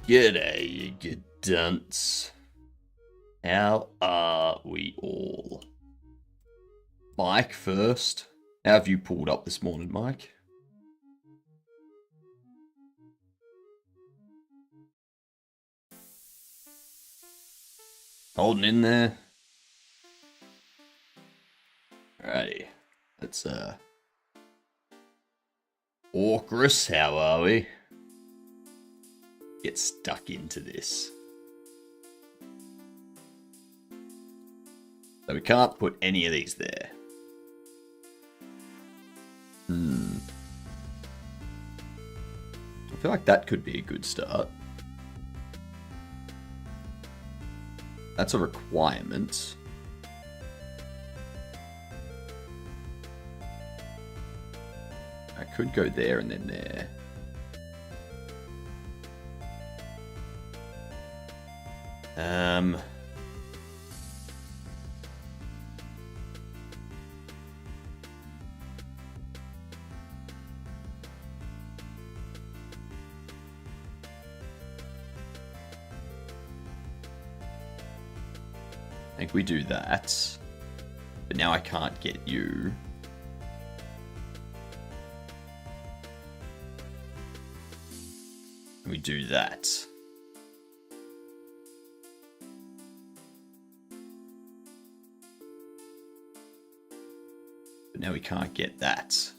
G'day, you good dunce. How are we all? Mike first. How have you pulled up this morning, Mike? Holding in there? Alrighty. Let's, Orchrus, how are we? Get stuck into this. So we can't put any of these there. I feel like that could be a good start. That's a requirement. I could go there and then there. I think we do that. But now I can't get you. And we do that. But now we can't get that.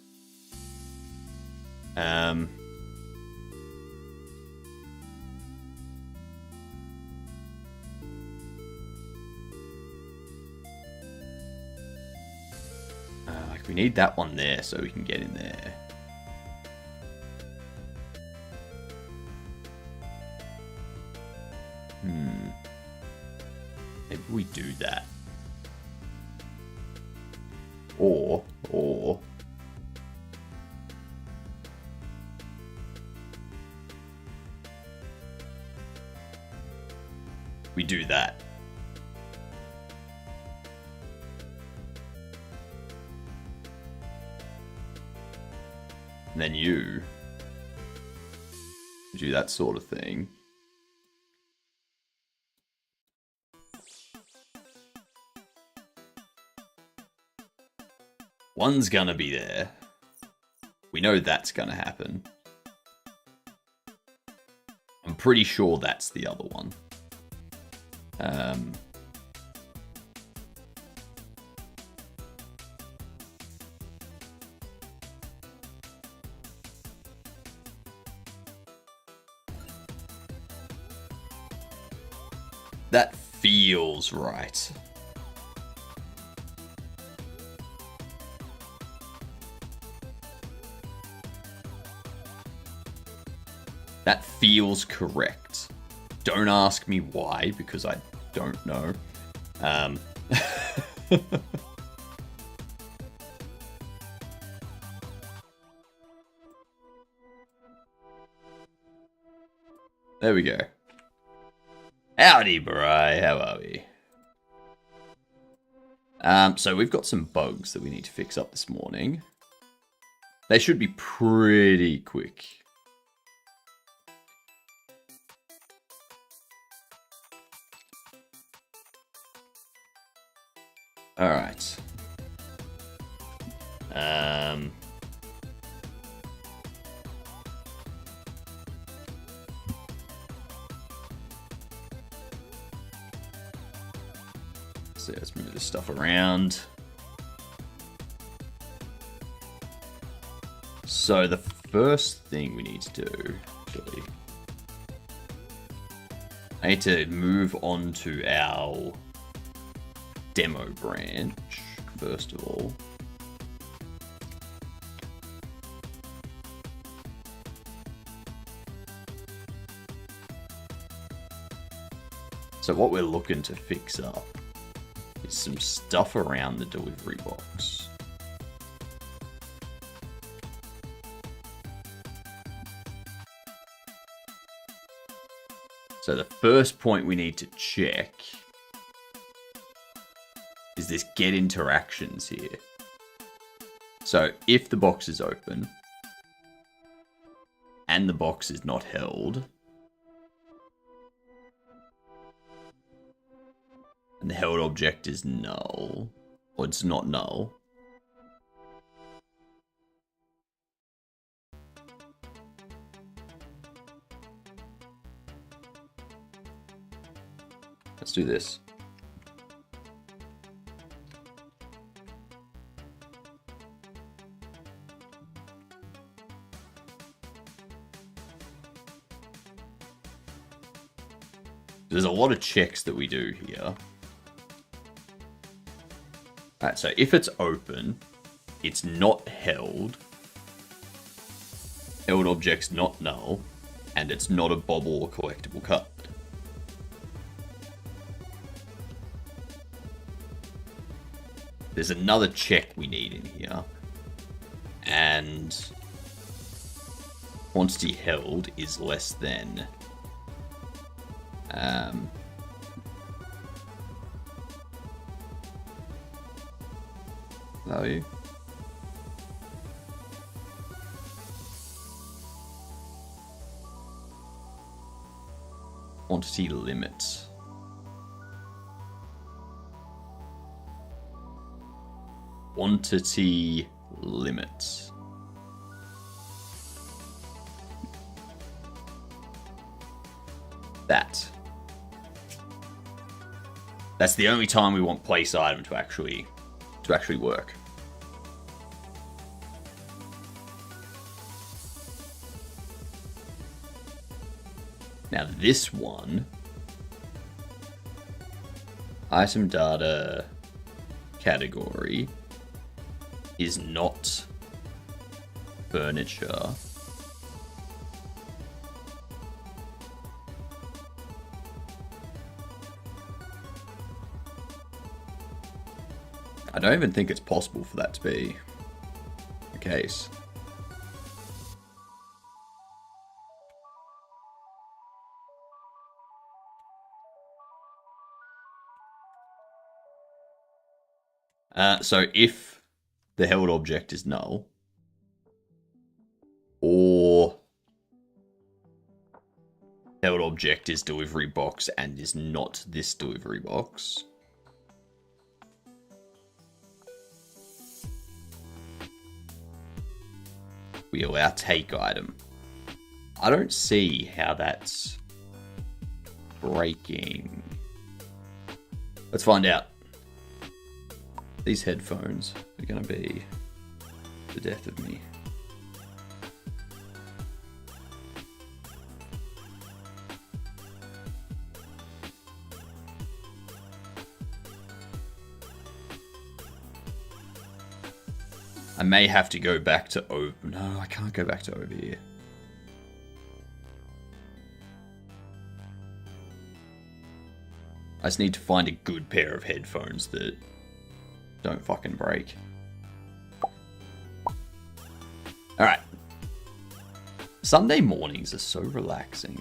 We need that one there so we can get in there. Maybe we do that. Or we do that. And then you do that sort of thing. One's gonna be there. We know that's gonna happen. I'm pretty sure that's the other one. That feels right. That feels correct. Don't ask me why, because I don't know. There we go. Howdy, Bri. How are we? So we've got some bugs that we need to fix up this morning. They should be pretty quick. All right. So let's move this stuff around. So the first thing we need to do, actually, I need to move on to our demo branch, first of all. So what we're looking to fix up is some stuff around the delivery box. So the first point we need to check is this get interactions here. So if the box is open and the box is not held, And the held object is null. Or it's not null. Let's do this. There's a lot of checks that we do here. Alright, so if it's open, it's not held. Held object's not null. And it's not a bobble or collectible card. There's another check we need in here. And quantity held is less than value. Quantity limit. Quantity limit. That's the only time we want place item to actually work. Now this one, item data category is not furniture. I don't even think it's possible for that to be the case. So if the held object is null, or held object is delivery box and is not this delivery box, we allow take item. I don't see how that's breaking. Let's find out. These headphones are going to be the death of me. I may have to go back to over. No, I can't go back to over here. I just need to find a good pair of headphones that don't fucking break. Alright. Sunday mornings are so relaxing.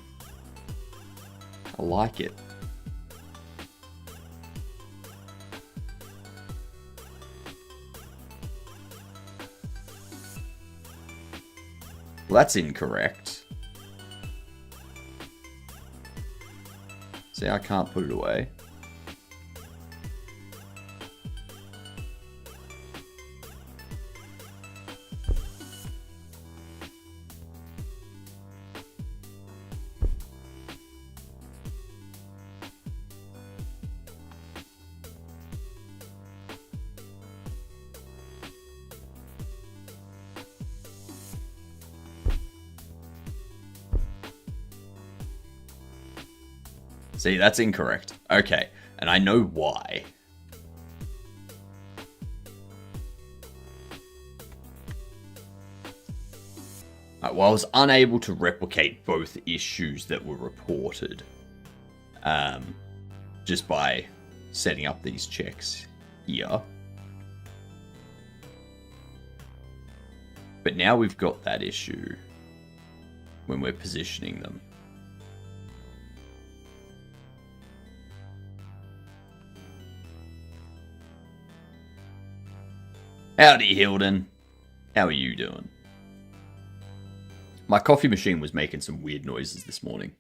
I like it. Well, that's incorrect. See, I can't put it away. See, that's incorrect. Okay, and I know why. Well, I was unable to replicate both issues that were reported just by setting up these checks here. But now we've got that issue when we're positioning them. Howdy, Hilden. How are you doing? My coffee machine was making some weird noises this morning,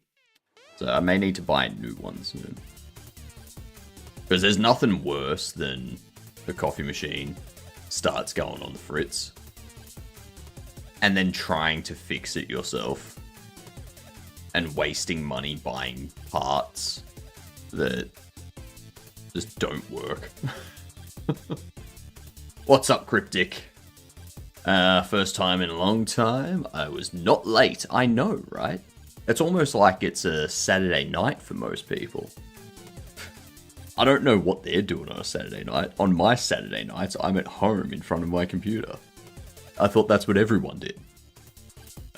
so I may need to buy new ones soon. Because there's nothing worse than the coffee machine starts going on the fritz and then trying to fix it yourself and wasting money buying parts that just don't work. What's up, Cryptic? First time in a long time. I was not late. I know, right? It's almost like it's a Saturday night for most people. I don't know what they're doing on a Saturday night. On my Saturday nights, I'm at home in front of my computer. I thought that's what everyone did.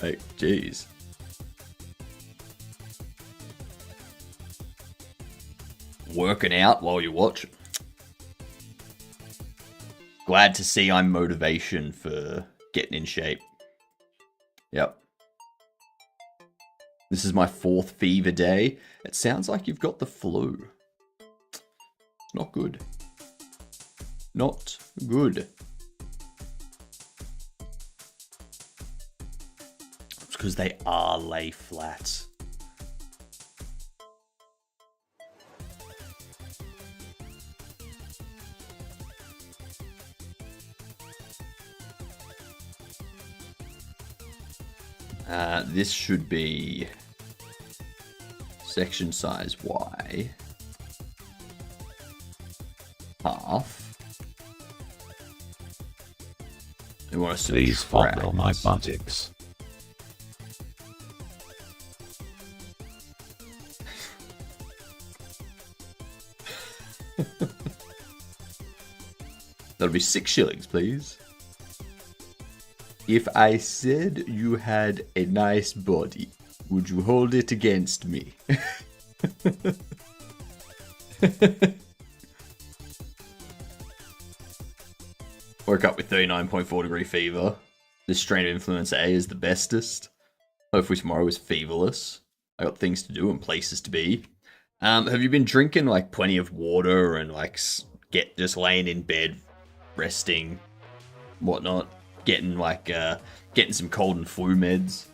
Like, jeez. Working out while you watch. Glad to see I'm motivation for getting in shape. Yep. This is my 4th fever day. It sounds like you've got the flu. Not good. Not good. It's because they are lay flat. This should be section size Y. Half. We want to please fondle my buttocks. That'll be 6 shillings, please. If I said you had a nice body, would you hold it against me? Woke up with 39.4 degree fever. This strain of influenza A is the bestest. Hopefully tomorrow is feverless. I got things to do and places to be. Have you been drinking like plenty of water and like just laying in bed, resting, whatnot? Getting some cold and flu meds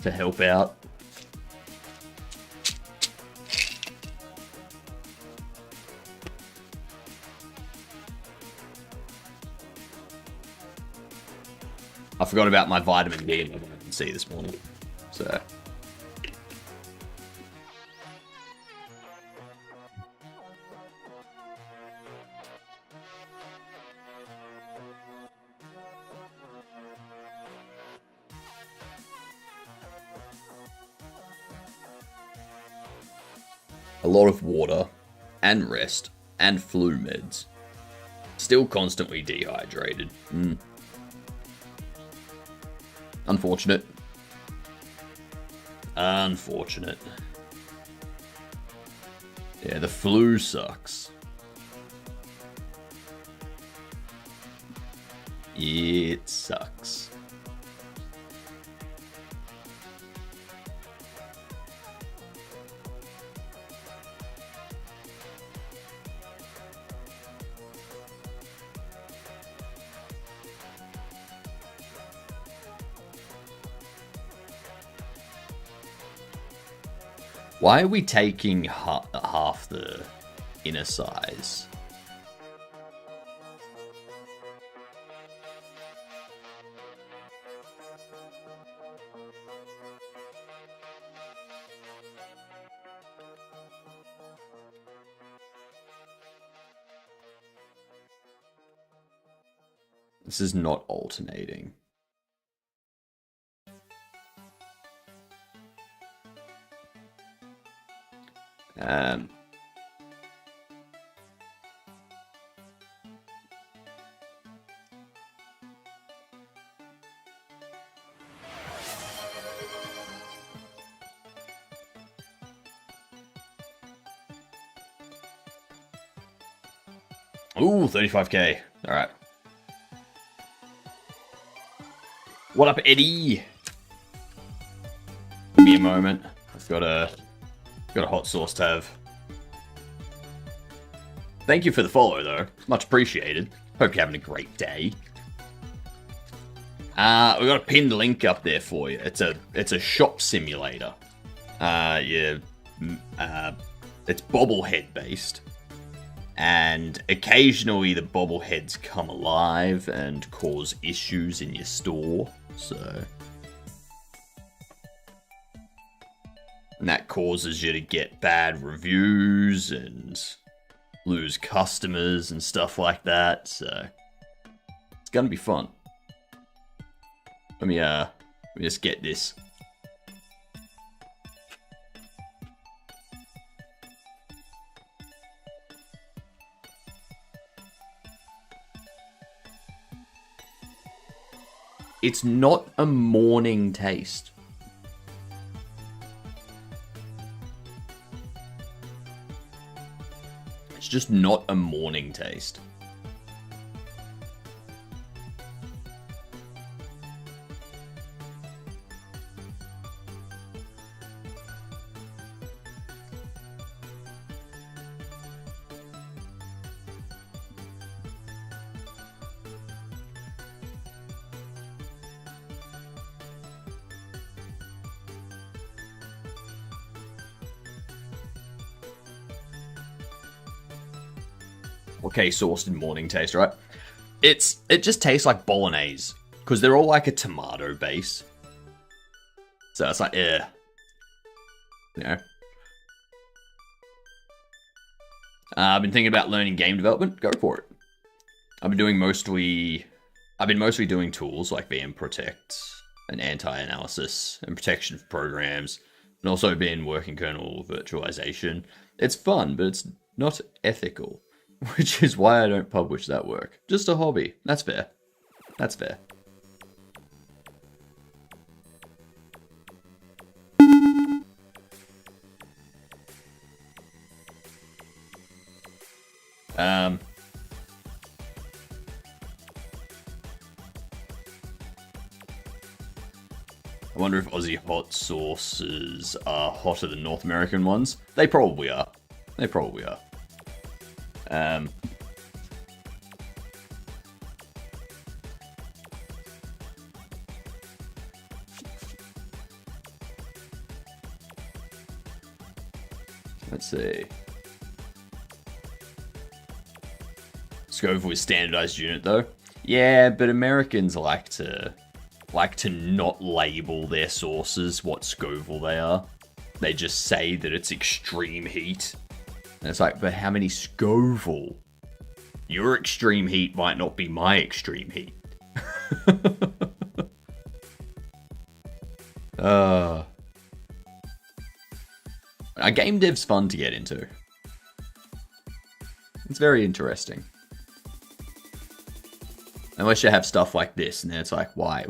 to help out. I forgot about my vitamin D and vitamin C this morning, so. A lot of water, and rest, and flu meds. Still constantly dehydrated. Unfortunate. Unfortunate. Yeah, the flu sucks. It sucks. Why are we taking half the inner size? This is not alternating. Ooh, 35k. All right. What up, Eddie? Give me a moment. I've got a hot sauce to have. Thank you for the follow, though. Much appreciated. Hope you're having a great day. We got a pinned link up there for you. It's a shop simulator. You it's bobblehead based, and occasionally the bobbleheads come alive and cause issues in your store. And that causes you to get bad reviews and lose customers and stuff like that. So it's gonna be fun. Let me just get this. It's not a morning taste. It's just not a morning taste. Okay, sourced in morning taste, right? It just tastes like bolognese because they're all like a tomato base. So it's like, you know. I've been thinking about learning game development. Go for it. I've been mostly doing tools like VM Protect and anti-analysis and protection for programs, and also been working kernel virtualization. It's fun, but it's not ethical. Which is why I don't publish that work. Just a hobby. That's fair. That's fair. I wonder if Aussie hot sauces are hotter than North American ones. They probably are. They probably are. Let's see. Scoville is standardized unit though. Yeah, but Americans like to not label their sources what Scoville they are. They just say that it's extreme heat. And it's like, but how many Scoville? Your extreme heat might not be my extreme heat. Game dev's fun to get into. It's very interesting. Unless you have stuff like this, and then it's like, why?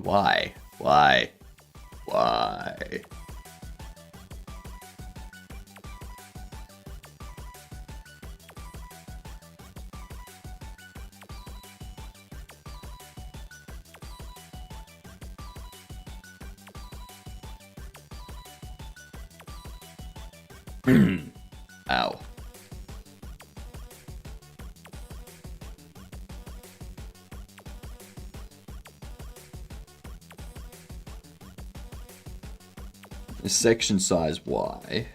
Ow. The section size Y.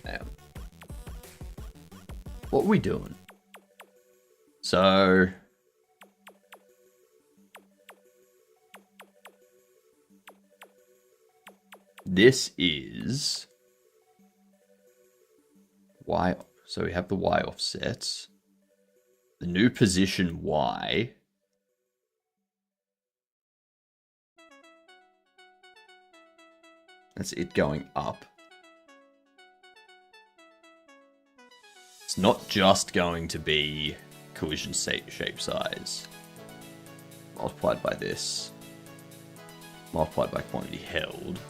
Damn. What are we doing? So... this is Y. So we have the Y offsets. The new position Y. That's it going up. It's not just going to be collision shape size. Multiplied by this. Multiplied by quantity held.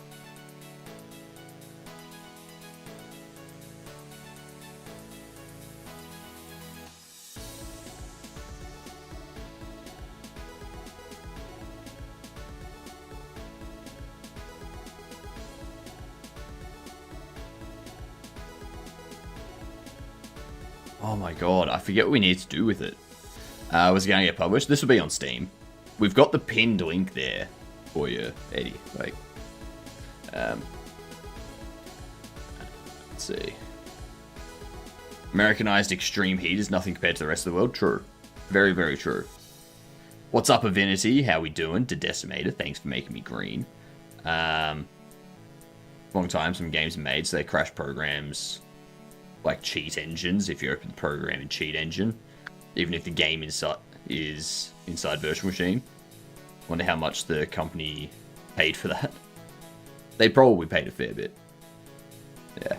Oh my god, I forget what we need to do with it. Was it going to get published? This will be on Steam. We've got the pinned link there. for you, Eddie. Like, let's see. Americanized extreme heat is nothing compared to the rest of the world. True. Very, very true. What's up, Avinity? How we doing? To Decimator, thanks for making me green. Long time some games are made, so they crash programs like cheat engines if you open the program in cheat engine. Even if the game is inside virtual machine. Wonder how much the company paid for that. They probably paid a fair bit. Yeah.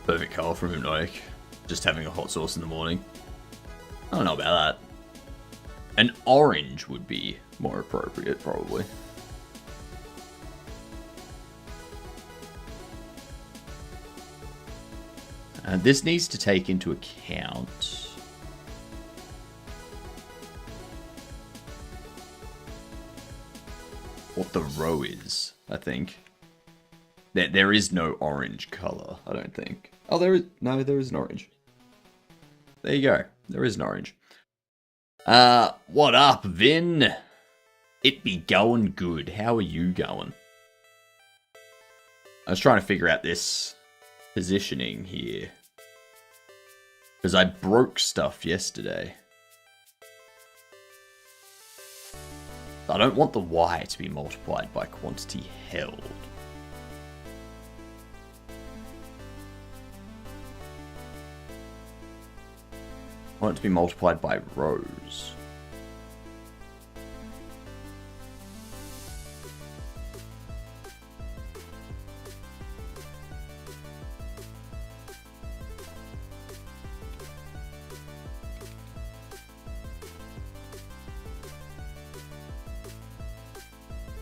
Perfect colour from Hypnotic. Just having a hot sauce in the morning. I don't know about that. An orange would be more appropriate, probably. This needs to take into account what the row is, I think. There is no orange color, I don't think. Oh, there is. No, there is an orange. There you go. There is an orange. What up, Vin? It be going good. How are you going? I was trying to figure out this positioning here. Because I broke stuff yesterday. I don't want the Y to be multiplied by quantity held. I want it to be multiplied by rows.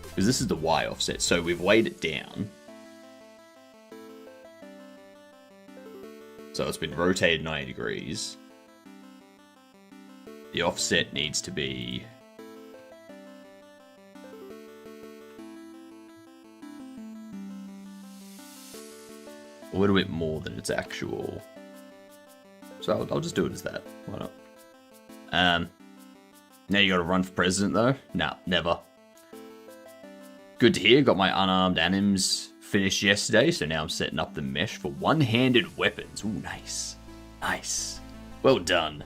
Because this is the Y offset, so we've weighed it down. So it's been rotated 90 degrees. The offset needs to be a little bit more than its actual. So I'll just do it as that. Why not? Now you got to run for president though? Nah, never. Good to hear. Got my unarmed anims finished yesterday, so now I'm setting up the mesh for one-handed weapons. Ooh, nice. Nice. Well done.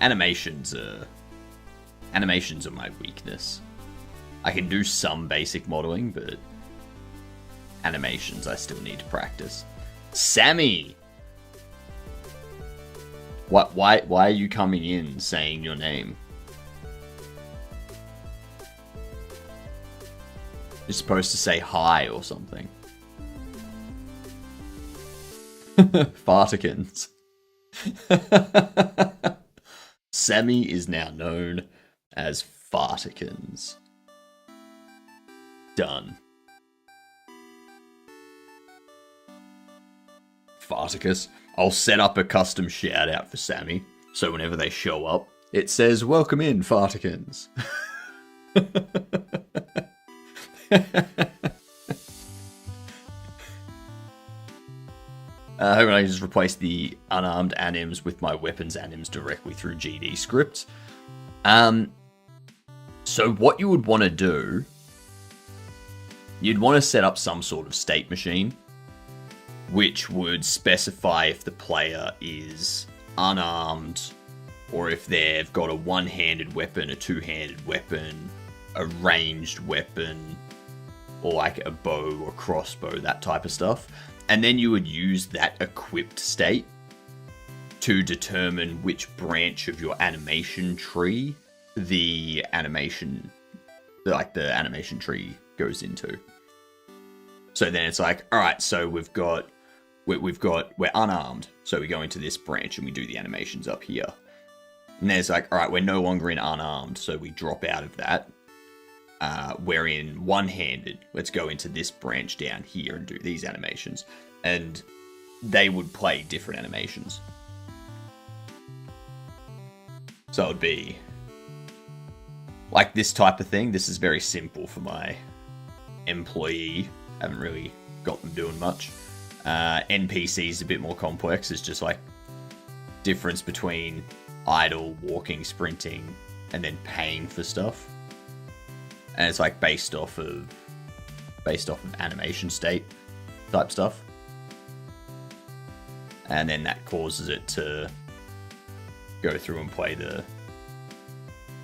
Animations are my weakness. I can do some basic modeling, but animations I still need to practice. Sammy! Why are you coming in saying your name? You're supposed to say hi or something. Fartikins. Sammy is now known as Fartikins. Done. Farticus. I'll set up a custom shout out for Sammy, so whenever they show up, it says, "Welcome in, Fartikins." I hope I just replace the unarmed anims with my weapons anims directly through GD script. So what you would want to do, you'd want to set up some sort of state machine, which would specify if the player is unarmed, or if they've got a one-handed weapon, a two-handed weapon, a ranged weapon, or like a bow or crossbow, that type of stuff. And then you would use that equipped state to determine which branch of your animation tree the animation tree goes into. So then it's like, all right, so we're unarmed, so we go into this branch and we do the animations up here. And then it's like, all right, we're no longer in unarmed, so we drop out of that. We're in one-handed. Let's go into this branch down here and do these animations. And they would play different animations. So it would be like this type of thing. This is very simple for my employee. Haven't really got them doing much. NPC is a bit more complex. It's just like difference between idle, walking, sprinting, and then paying for stuff. And it's like based off of animation state type stuff. And then that causes it to go through and play the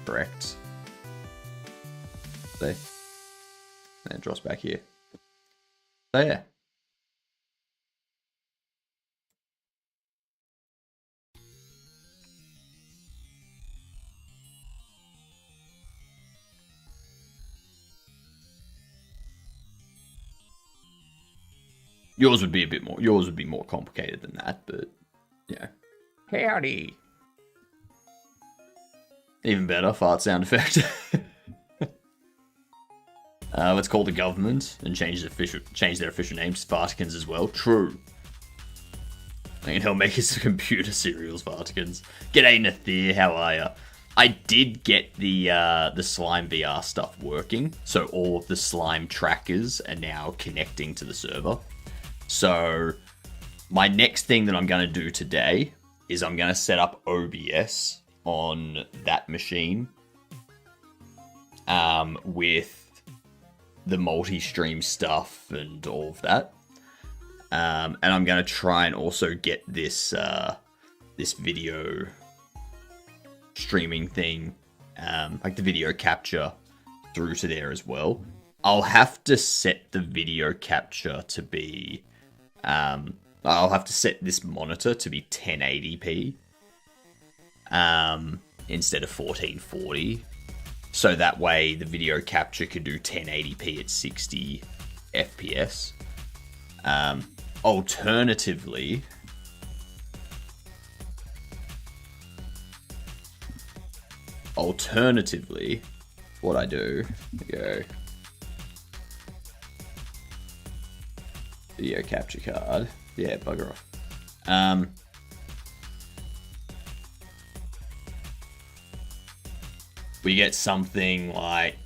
correct thing. And it drops back here. So yeah. Yours would be more complicated than that, but yeah. Howdy. Even better, fart sound effect. Let's call the government and change their official names to Fartikins as well. True. I mean, he'll make his computer serials Fartikins. G'day, Nathir, how are ya? I did get the Slime VR stuff working, so all of the Slime trackers are now connecting to the server. So my next thing that I'm going to do today is I'm going to set up OBS on that machine with the multi-stream stuff and all of that. And I'm going to try and also get this this video streaming thing, like the video capture, through to there as well. I'll have to set the video capture to be... I'll have to set this monitor to be 1080p instead of 1440. So that way the video capture could do 1080p at 60 FPS. Alternatively, what I do, go video capture card. Yeah, bugger off. We get something like...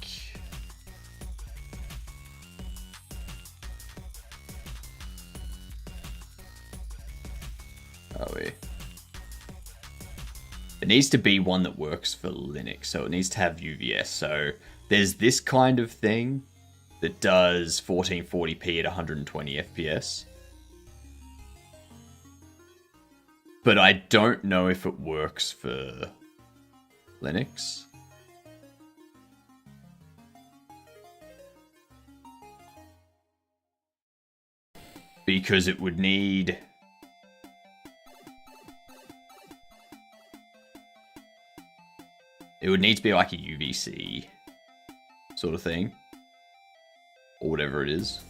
It needs to be one that works for Linux, so it needs to have UVS. So there's this kind of thing that does 1440p at 120 FPS. But I don't know if it works for Linux. Because it would need... It would need to be like a UVC sort of thing. Or whatever it is.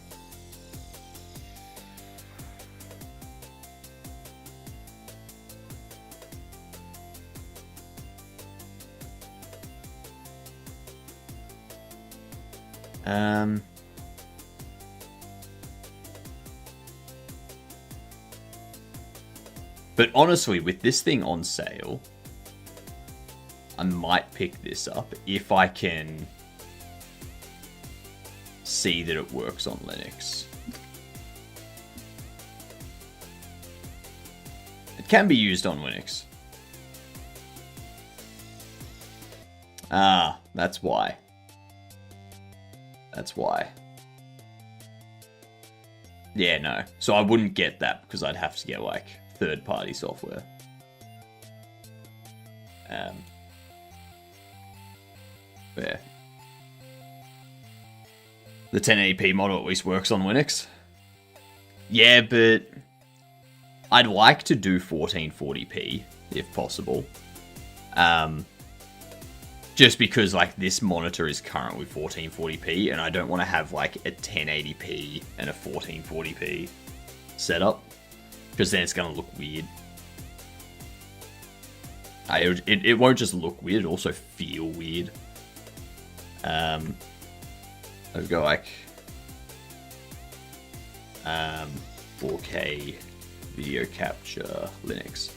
But honestly, with this thing on sale, I might pick this up if I can see that it works on Linux. It can be used on Linux. Ah, that's why. That's why. Yeah, no. So I wouldn't get that because I'd have to get like third-party software. Yeah. The 1080p model at least works on Linux. Yeah, but I'd like to do 1440p if possible. Just because like this monitor is currently 1440p and I don't want to have like a 1080p and a 1440p setup because then it's going to look weird. It won't just look weird, it'll also feel weird. I've got like 4K video capture Linux.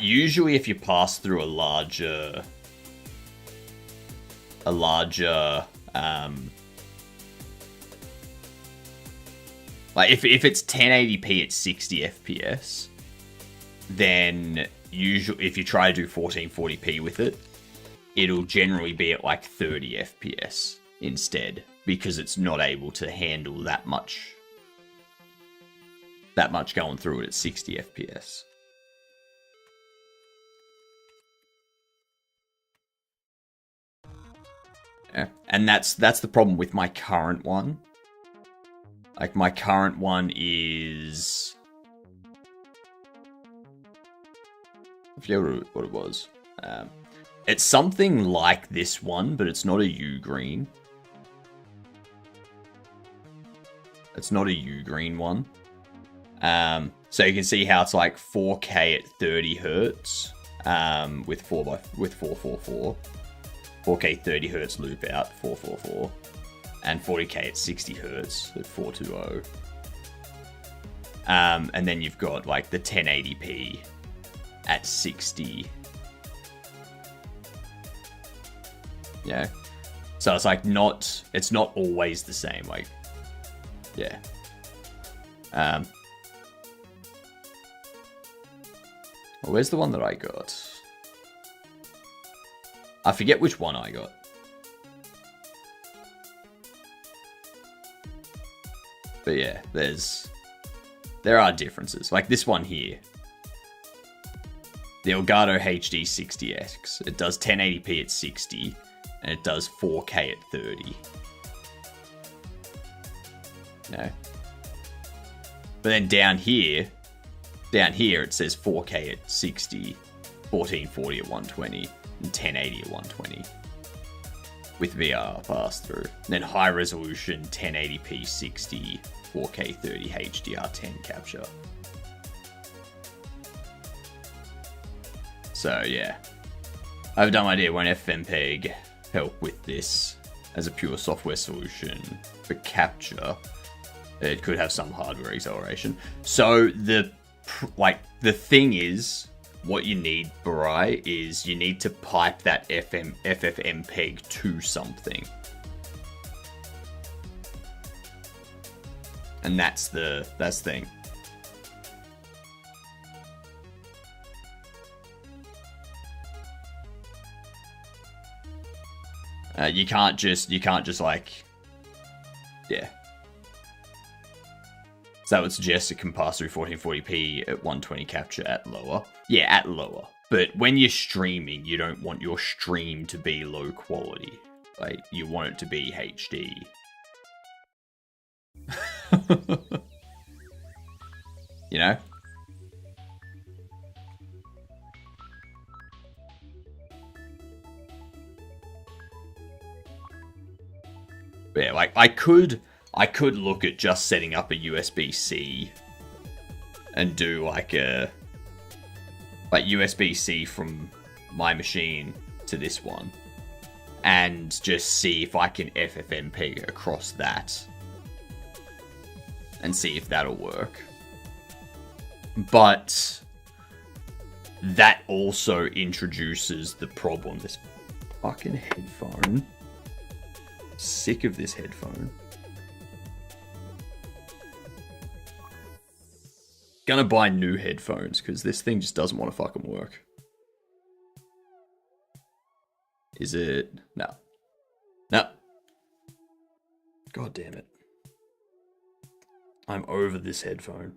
Usually, if you pass through a larger, like if it's 1080p at 60 FPS, then usually if you try to do 1440p with it, it'll generally be at like 30 FPS instead, because it's not able to handle that much going through it at 60 FPS. Yeah. And that's the problem with my current one. Like, my current one is... I forget what it was. It's something like this one, but it's not a U-green. It's not a U-green one. So you can see how it's like 4K at 30 hertz with 444. 4K 30 hertz loop out 444. And 40K at 60 hertz at 420. And then you've got like the 1080p at 60. Yeah. So it's like it's not always the same. Like, yeah. Well, where's the one that I got? I forget which one I got. But yeah, there are differences. Like this one here. The Elgato HD 60X. It does 1080p at 60, and it does 4K at 30. No. But then down here it says 4K at 60, 1440 at 120, and 1080 at 120. With VR pass-through. Then high resolution 1080p 60, 4K 30 HDR10 capture. So yeah, I have a dumb idea. Won't FFmpeg help with this as a pure software solution for capture? It could have some hardware acceleration. So the thing is, what you need, Barai, is you need to pipe that FFmpeg to something. And that's the thing. You can't just like, yeah. So that would suggest it can pass through 1440p at 120 capture at lower. Yeah, at lower. But when you're streaming, you don't want your stream to be low quality. Like, you want it to be HD. You know? But yeah, like, I could look at just setting up a USB-C and do like USB-C from my machine to this one and just see if I can FFmpeg across that and see if that'll work. But that also introduces the problem. This fucking headphone. Sick of this headphone. Gonna buy new headphones because this thing just doesn't want to fucking work. Is it? No. No. God damn it. I'm over this headphone.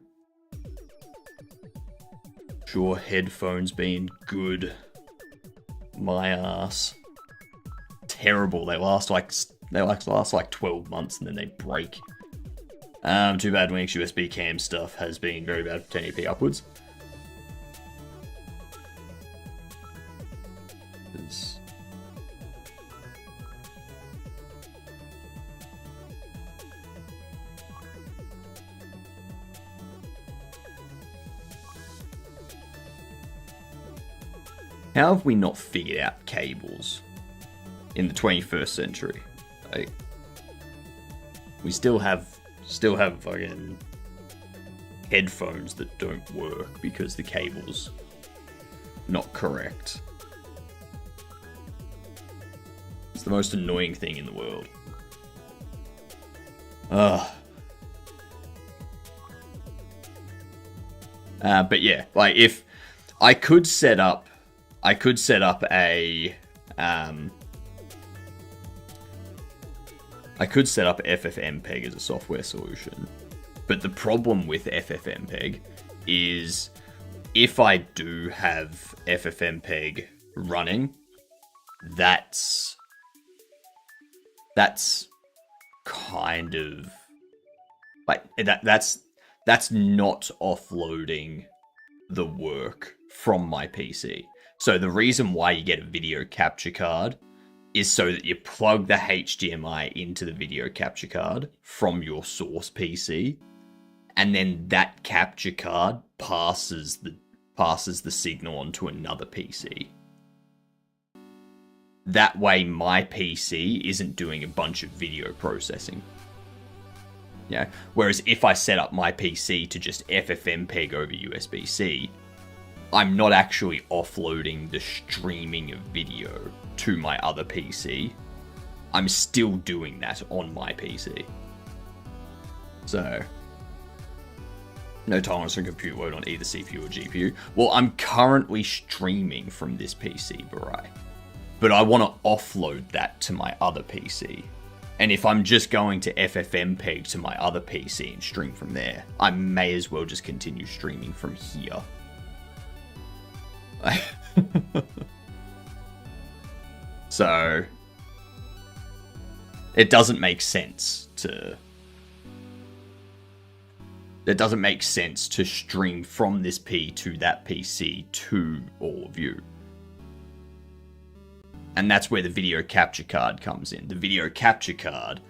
Sure, headphones being good. My ass. Terrible. They last like 12 months and then they break. Too bad Winx USB cam stuff has been very bad for 1080p upwards. How have we not figured out cables in the 21st century? Like, we still have fucking headphones that don't work because the cables not correct. It's the most annoying thing in the world. Ugh. But yeah, like if I could set up a FFmpeg as a software solution. But the problem with FFmpeg is if I do have FFmpeg running, that's kind of like that's not offloading the work from my PC. So the reason why you get a video capture card is so that you plug the HDMI into the video capture card from your source PC, and then that capture card passes the signal onto another PC. That way my PC isn't doing a bunch of video processing. Yeah. Whereas if I set up my PC to just FFmpeg over USB-C, I'm not actually offloading the streaming of video to my other PC. I'm still doing that on my PC. So, no tolerance for compute load on either CPU or GPU. Well, I'm currently streaming from this PC, Barai. But I want to offload that to my other PC. And if I'm just going to FFmpeg to my other PC and stream from there, I may as well just continue streaming from here. So, it doesn't make sense to stream from this P to that PC to all of you. And that's where the video capture card comes in. The video capture card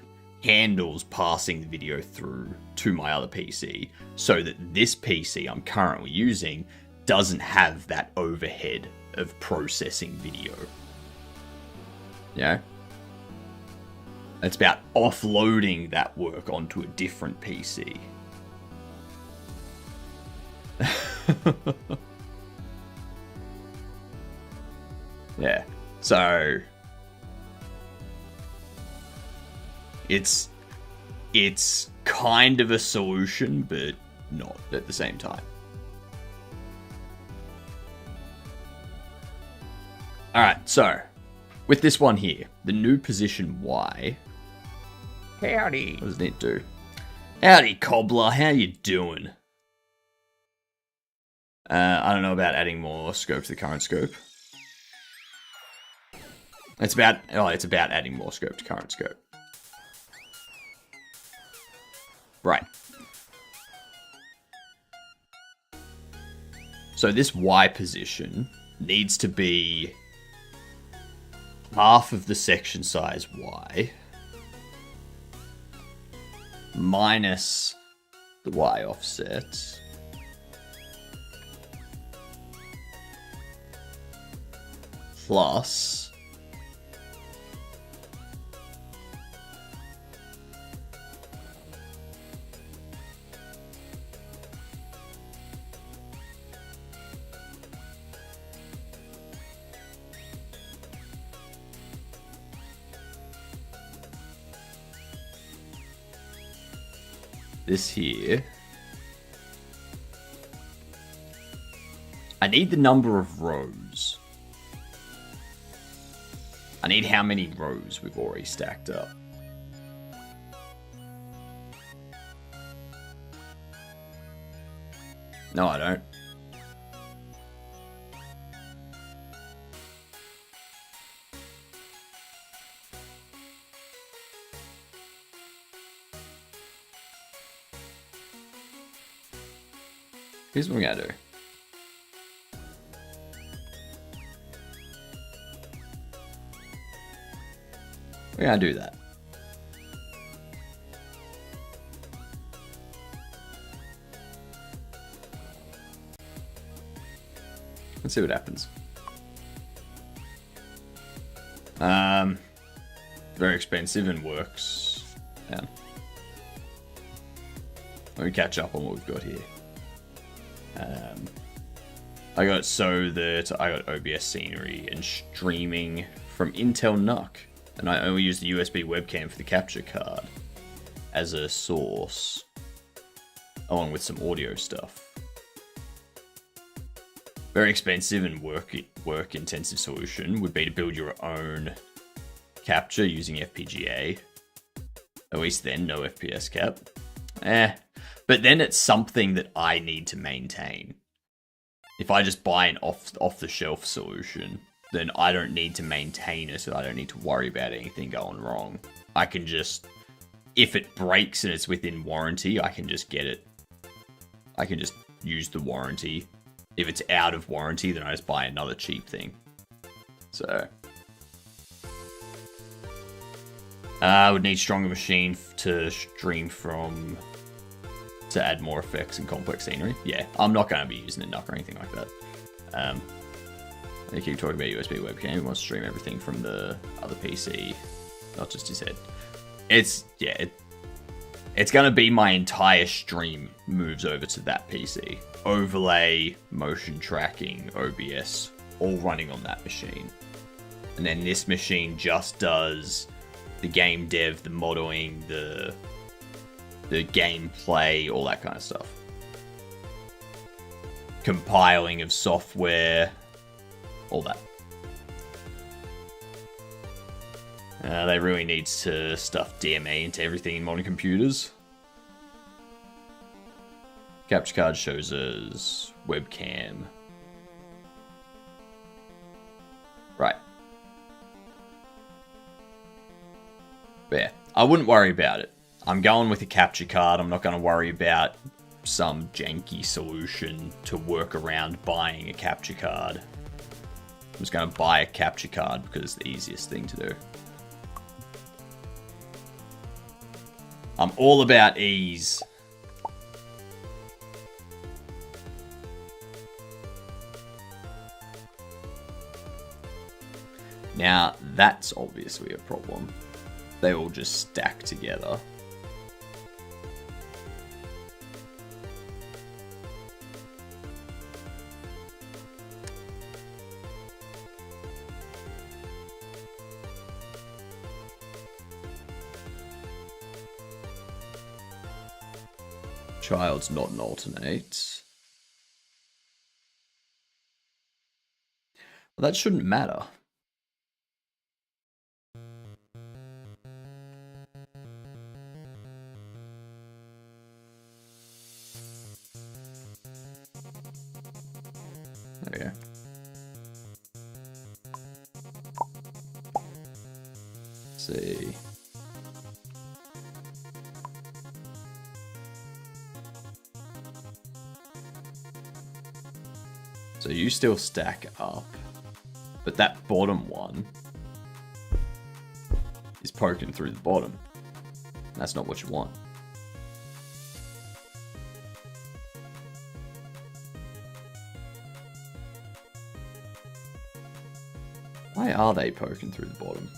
handles passing the video through to my other PC so that this PC I'm currently using doesn't have that overhead of processing video. Yeah? It's about offloading that work onto a different PC. Yeah. So it's kind of a solution, but not at the same time. Alright, so with this one here, the new position Y. Howdy. What does it do? Howdy, Cobbler. How you doing? I don't know about adding more scope to the current scope. It's about adding more scope to current scope. Right. So this Y position needs to be half of the section size Y minus the Y offset plus this here. I need the number of rows. I need how many rows we've already stacked up. No, I don't. Here's what we gotta do. We're gonna do that. Let's see what happens. Very expensive and works. Yeah. Let me catch up on what we've got here. I got so that I got OBS scenery and streaming from Intel NUC, and I only use the USB webcam for the capture card as a source, along with some audio stuff. Very expensive and work intensive solution would be to build your own capture using FPGA. At least then, no FPS cap. But then it's something that I need to maintain. If I just buy an off-the-shelf solution, then I don't need to maintain it, so I don't need to worry about anything going wrong. I can just, if it breaks and it's within warranty, I can just get it. I can just use the warranty. If it's out of warranty, then I just buy another cheap thing. So I would need stronger machine to stream from, to add more effects and complex scenery. Yeah, I'm not going to be using a NUC or anything like that. They keep talking about USB webcam. He wants to stream everything from the other PC, not just his head. It's going to be my entire stream moves over to that PC. Overlay, motion tracking, OBS, all running on that machine. And then this machine just does the game dev, the modeling, the gameplay, all that kind of stuff. Compiling of software, all that. They really need to stuff DMA into everything in modern computers. Capture card shows us webcam. Right. But yeah, I wouldn't worry about it. I'm going with a capture card. I'm not going to worry about some janky solution to work around buying a capture card. I'm just going to buy a capture card because it's the easiest thing to do. I'm all about ease. Now, that's obviously a problem. They all just stack together. Child's not an alternate. Well, that shouldn't matter. There we go. Let's see. So you still stack up, but that bottom one is poking through the bottom. That's not what you want. Why are they poking through the bottom?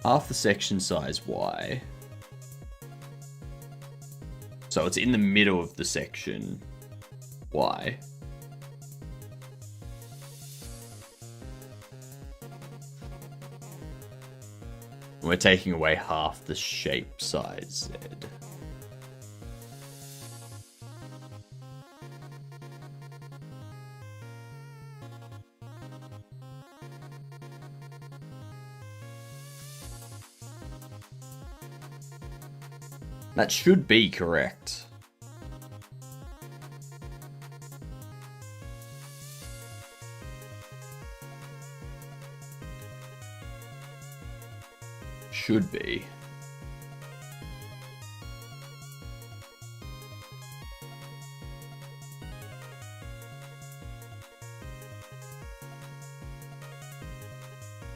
Half the section size, why? So it's in the middle of the section, why? We're taking away half the shape size, Z. That should be correct. Should be.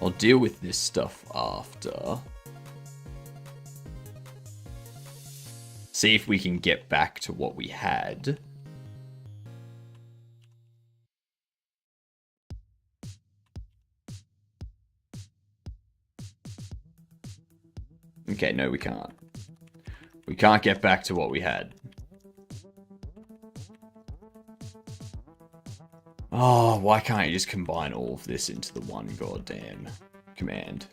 I'll deal with this stuff after. See if we can get back to what we had. Okay, Okay, no, we can't. We can't get back to what we had. Oh, why can't you just combine all of this into the one goddamn command?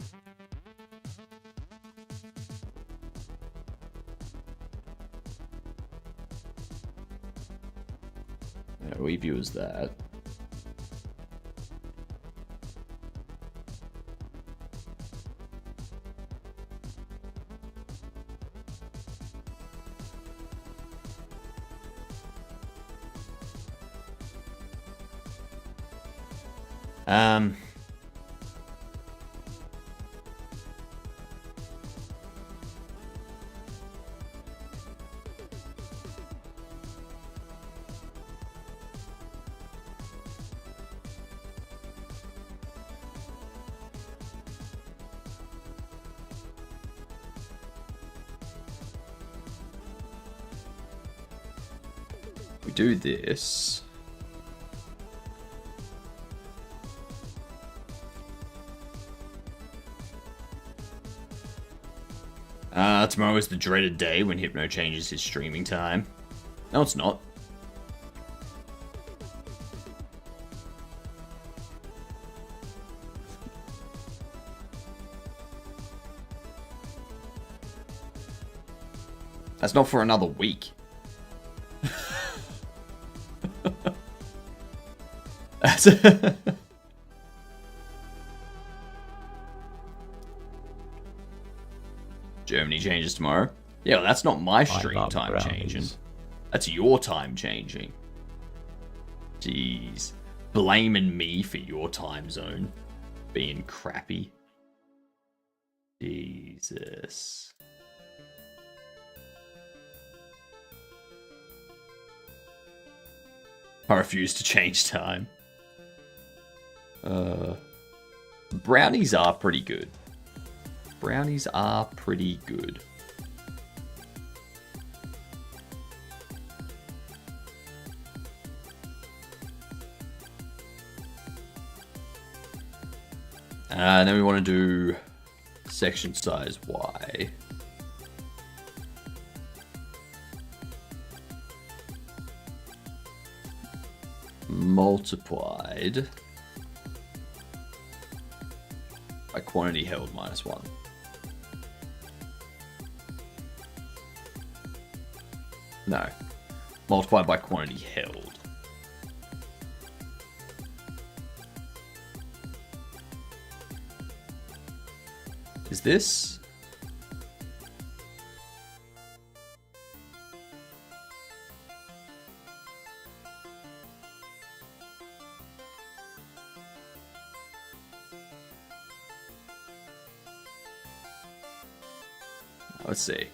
Yeah, we view as that. We do this. Tomorrow is the dreaded day when Hypno changes his streaming time. No, it's not. That's not for another week. That's Germany changes tomorrow. Yeah, well, that's not my stream time changing. That's your time changing. Jeez. Blaming me for your time zone being crappy. Jesus. I refuse to change time. Brownies are pretty good. Brownies are pretty good. And then we want to do section size Y. Multiplied by quantity held minus 1. No. Multiplied by quantity held. Is this? Let's see.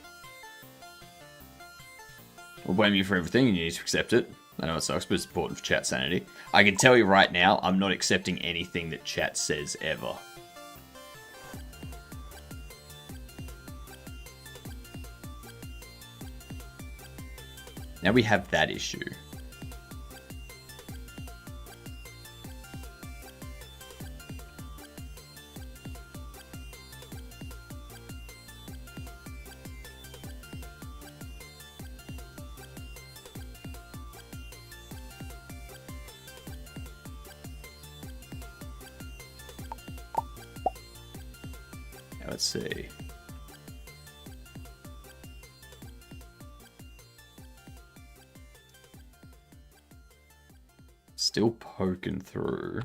I'll blame you for everything, and you need to accept it. I know it sucks, but it's important for chat sanity. I can tell you right now, I'm not accepting anything that chat says ever. Now we have that issue. Let's see. Still poking through.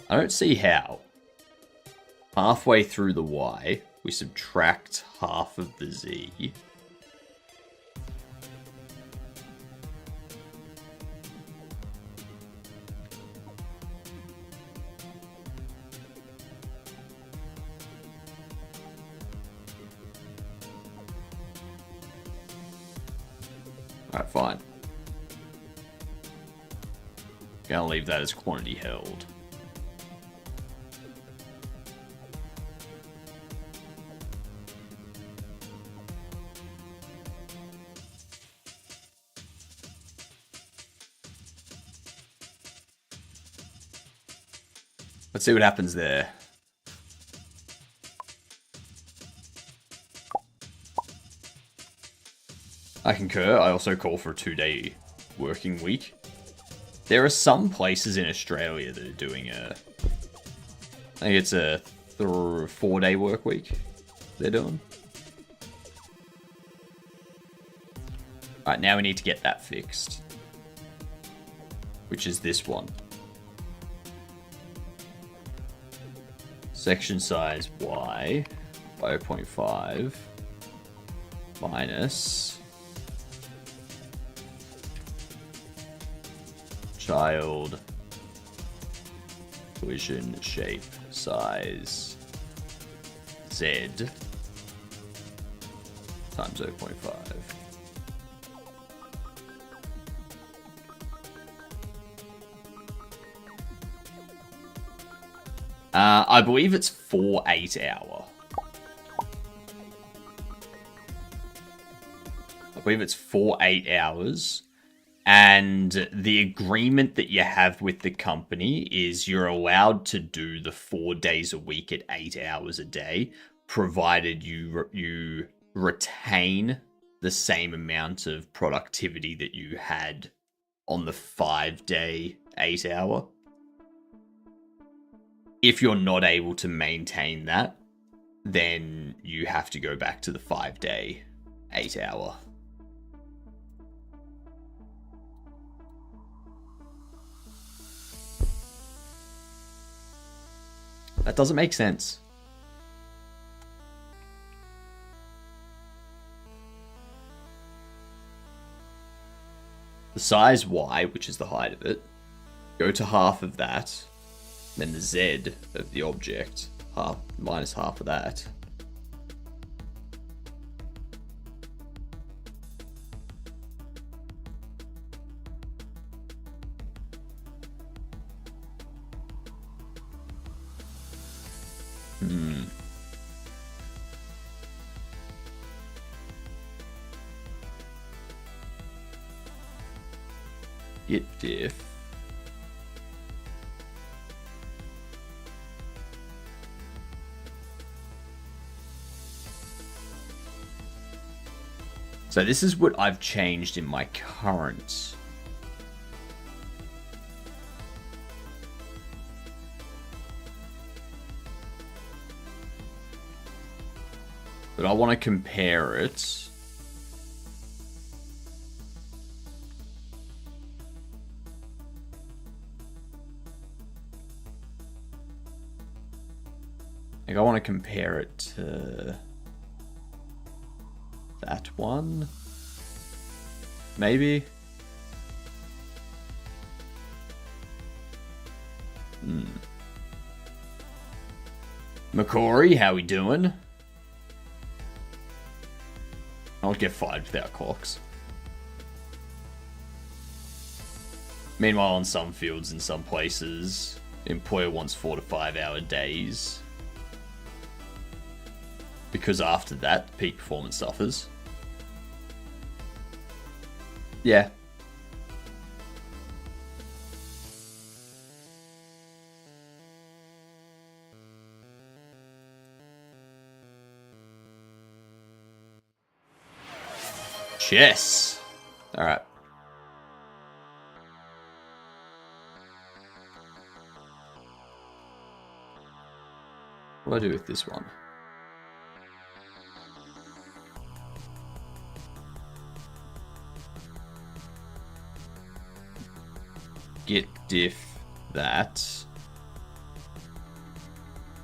I don't see how. Halfway through the Y, we subtract half of the Z. Alright, fine. Gonna leave that as quantity held. Let's see what happens there. I concur. I also call for a 2-day working week. There are some places in Australia that are doing I think it's a 4-day work week they're doing. Alright, now we need to get that fixed. Which is this one. Section size Y by 0.5 minus child collision shape size Z times 0.5. I believe it's 4 8-hour. I believe it's 4 8 hours. And the agreement that you have with the company is you're allowed to do the 4 days a week at 8 hours a day, provided you retain the same amount of productivity that you had on the 5-day 8-hour. If you're not able to maintain that, then you have to go back to the 5-day 8-hour. That doesn't make sense. The size Y, which is the height of it, go to half of that, then the Z of the object, minus half of that. Git diff. So this is what I've changed in my current. But I want to compare it. Like I want to compare it to that one. Maybe. McCory, how we doing? I'll get fired without clocks. Meanwhile, on some fields in some places, the employer wants 4 to 5 hour days. Because after that, peak performance suffers. Yeah. Chess. All right. What do I do with this one? Git diff that.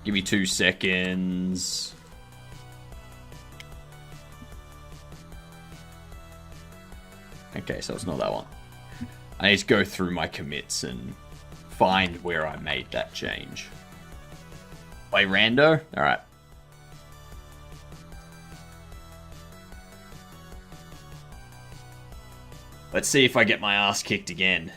Give me 2 seconds. Okay, so it's not that one. I need to go through my commits and find where I made that change. Play rando? Alright. Let's see if I get my ass kicked again.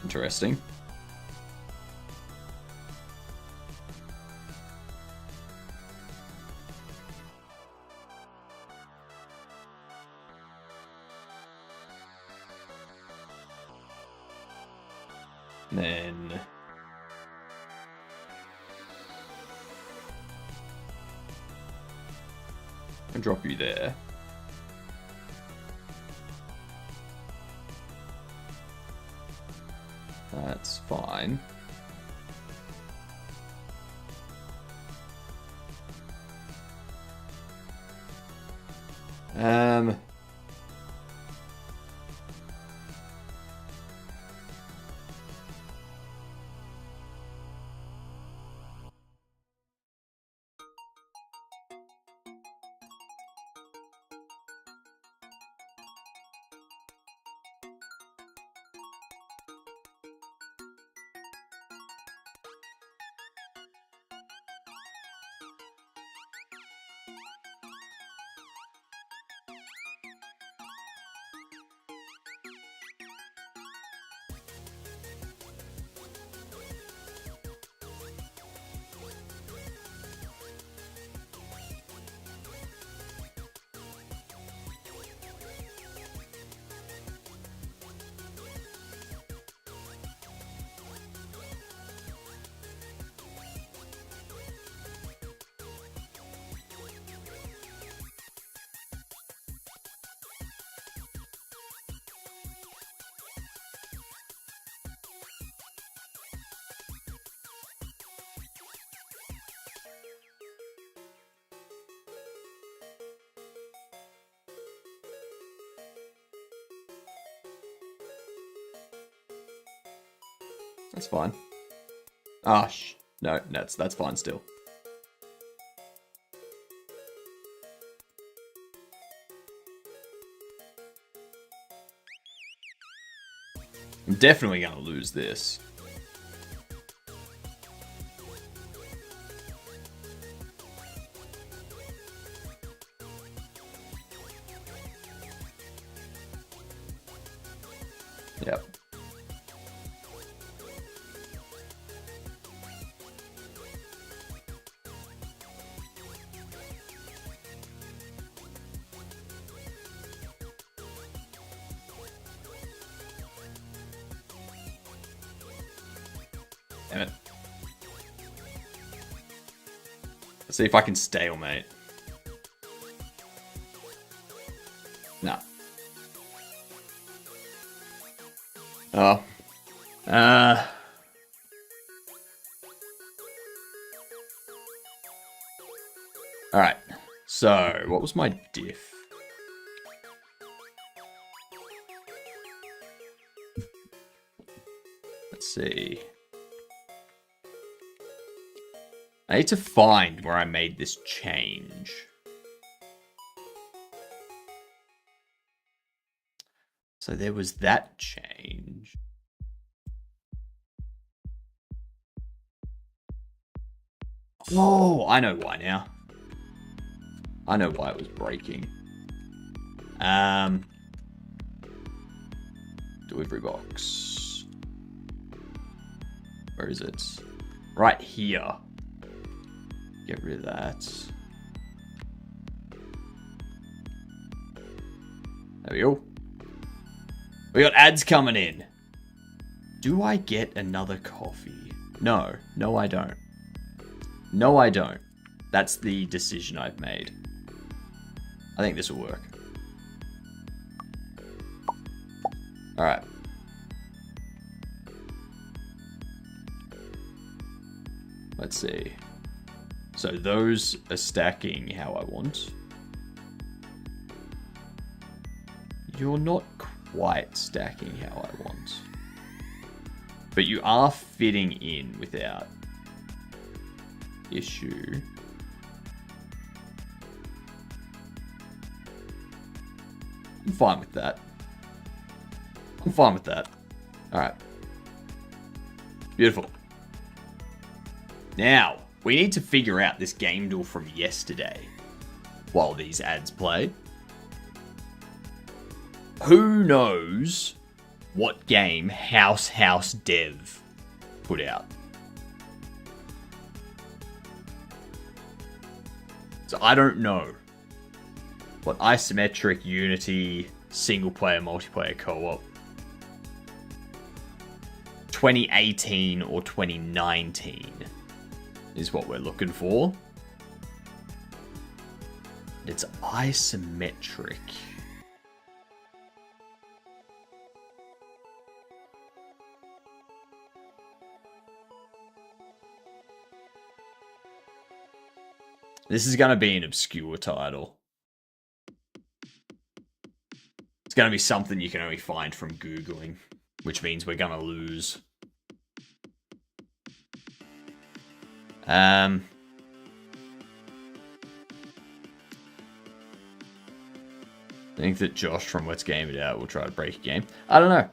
Interesting. Then and drop you there. That's fine. That's fine. Ah, no, that's fine still. I'm definitely gonna lose this. Yep. Damn it. Let's see if I can stalemate. Nah. Oh. Alright. So, what was my diff? Let's see. I need to find where I made this change. So there was that change. Oh, I know why now. I know why it was breaking. Delivery box. Where is it? Right here. Get rid of that. There we go. We got ads coming in. Do I get another coffee? No. No, I don't. No, I don't. That's the decision I've made. I think this will work. Alright. Let's see. So those are stacking how I want. You're not quite stacking how I want. But you are fitting in without issue. I'm fine with that. I'm fine with that. Alright. Beautiful. Now, we need to figure out this game duel from yesterday while these ads play. Who knows what game House Dev put out. So I don't know what isometric Unity single player multiplayer co-op 2018 or 2019 is what we're looking for. It's isometric. This is going to be an obscure title. It's going to be something you can only find from Googling, which means we're going to lose. I think that Josh from Let's Game It Out will try to break a game. I don't know.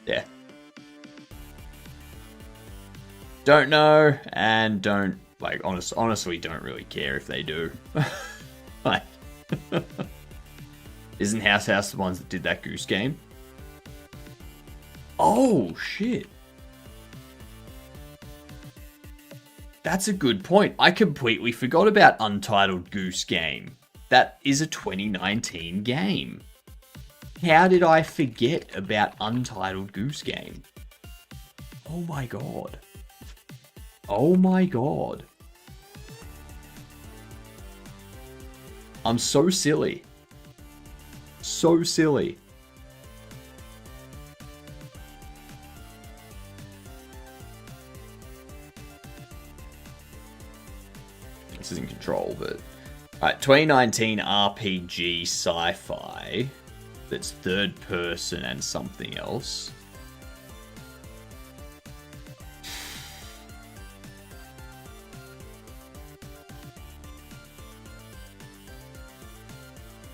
Yeah. Don't know, and don't, like, honestly don't really care if they do. Like, isn't House the ones that did that Goose Game? Oh, shit. That's a good point. I completely forgot about Untitled Goose Game. That is a 2019 game. How did I forget about Untitled Goose Game? Oh my god. Oh my god. I'm so silly. So silly. This isn't Control, but... Alright, 2019 RPG sci-fi that's third person and something else.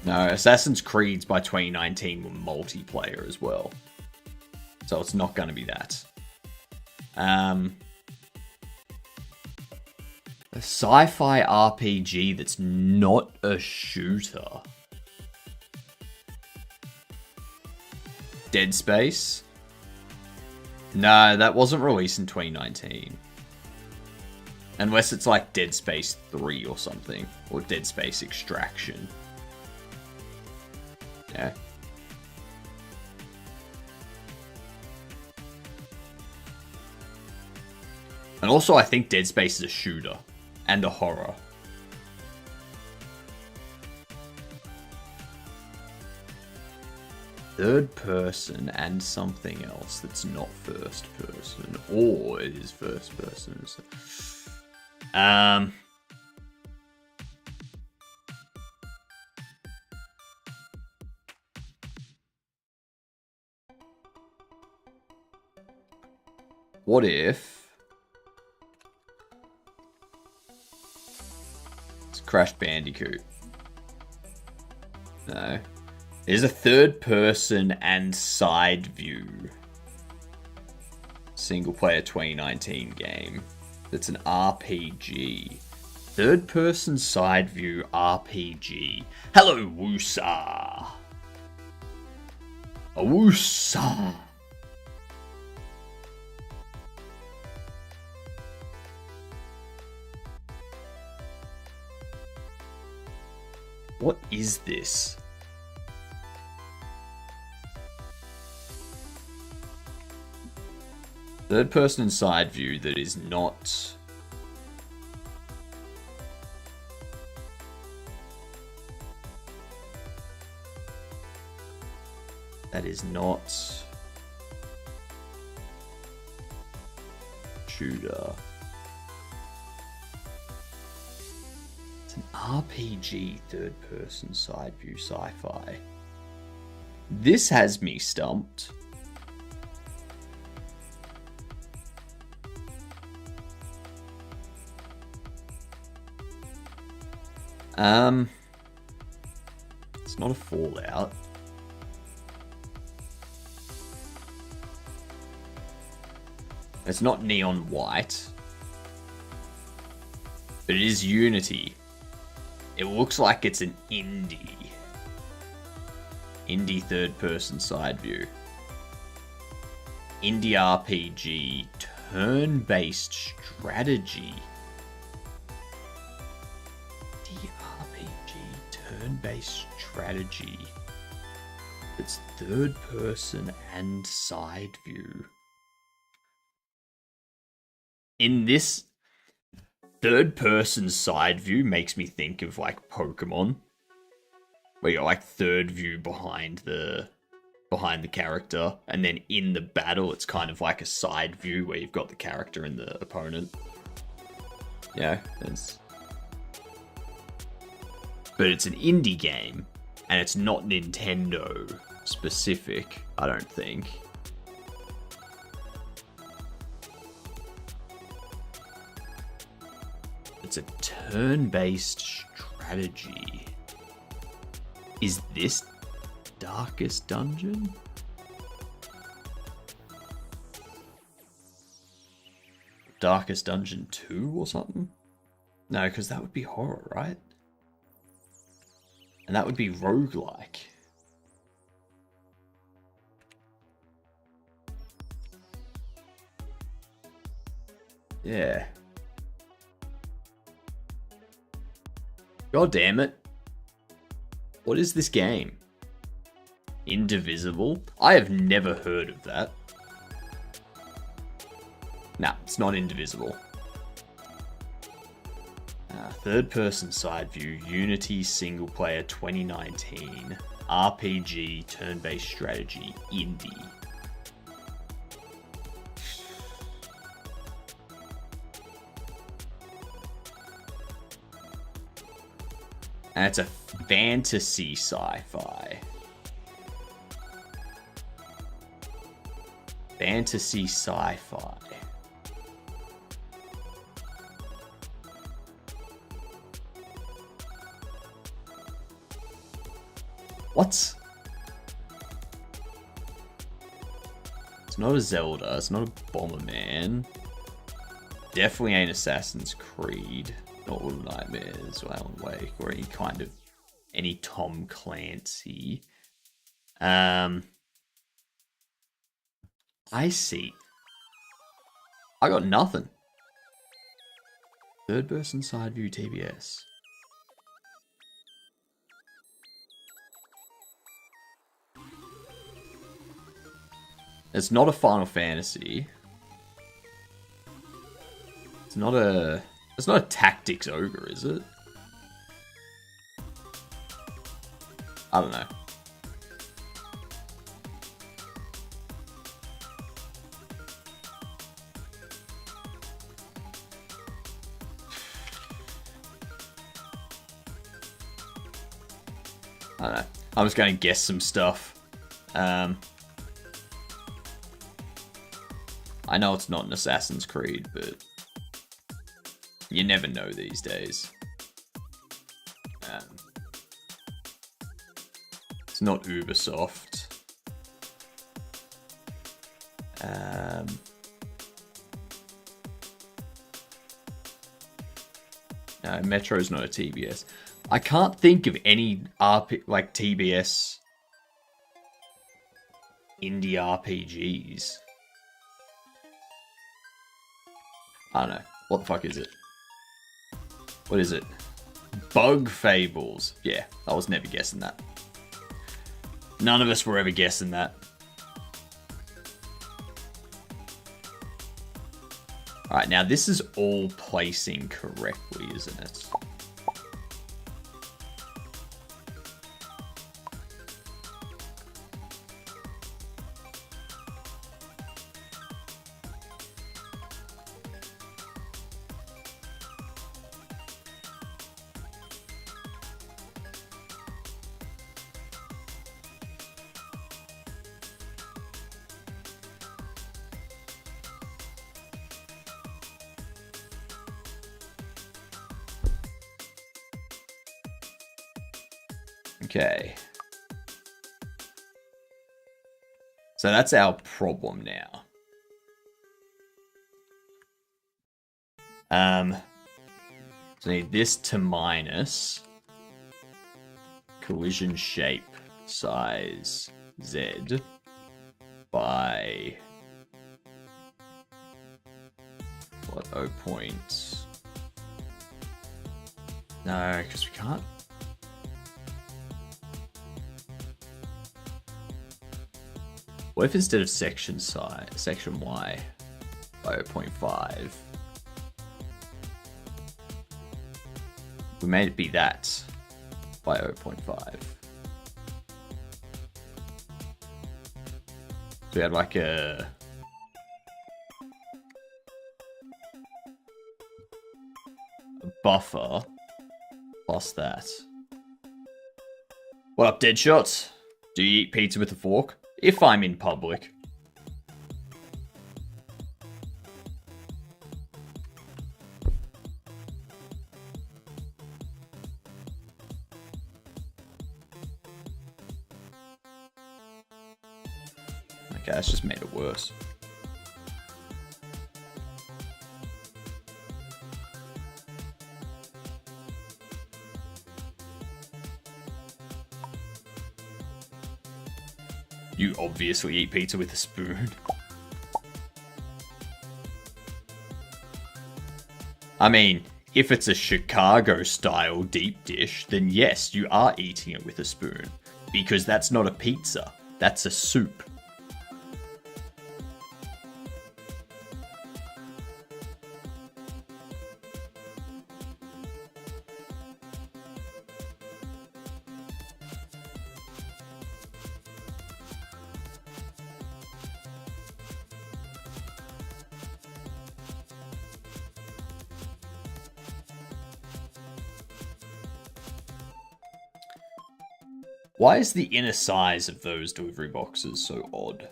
No, Assassin's Creeds by 2019 were multiplayer as well. So it's not going to be that. A sci-fi RPG that's not a shooter. Dead Space? No, that wasn't released in 2019. Unless it's like Dead Space 3 or something. Or Dead Space Extraction. Yeah. And also, I think Dead Space is a shooter and a horror. Third person and something else that's not first person, or it is first person. What if it's Crash Bandicoot? No. It is a third person and side view single player 2019 game that's an RPG. Third person side view RPG. Hello, Woosa. A Woosa. What is this? Third person side view that is not... That is not... shooter. It's an RPG third person side view sci-fi. This has me stumped. It's not a Fallout. It's not Neon White. But it is Unity. It looks like it's an indie third-person side view. Indie RPG, turn-based strategy. Indie RPG, turn-based strategy. It's third-person and side view. In this third-person side view makes me think of like Pokemon, where you got like third view behind the character, and then in the battle it's kind of like a side view where you've got the character and the opponent. Yeah, but it's an indie game, and it's not Nintendo specific, I don't think. It's a turn-based strategy. Is this Darkest Dungeon? Darkest Dungeon 2 or something? No, because that would be horror, right? And that would be roguelike. Yeah. God damn it. What is this game? Indivisible? I have never heard of that. Nah, it's not Indivisible. Third person side view, Unity single player 2019. RPG, turn-based strategy, indie. And it's a fantasy sci-fi. Fantasy sci-fi. What? It's not a Zelda. It's not a Bomberman. Definitely ain't Assassin's Creed. Not Little Nightmares or Alan Wake or any Tom Clancy. I see. I got nothing. Third person side view TBS. It's not a Final Fantasy. It's not a Tactics Ogre, is it? I don't know. I don't know. I'm just going to guess some stuff. I know it's not an Assassin's Creed, but you never know these days. It's not Ubisoft. No, Metro's not a TBS. I can't think of any TBS indie RPGs. I don't know. What the fuck is it? What is it? Bug Fables. Yeah, I was never guessing that. None of us were ever guessing that. Alright, now this is all placing correctly, isn't it? Okay. So that's our problem now. So I need this to minus. collision shape size Z by what 0 point? No, because we can't. What if instead of section size, section Y by 0.5, we made it be that by 0.5? So we had like a buffer plus that. What up, Deadshot? Do you eat pizza with a fork? If I'm in public. Okay, that's just made it worse. You obviously eat pizza with a spoon. I mean, if it's a Chicago-style deep dish, then yes, you are eating it with a spoon. Because that's not a pizza, that's a soup. Why is the inner size of those delivery boxes so odd?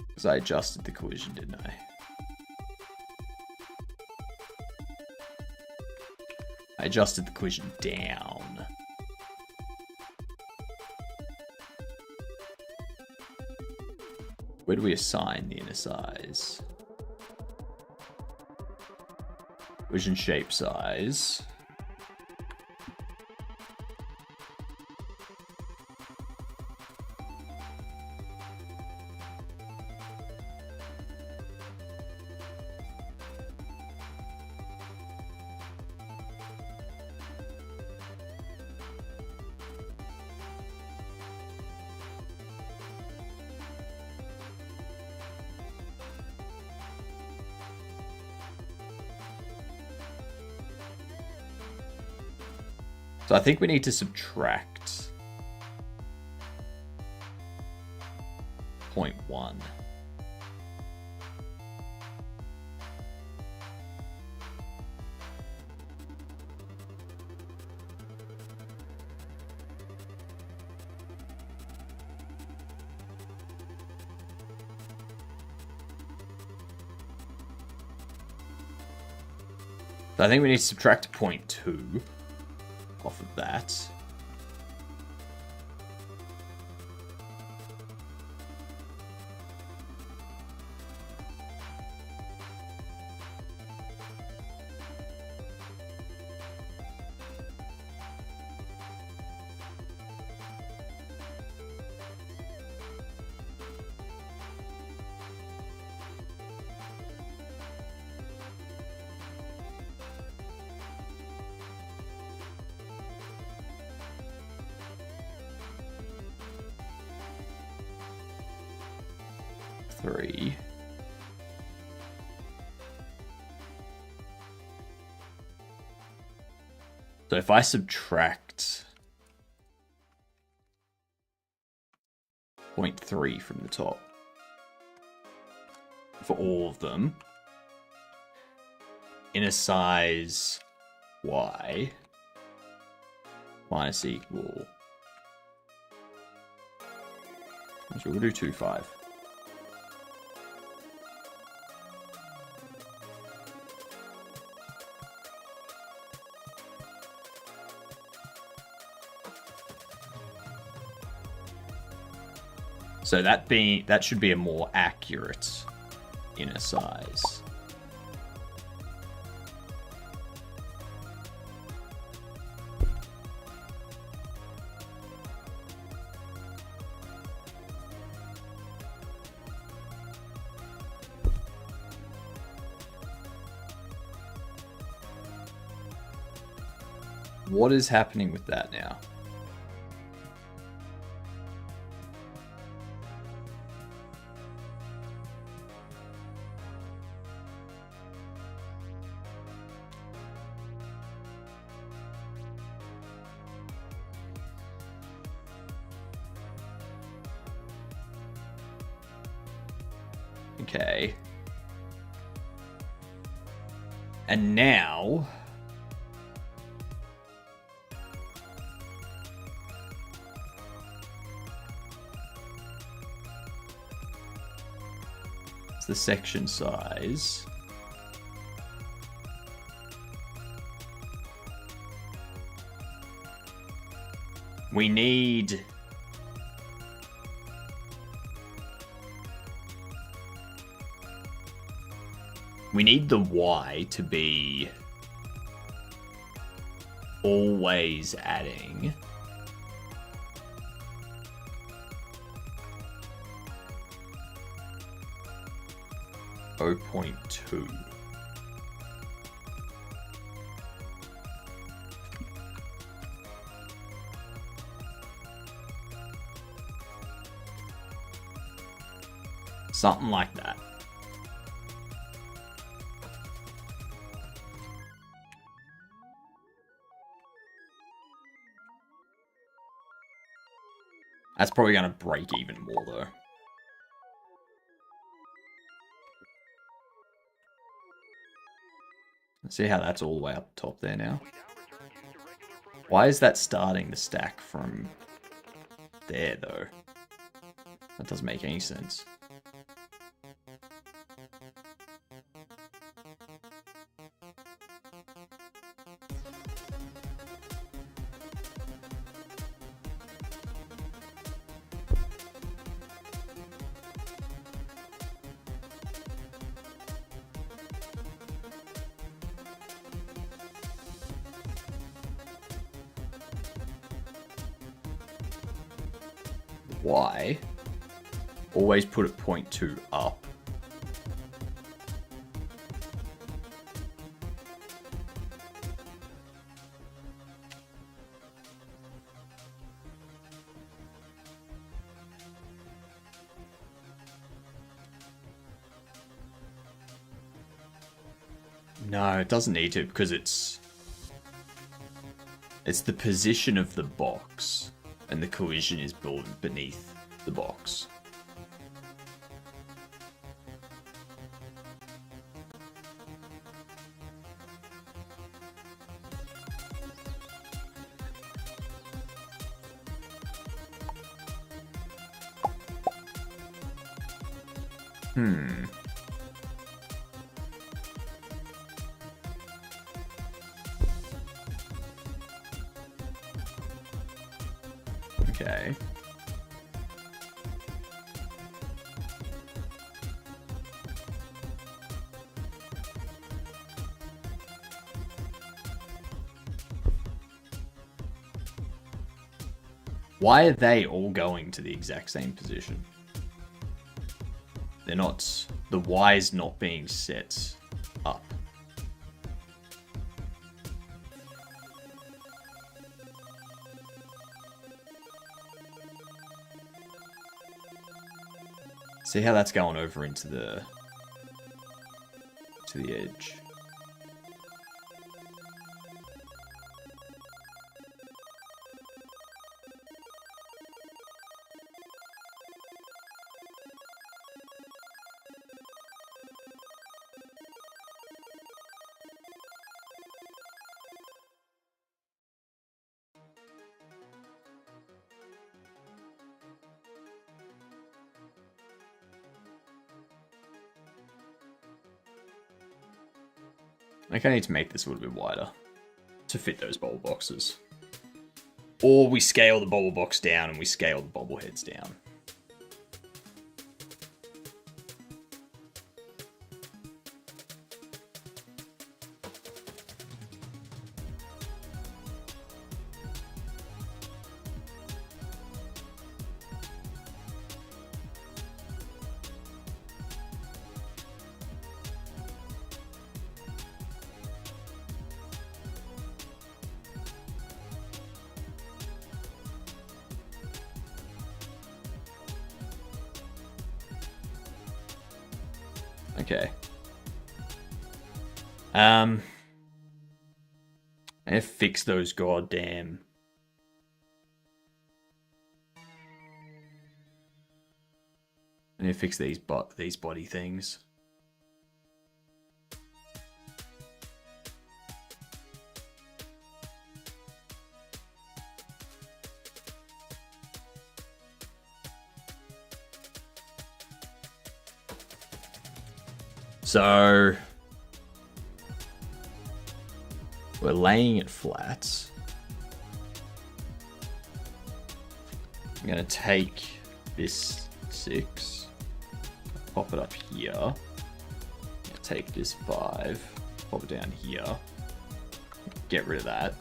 Because I adjusted the collision, didn't I? I adjusted the collision down. Where do we assign the inner size? Collision shape size. So I think we need to subtract 0.1. So I think we need to subtract 0.2 off of that. Three. So if I subtract 0.3 from the top for all of them, inner size Y minus equal. So we'll do 2, 5. So that should be a more accurate inner size. What is happening with that now? Okay. And now... it's the section size. We need... we need the Y to be always adding 0.2. Something like that. That's probably going to break even more, though. Let's see how that's all the way up top there now. Why is that starting to stack from there, though? That doesn't make any sense. Why? Always put it 0.2 up. No, it doesn't need to because it's the position of the box. And the collision is built beneath the box. Okay. Why are they all going to the exact same position? They're not... the Y is not being set up. See how that's going over into the edge. I think I need to make this a little bit wider to fit those bobble boxes. Or we scale the bobble box down and we scale the bobbleheads down. Okay. I need to fix those goddamn... I need to fix these body things. So we're laying it flat. I'm gonna take this 6, pop it up here. Take this 5, pop it down here. Get rid of that.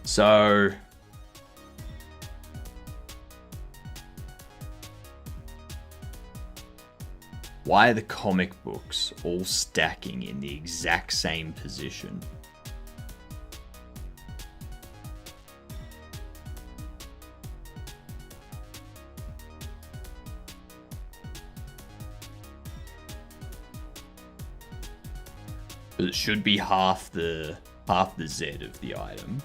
So why are the comic books all stacking in the exact same position? It should be half the Z of the item.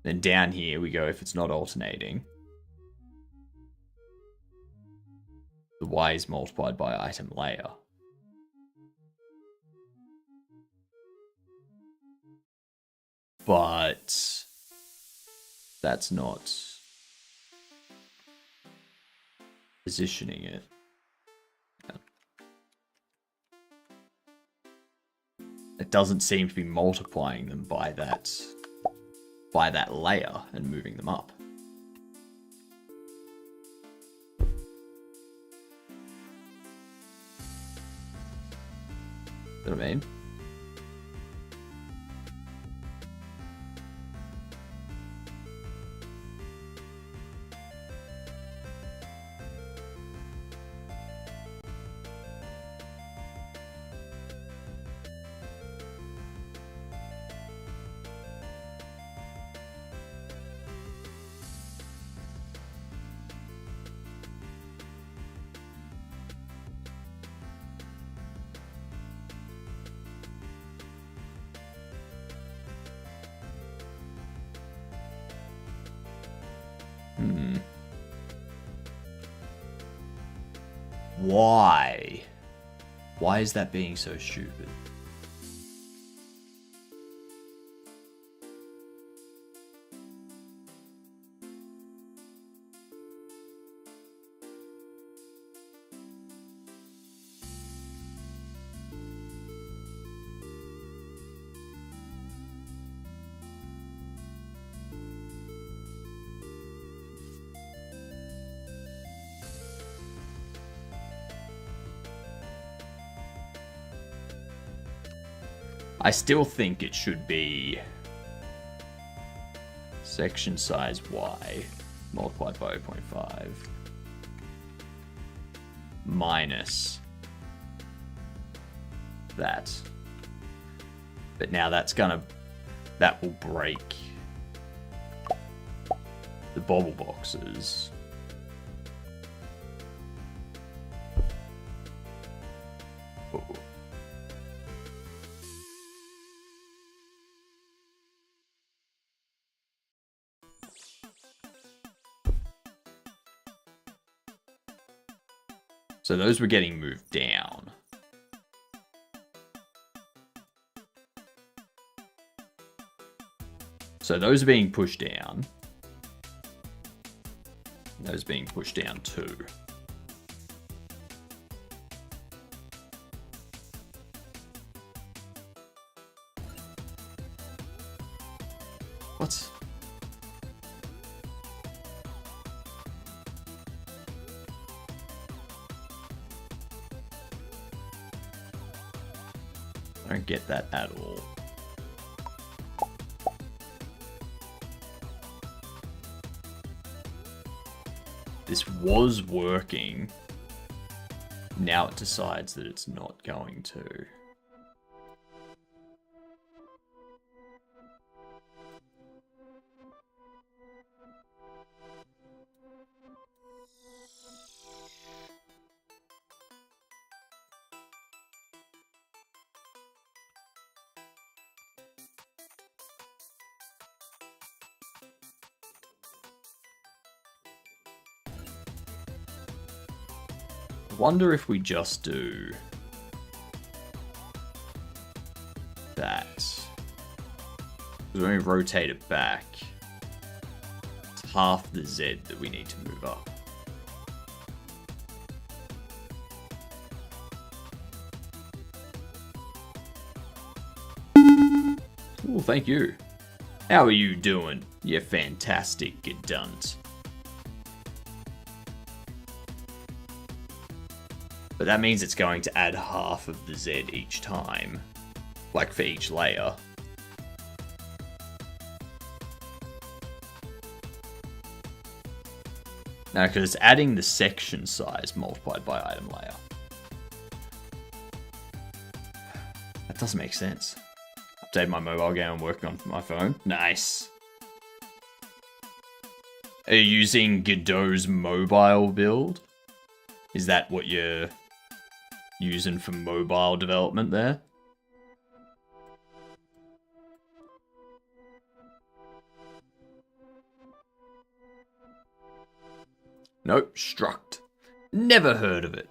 Then down here we go, if it's not alternating, the Y is multiplied by item layer. But that's not positioning it. It doesn't seem to be multiplying them by that layer and moving them up. You know what I mean? Why? Why is that being so stupid? I still think it should be section size Y multiplied by 0.5 minus that. But now that will break the bobble boxes. Ooh. So those were getting moved down. So those are being pushed down. Those being pushed down too. What? I don't get that at all. This was working. Now it decides that it's not going to. Wonder if we just do that. Because when we rotate it back, it's half the Z that we need to move up. Oh, thank you. How are you doing, you fantastic gedunt? But that means it's going to add half of the Z each time. Like for each layer. Now, because it's adding the section size multiplied by item layer. That doesn't make sense. Update my mobile game I'm working on for my phone. Nice. Are you using Godot's mobile build? Is that what you're using for mobile development there? Nope, Struct. Never heard of it.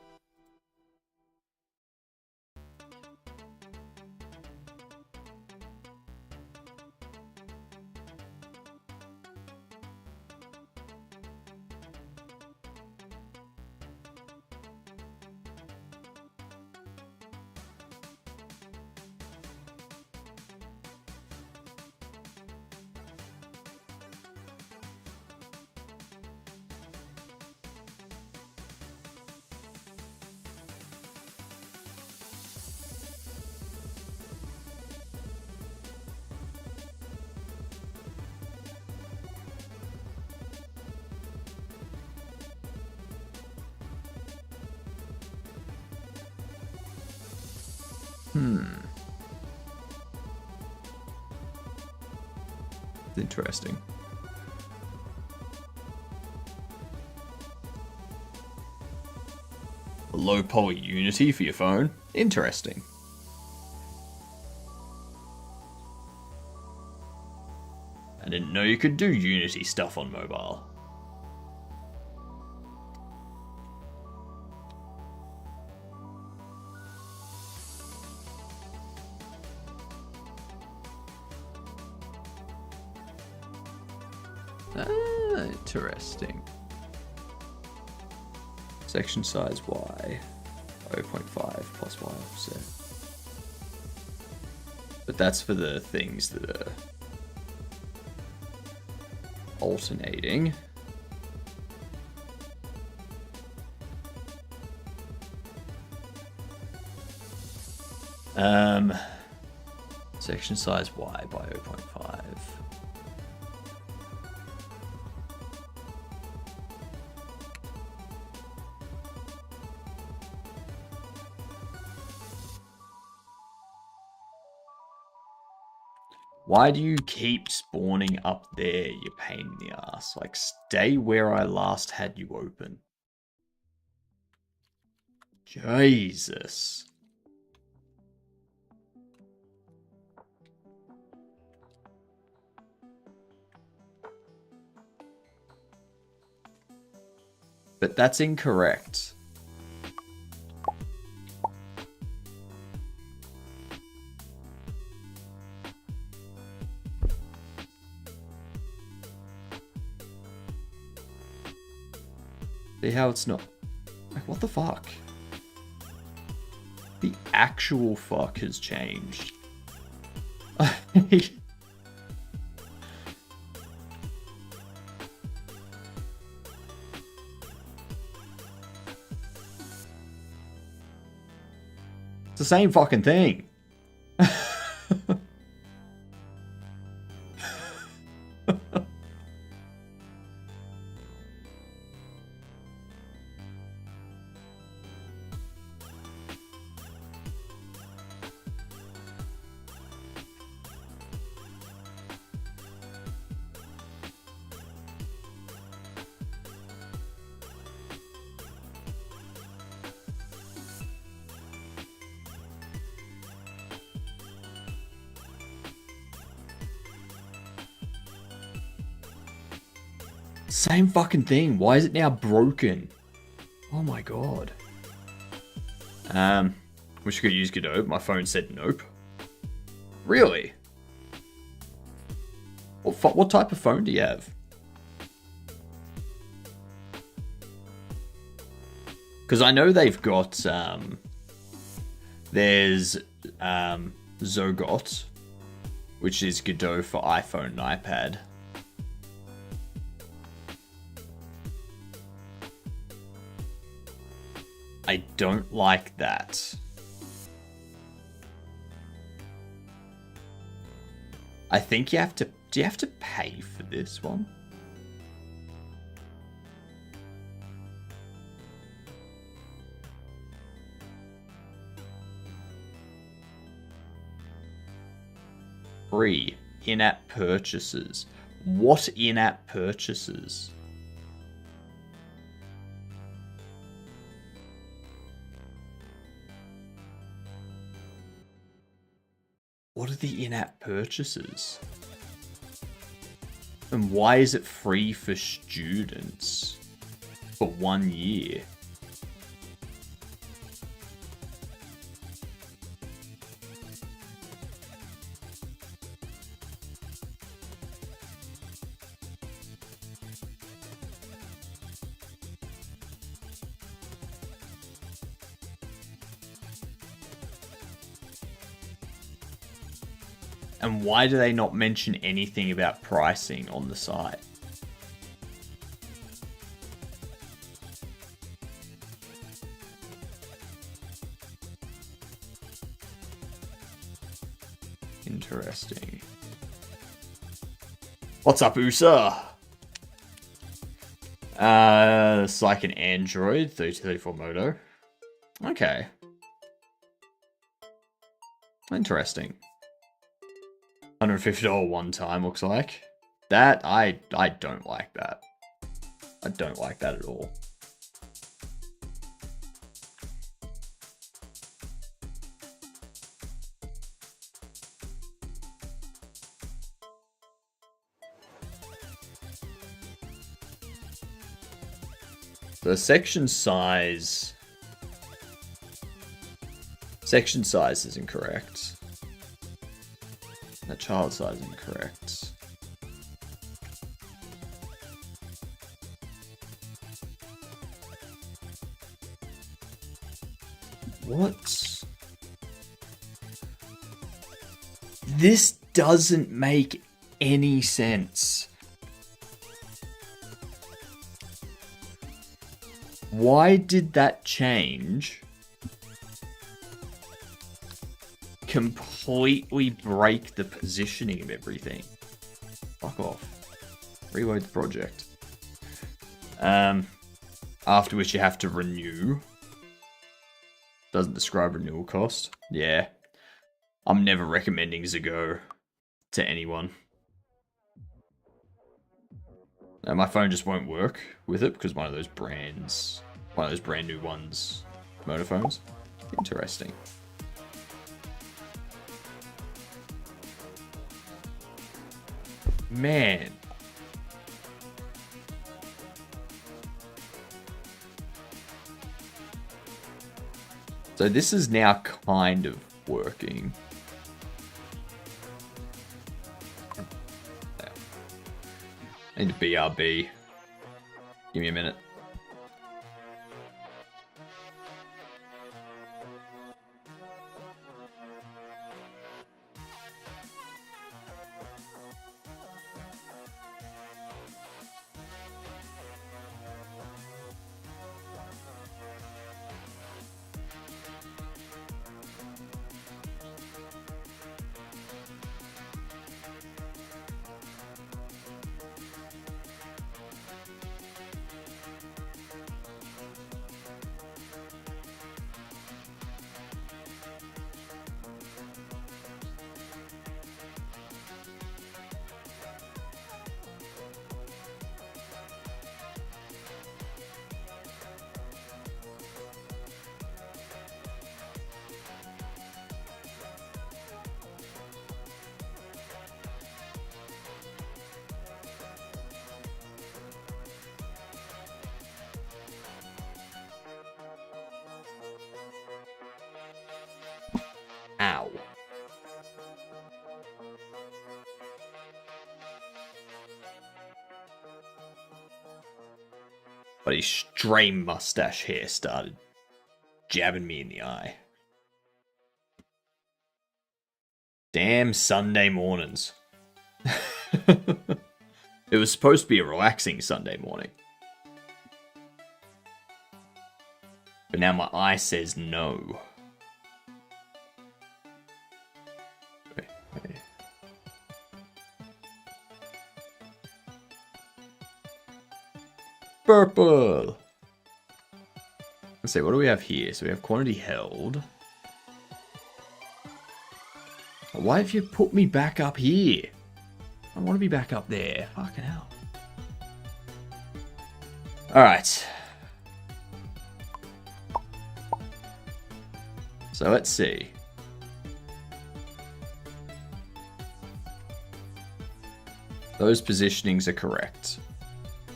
Interesting. Low poly Unity for your phone? Interesting. I didn't know you could do Unity stuff on mobile. Interesting. Section size Y, 0.5 plus Y offset. But that's for the things that are alternating. Section size Y by 0.5. Why do you keep spawning up there, you pain in the ass? Like, stay where I last had you open. Jesus. But that's incorrect. See how it's not... Like, what the fuck? The actual fuck has changed. It's the same fucking thing. Same fucking thing. Why is it now broken? Oh my god. Wish I could use Godot. My phone said nope. Really? What type of phone do you have? Because I know they've got, there's Zogot, which is Godot for iPhone and iPad. I don't like that. I think you have to... Do you have to pay for this one? Free in-app purchases. What in-app purchases? What are the in-app purchases? And why is it free for students for 1 year? And why do they not mention anything about pricing on the site? Interesting. What's up, USA? It's like an Android 3034 Moto. Okay. Interesting. $150 one time, looks like. That, I don't like that. I don't like that at all. The section size is incorrect. That child size is incorrect. What? This doesn't make any sense. Why did that change completely break the positioning of everything? Fuck off. Reload the project. After which you have to renew. Doesn't describe renewal cost. Yeah. I'm never recommending Zago to anyone. My phone just won't work with it because one of those brand new ones, motor phones. Interesting. Man. So this is now kind of working. I need to BRB. Give me a minute. Ow. But his stray mustache hair started jabbing me in the eye. Damn Sunday mornings. It was supposed to be a relaxing Sunday morning. But now my eye says no. Purple! Let's see, what do we have here? So we have quantity held. Why have you put me back up here? I want to be back up there. Fucking hell. Alright. So let's see. Those positionings are correct.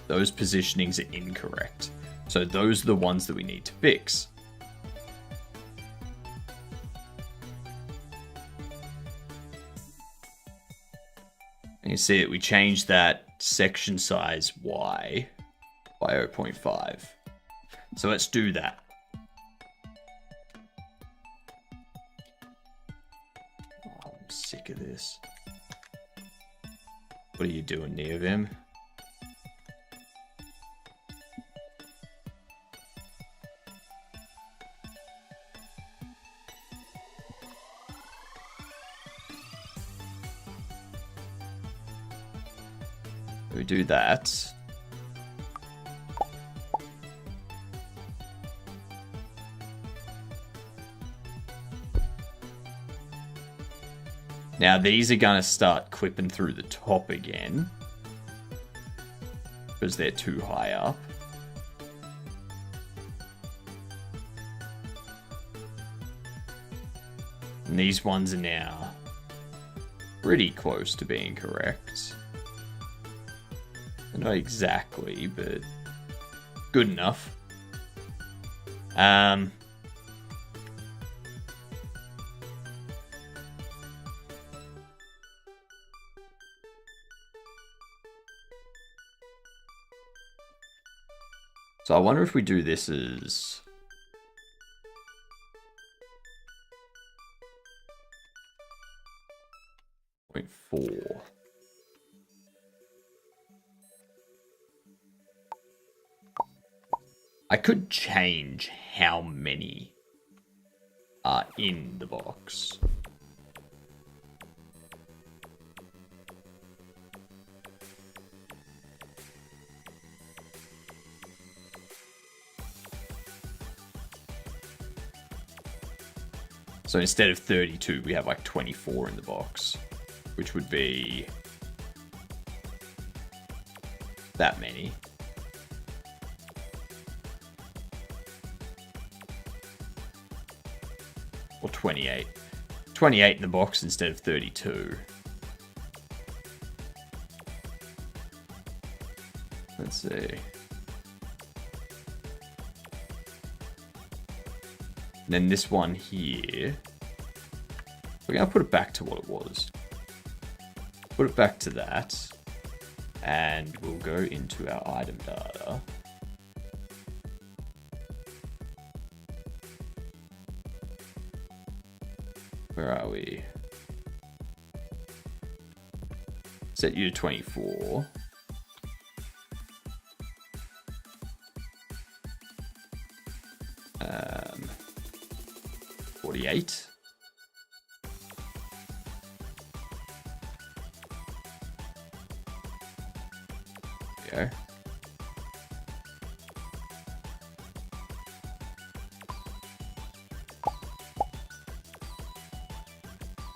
Those positionings are incorrect. So those are the ones that we need to fix. And you see it, we changed that section size Y by 0.5. So let's do that. Oh, I'm sick of this. What are you doing, Neovim? We do that. Now these are going to start clipping through the top again because they're too high up. And these ones are now pretty close to being correct. Not exactly, but good enough. So I wonder if we do this as 0.4. I could change how many are in the box. So instead of 32, we have like 24 in the box, which would be that many. Or 28. 28 in the box instead of 32. Let's see. And then this one here, we're going to put it back to what it was. Put it back to that. And we'll go into our item data. Where are we? Set you to 24. 48. There we go.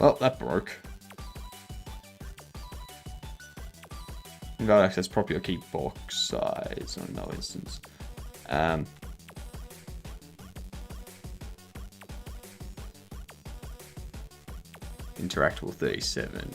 Well, that broke. Invalid access property or keep box size on no instance. Interactable 37.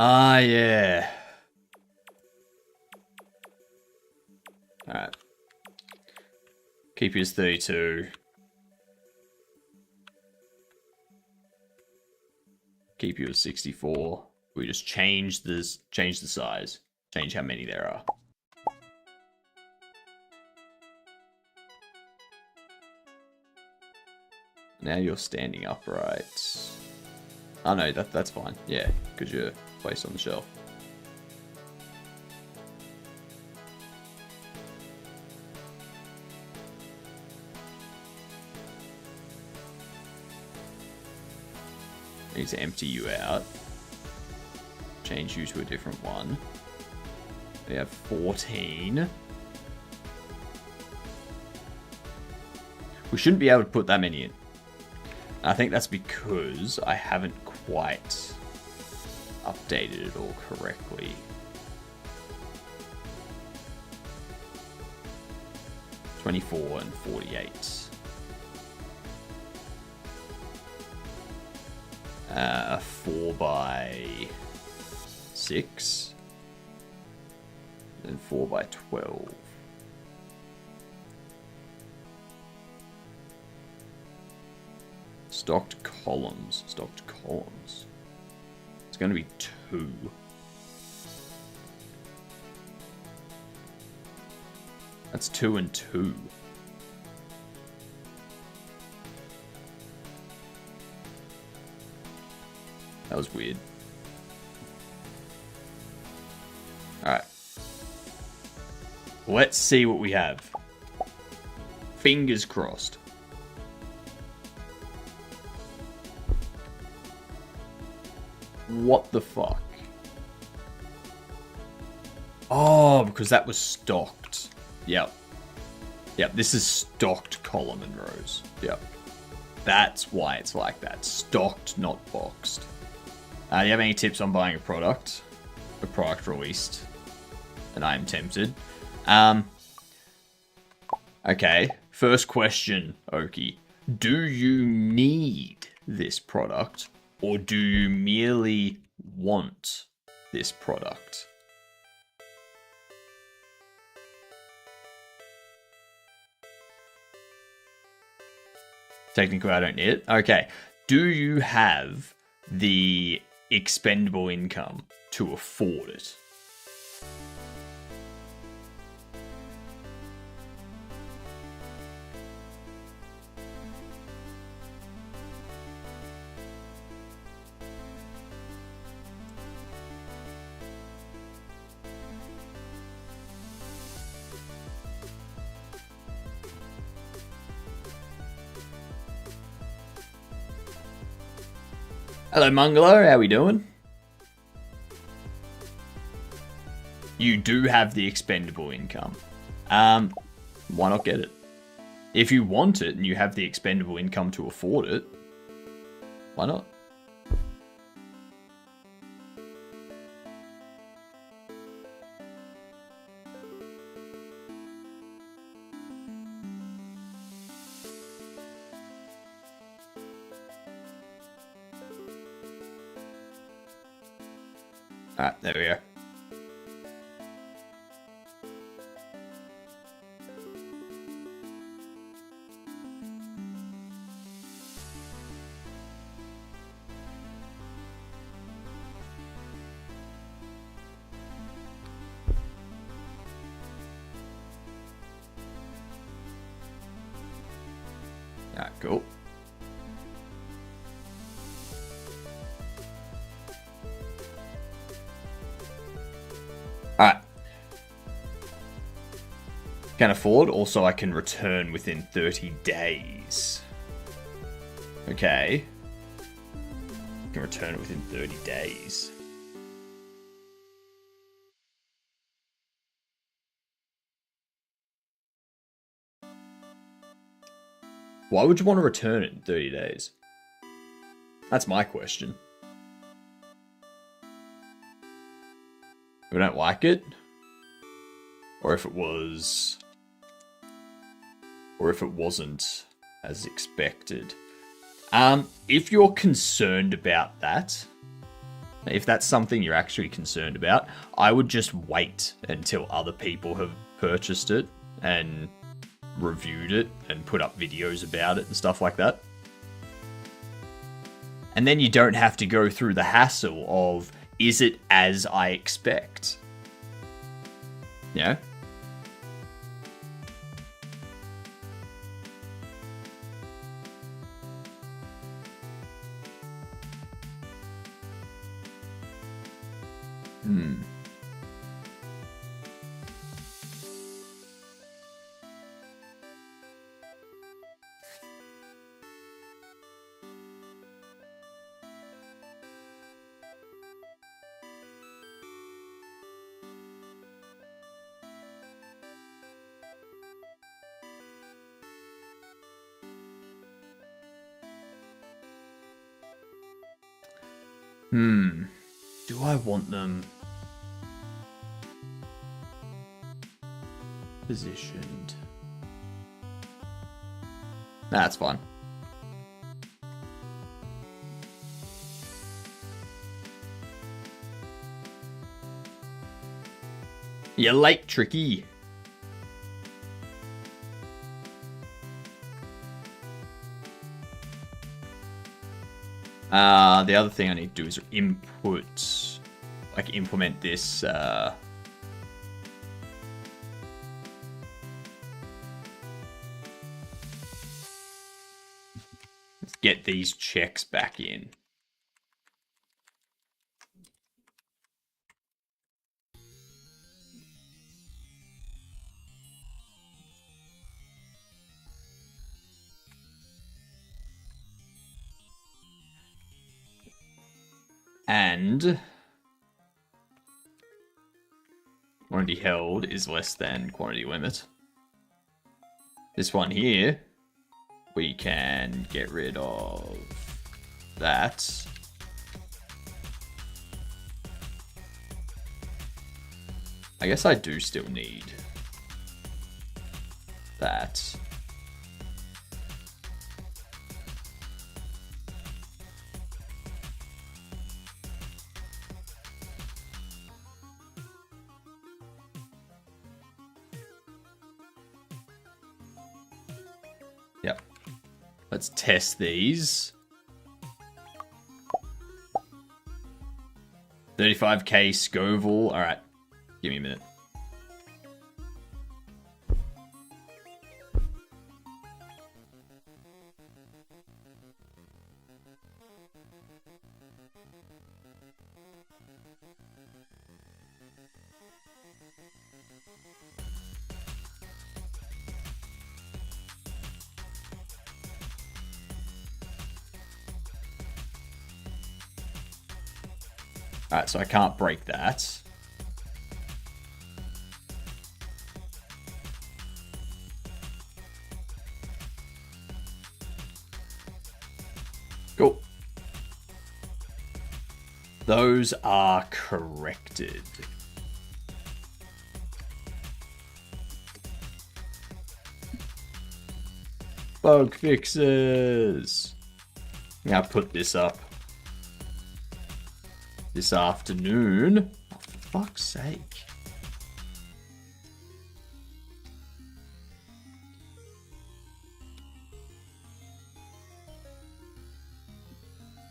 Ah, yeah. Alright. Keep you as 32. Keep you as 64. We just change the size. Change how many there are. Now you're standing upright. Oh no, that's fine. Yeah, because you're placed on the shelf. Need to empty you out. Change you to a different one. We have 14. We shouldn't be able to put that many in. I think that's because I haven't quite updated it all correctly. $24 and $48. A 4x6 and 4x12. Stocked columns. It's going to be 2. That's 2 and 2. That was weird. Alright. Let's see what we have. Fingers crossed. What the fuck? Oh, because that was stocked. Yep. Yep, this is stocked column and rows. Yep. That's why it's like that. Stocked, not boxed. Do you have any tips on buying a product released? And I am tempted. Okay, first question, Oki. Do you need this product, or do you merely want this product? Technically, I don't need it. Okay, do you have the expendable income to afford it? Hello, Mungalo. How we doing? You do have the expendable income. Why not get it? If you want it and you have the expendable income to afford it, why not? Alright, there we go. Alright, cool. Alright. Can afford. Also, I can return within 30 days. Okay. Can return it within 30 days. Why would you want to return it in 30 days? That's my question. If we don't like it, or if it was, or if it wasn't as expected. If you're concerned about that, If that's something you're actually concerned about, I would just wait until other people have purchased it and reviewed it and put up videos about it and stuff like that. And then you don't have to go through the hassle of, is it as I expect? Yeah. Do I want them positioned? That's fine. You're late, Tricky. The other thing I need to do is input, like implement this, let's get these checks back in. And quantity held is less than quantity limit. This one here, we can get rid of that. I guess I do still need that. Yep. Let's test these. 35k Scoville. All right. Give me a minute. Alright, so I can't break that. Cool. Those are corrected. Bug fixes. I'm gonna put this up this afternoon. Oh, for fuck's sake.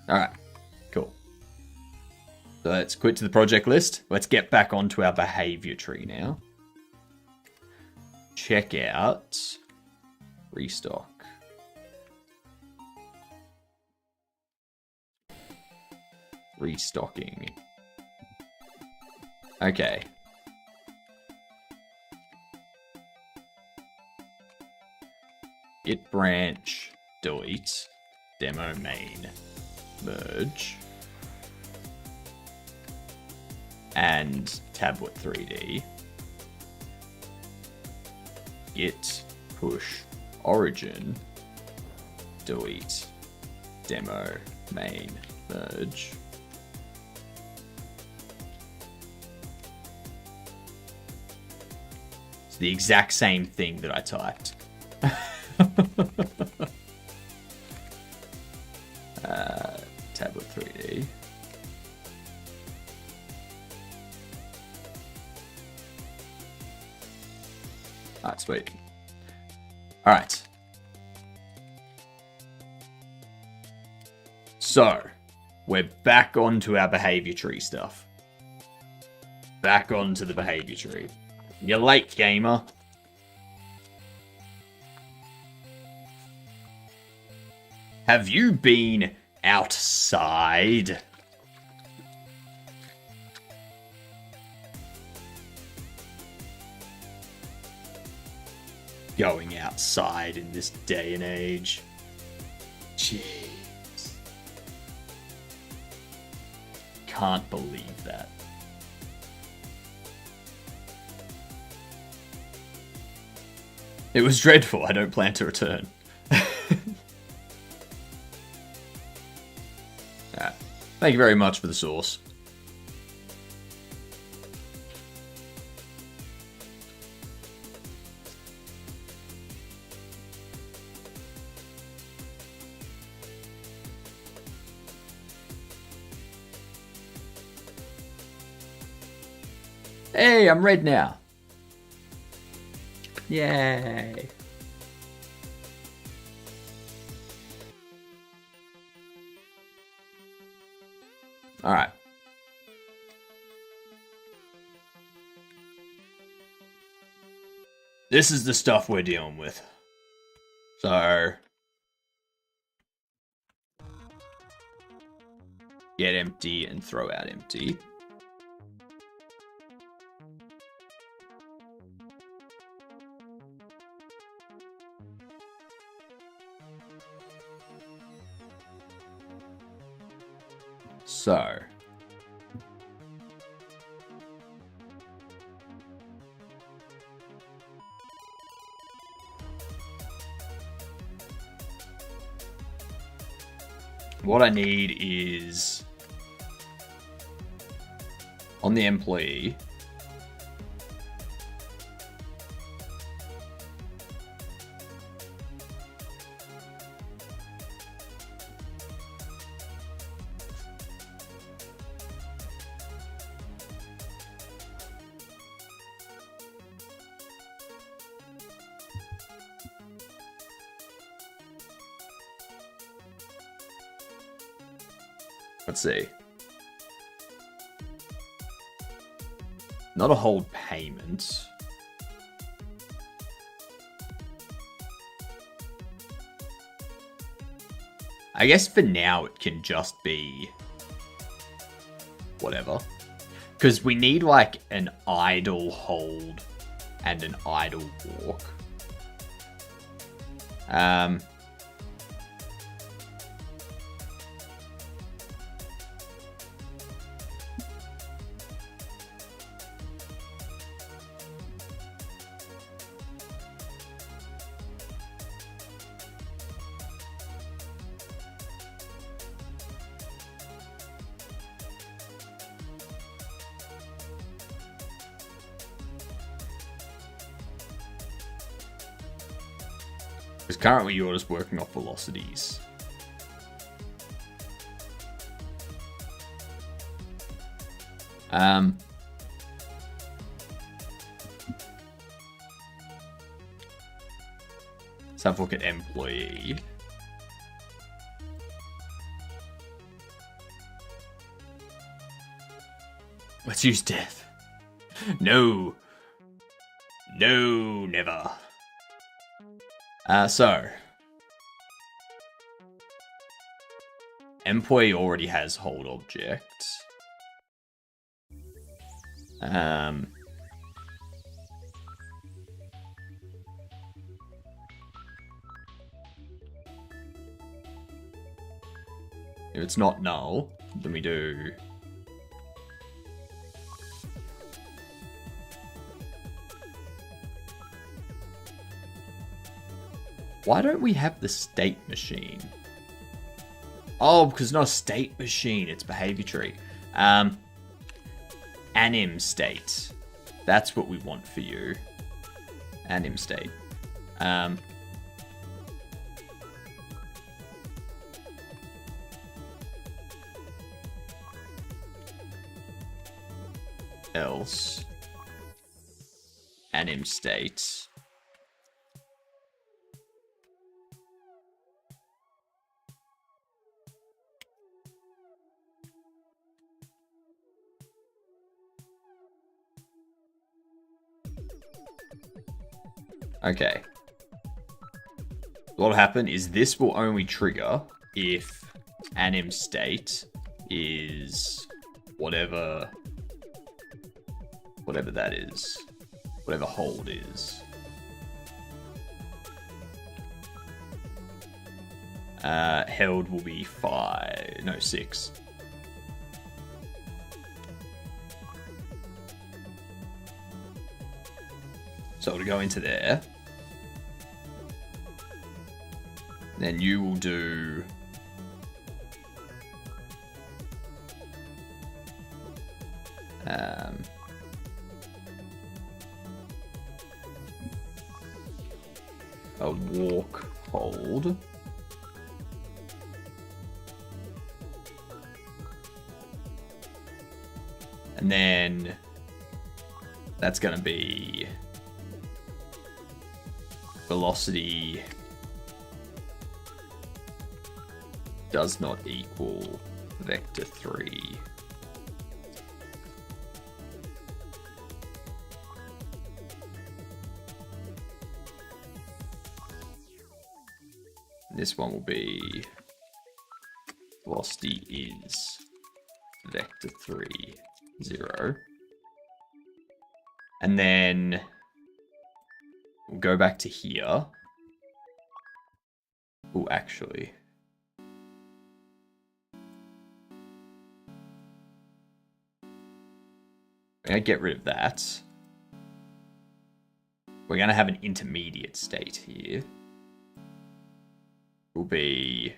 Alright, cool. So let's quit to the project list. Let's get back onto our behavior tree now. Check out restock. Restocking. Okay. Git branch, delete, demo main, merge, and tablet 3D. Git push origin, delete, demo main, merge. The exact same thing that I typed. Tablet 3D. Alright, sweet. Alright. So, we're back onto our behavior tree stuff. Back onto the behavior tree. You're late, gamer. Have you been outside? Going outside in this day and age. Jeez. Can't believe that. It was dreadful. I don't plan to return. Thank you very much for the sauce. Hey, I'm red now. Yay. All right. This is the stuff we're dealing with. So, get empty and throw out empty. So, what I need is on the employee. Let's see. Not a hold payment. I guess for now it can just be whatever. Because we need like an idle hold and an idle walk. Because currently you're just working off velocities. Let's have a look at employee. Let's use death. No. No, never. So, employee already has hold object. If it's not null, then we do. Why don't we have the state machine? Oh, because it's not a state machine, it's behavior tree. Anim state. That's what we want for you. Anim state. Else. Anim state. Okay. What'll happen is this will only trigger if anim state is whatever that is. Whatever hold is. Held will be 6. So it'll go into there. Then you will do a walk hold. And then that's going to be velocity does not equal vector 3. This one will be velocity is vector 3, 0. And then we'll go back to here. Oh, actually. I'm going to get rid of that. We're going to have an intermediate state here. Will be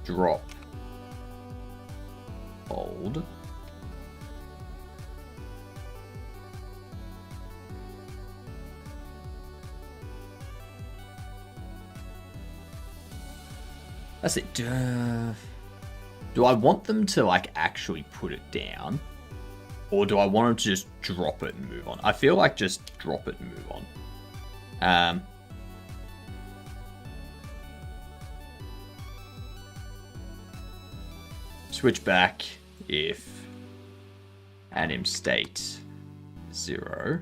drop hold. That's it. Do I want them to like actually put it down? Or do I want them to just drop it and move on? I feel like just drop it and move on. Switch back if anim state 0.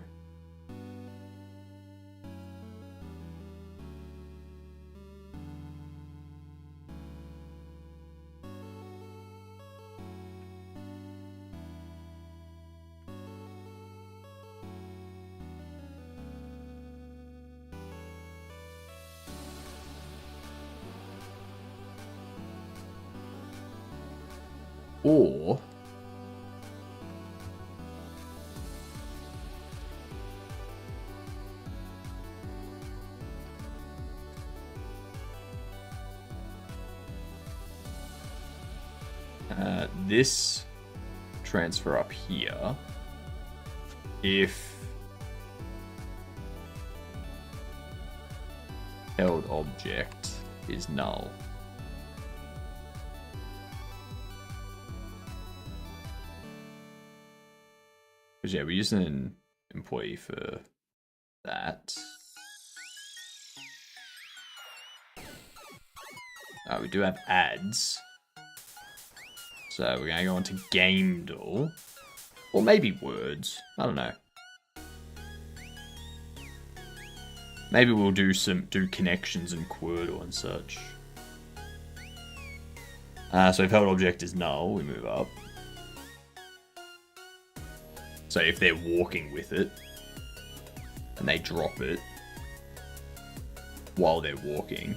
Or this transfer up here if held object is null. Because yeah, we're using an employee for that. We do have ads. So we're going to go on to GameDall. Or maybe words. I don't know. Maybe we'll do connections and Quirtle and such. So if held object is null, we move up. So if they're walking with it, and they drop it while they're walking,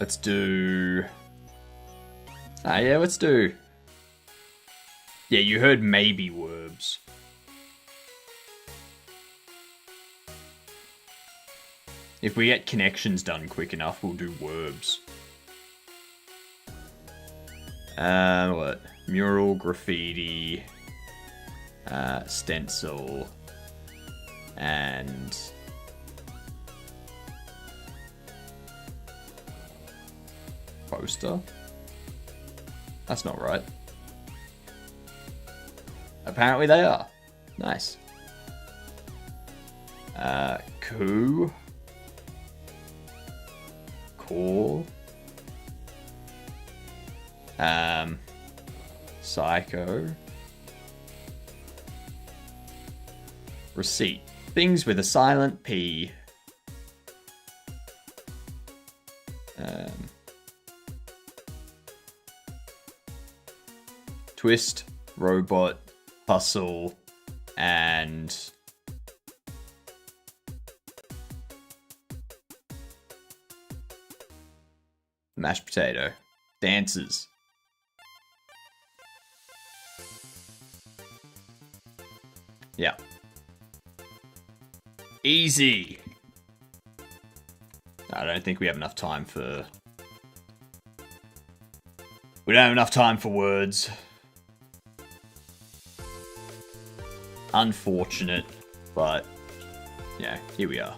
let's do Yeah, let's do. Yeah, you heard maybe Werbs. If we get connections done quick enough, we'll do Werbs. What? Mural, graffiti, stencil, and poster? That's not right. Apparently they are. Nice. Coup. Call. Psycho. Receipt. Things with a silent P. Twist, robot, hustle, and mashed potato. Dancers. Yeah. Easy. I don't think we have enough time for... We don't have enough time for words. Unfortunate, but yeah, here we are.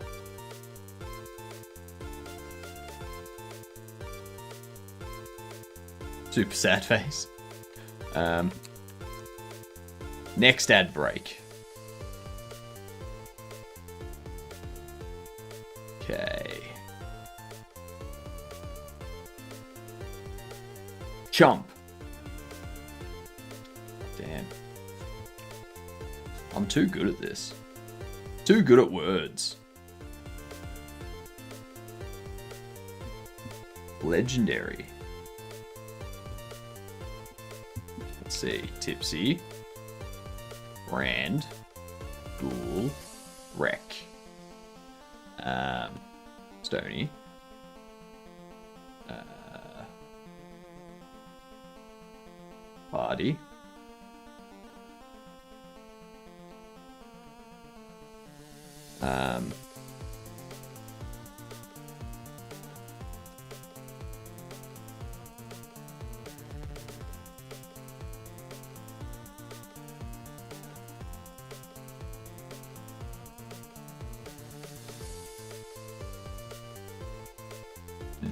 Super sad face. Next ad break. Okay. Chomp. Damn. I'm too good at this. Too good at words. Legendary. Let's see. Tipsy. Rand. Ghoul. Wreck. Stony. Party.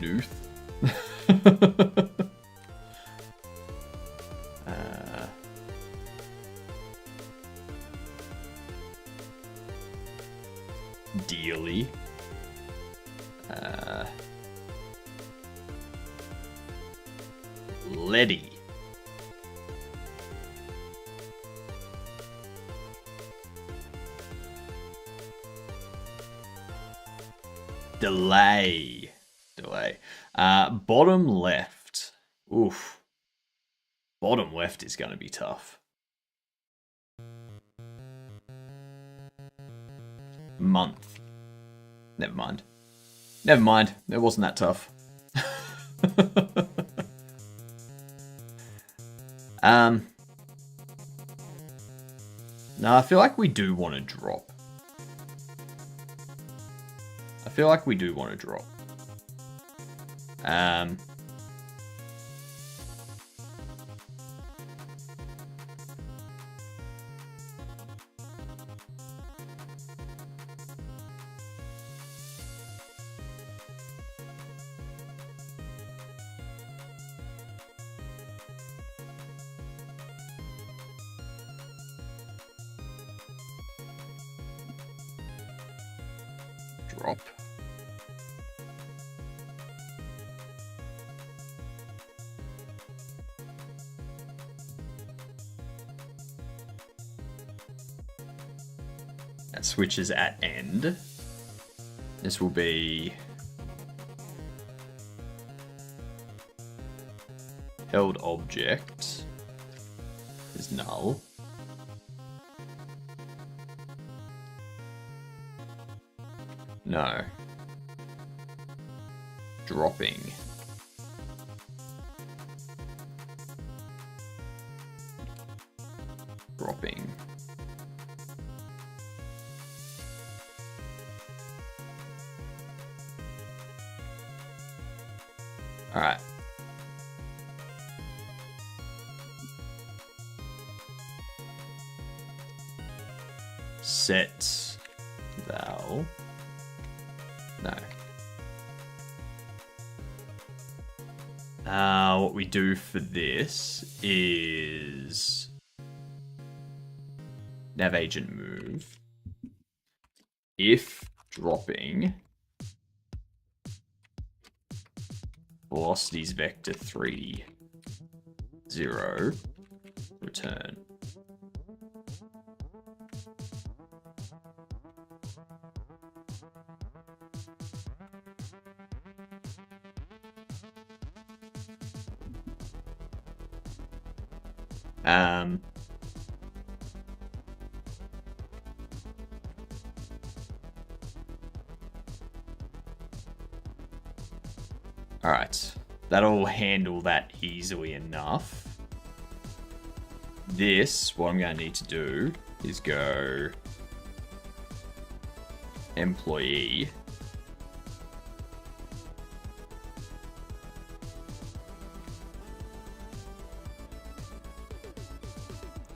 Luth. Dealy. Letty. Delay. Bottom left. Oof. Bottom left is going to be tough. Month. Never mind. It wasn't that tough. No, I feel like we do want to drop. Drop. That switches at end. This will be held object is null. No. Dropping. All right. Set val. No. What we do for this is nav agent move. If dropping velocities vector 3, 0, return. All right, that'll handle that easily enough. This, what I'm going to need to do is go employee.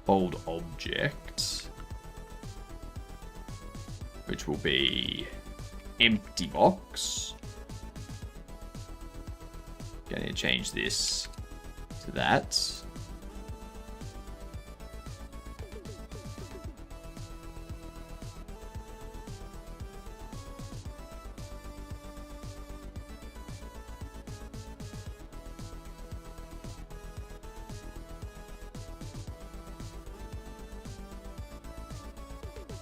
Old object, which will be empty box. Going to change this to that.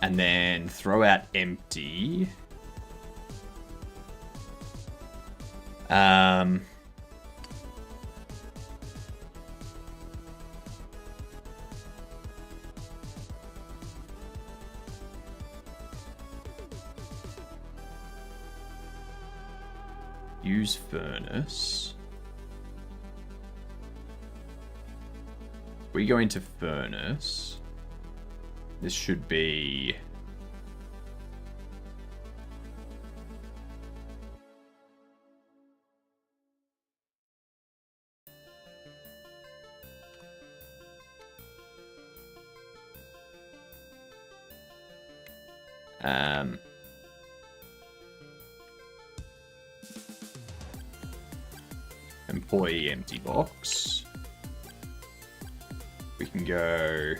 And then throw out empty. Use furnace. We go into furnace. This should be employee empty box. We can go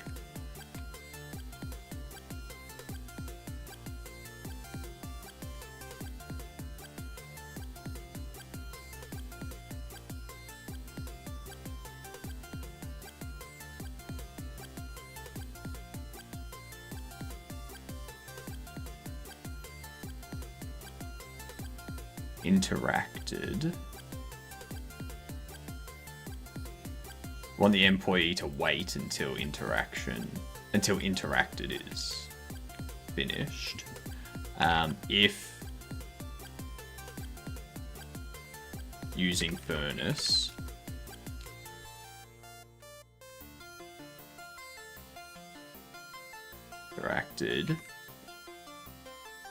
interacted. Want the employee to wait until interacted is finished. If using furnace, interacted,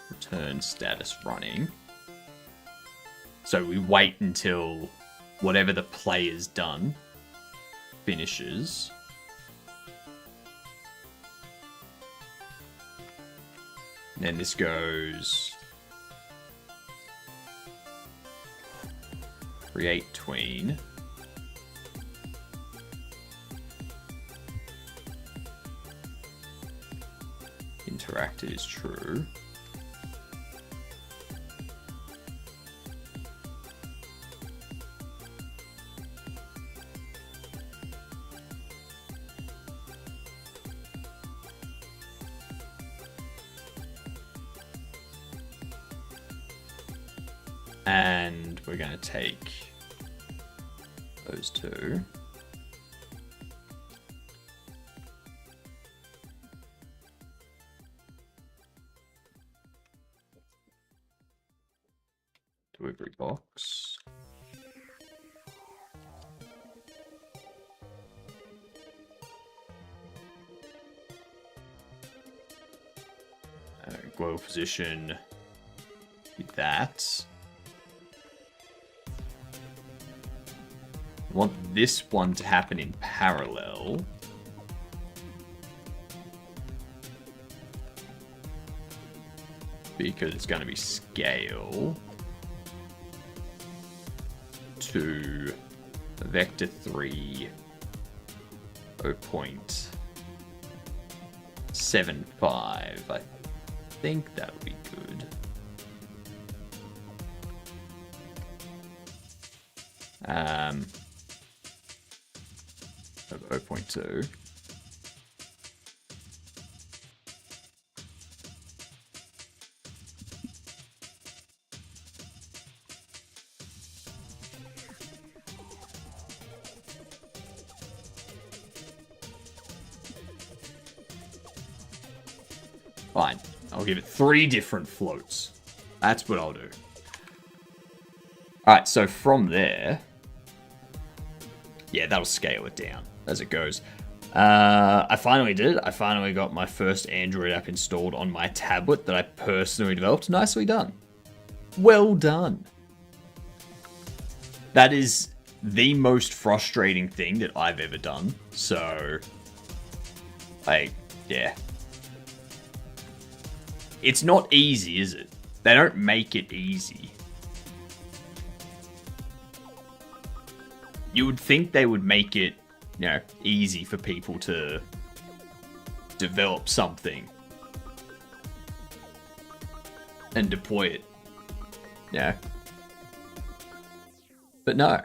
return status running. So we wait until whatever the player's done finishes. And then this goes create tween. Interacted is true. And we're going to take those two. Delivery box. Global position. That. I want this one to happen in parallel. Because it's going to be scale to vector 3 0.75. I think that would be good. Of 0.2. Fine. I'll give it 3 different floats. That's what I'll do. Alright, so from there... Yeah, that'll scale it down as it goes. I finally did. I finally got my first Android app installed on my tablet that I personally developed. Nicely done. Well done. That is the most frustrating thing that I've ever done. So, yeah. It's not easy, is it? They don't make it easy. You would think they would make it, you know, easy for people to develop something and deploy it. Yeah. But no.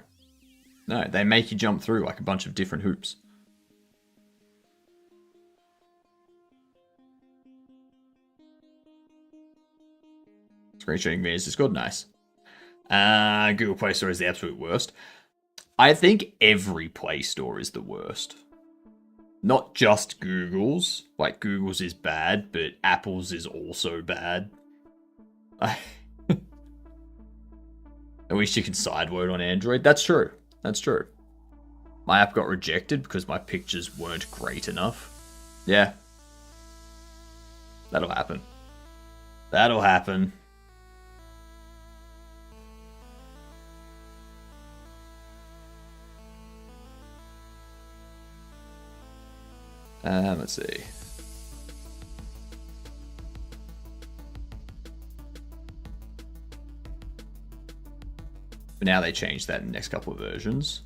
No, they make you jump through like a bunch of different hoops. Screenshotting me is Discord, nice. Google Play Store is the absolute worst. I think every Play Store is the worst. Not just Google's. Like, Google's is bad, but Apple's is also bad. At least you can sideload on Android. That's true. That's true. My app got rejected because my pictures weren't great enough. Yeah. That'll happen. That'll happen. Let's see. But now they changed that in the next couple of versions.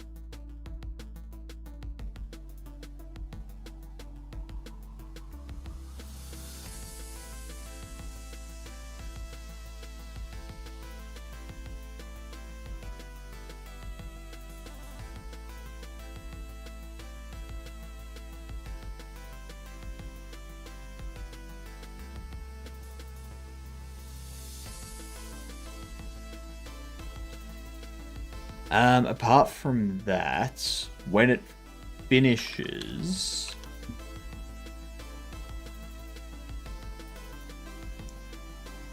Apart from that, when it finishes...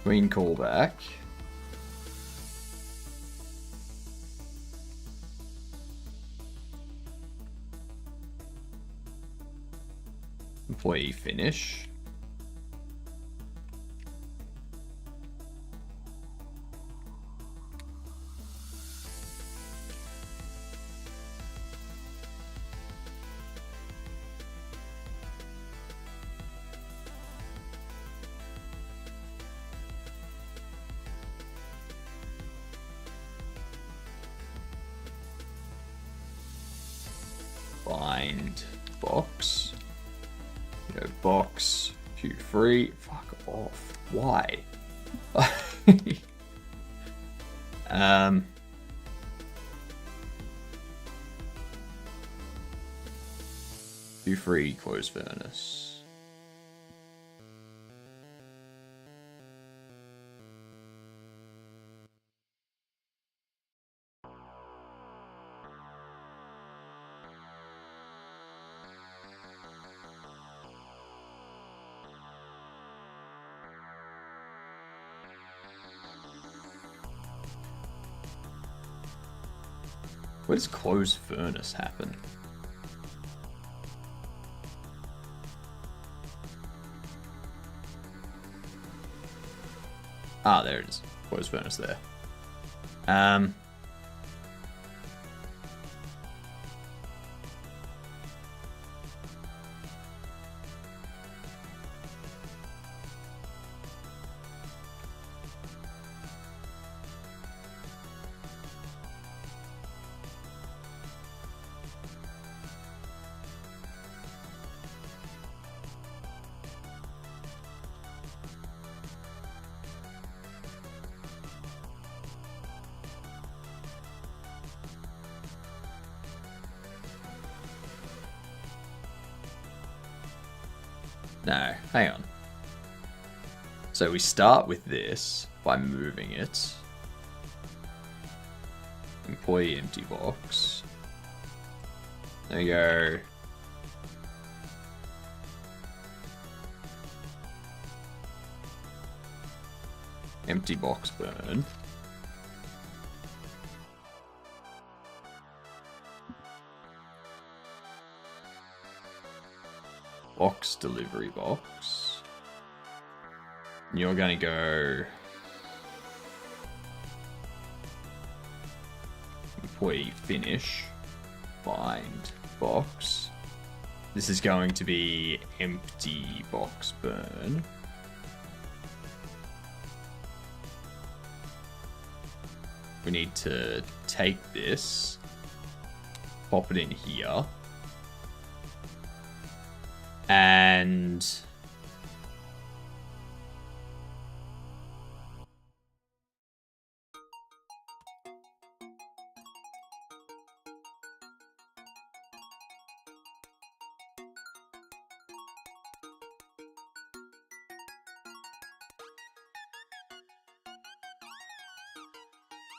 Green callback. Employee finish. Find box. Go box. Q3. Fuck off. Why? Q3 close furnace. Where does close furnace happen? Ah, there it is. Close furnace there. No, hang on. So we start with this by moving it. Employee empty box. There we go. Empty box burn. Box delivery box. And you're going to go employee finish. Bind box. This is going to be empty box burn. We need to take this, pop it in here, and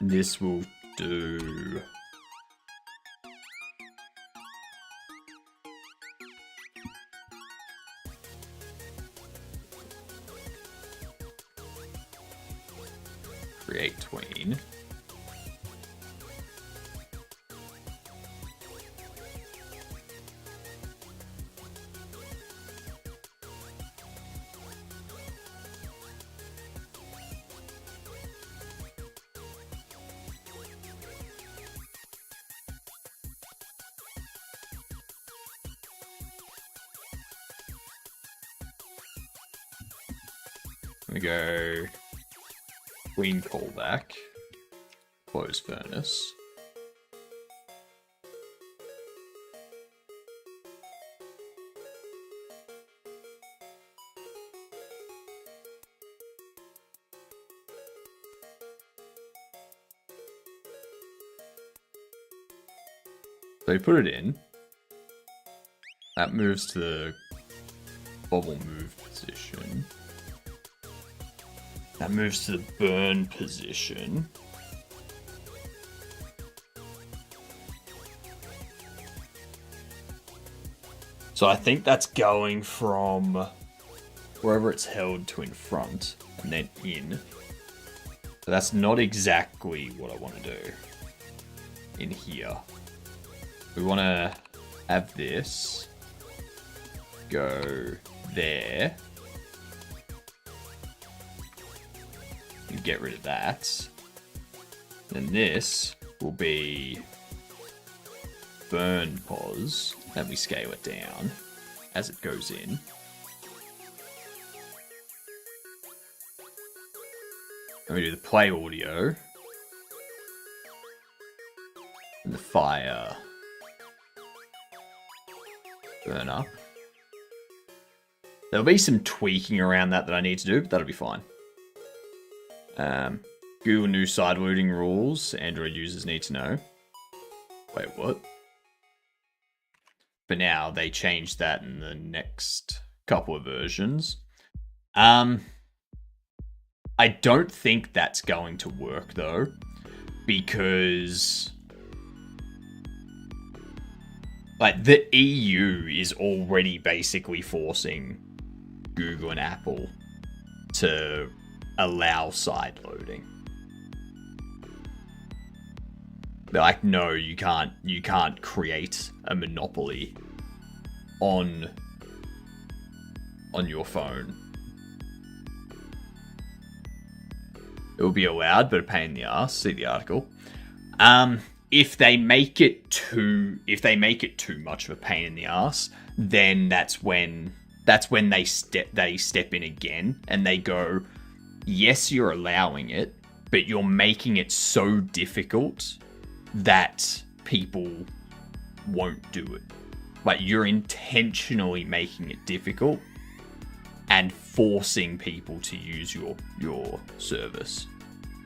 this will do. Create tween. We go queen callback, close furnace. So we put it in. That moves to the bobble move position. That moves to the burn position. So I think that's going from wherever it's held to in front and then in. So that's not exactly what I want to do in here. We want to have this go there. And get rid of that. And this will be burn pause. Then we scale it down as it goes in. And we do the play audio. And the fire burn up. There'll be some tweaking around that I need to do, but that'll be fine. Google new side loading rules Android users need to know. Wait, what? For now, they changed that in the next couple of versions. I don't think that's going to work though, because like the EU is already basically forcing Google and Apple to allow side loading. They're like, no, you can't create a monopoly on your phone. It will be allowed, but a pain in the ass. See the article. If they make it too much of a pain in the ass, then that's when they step in again and they go, yes, you're allowing it, but you're making it so difficult that people won't do it. Like, you're intentionally making it difficult and forcing people to use your service,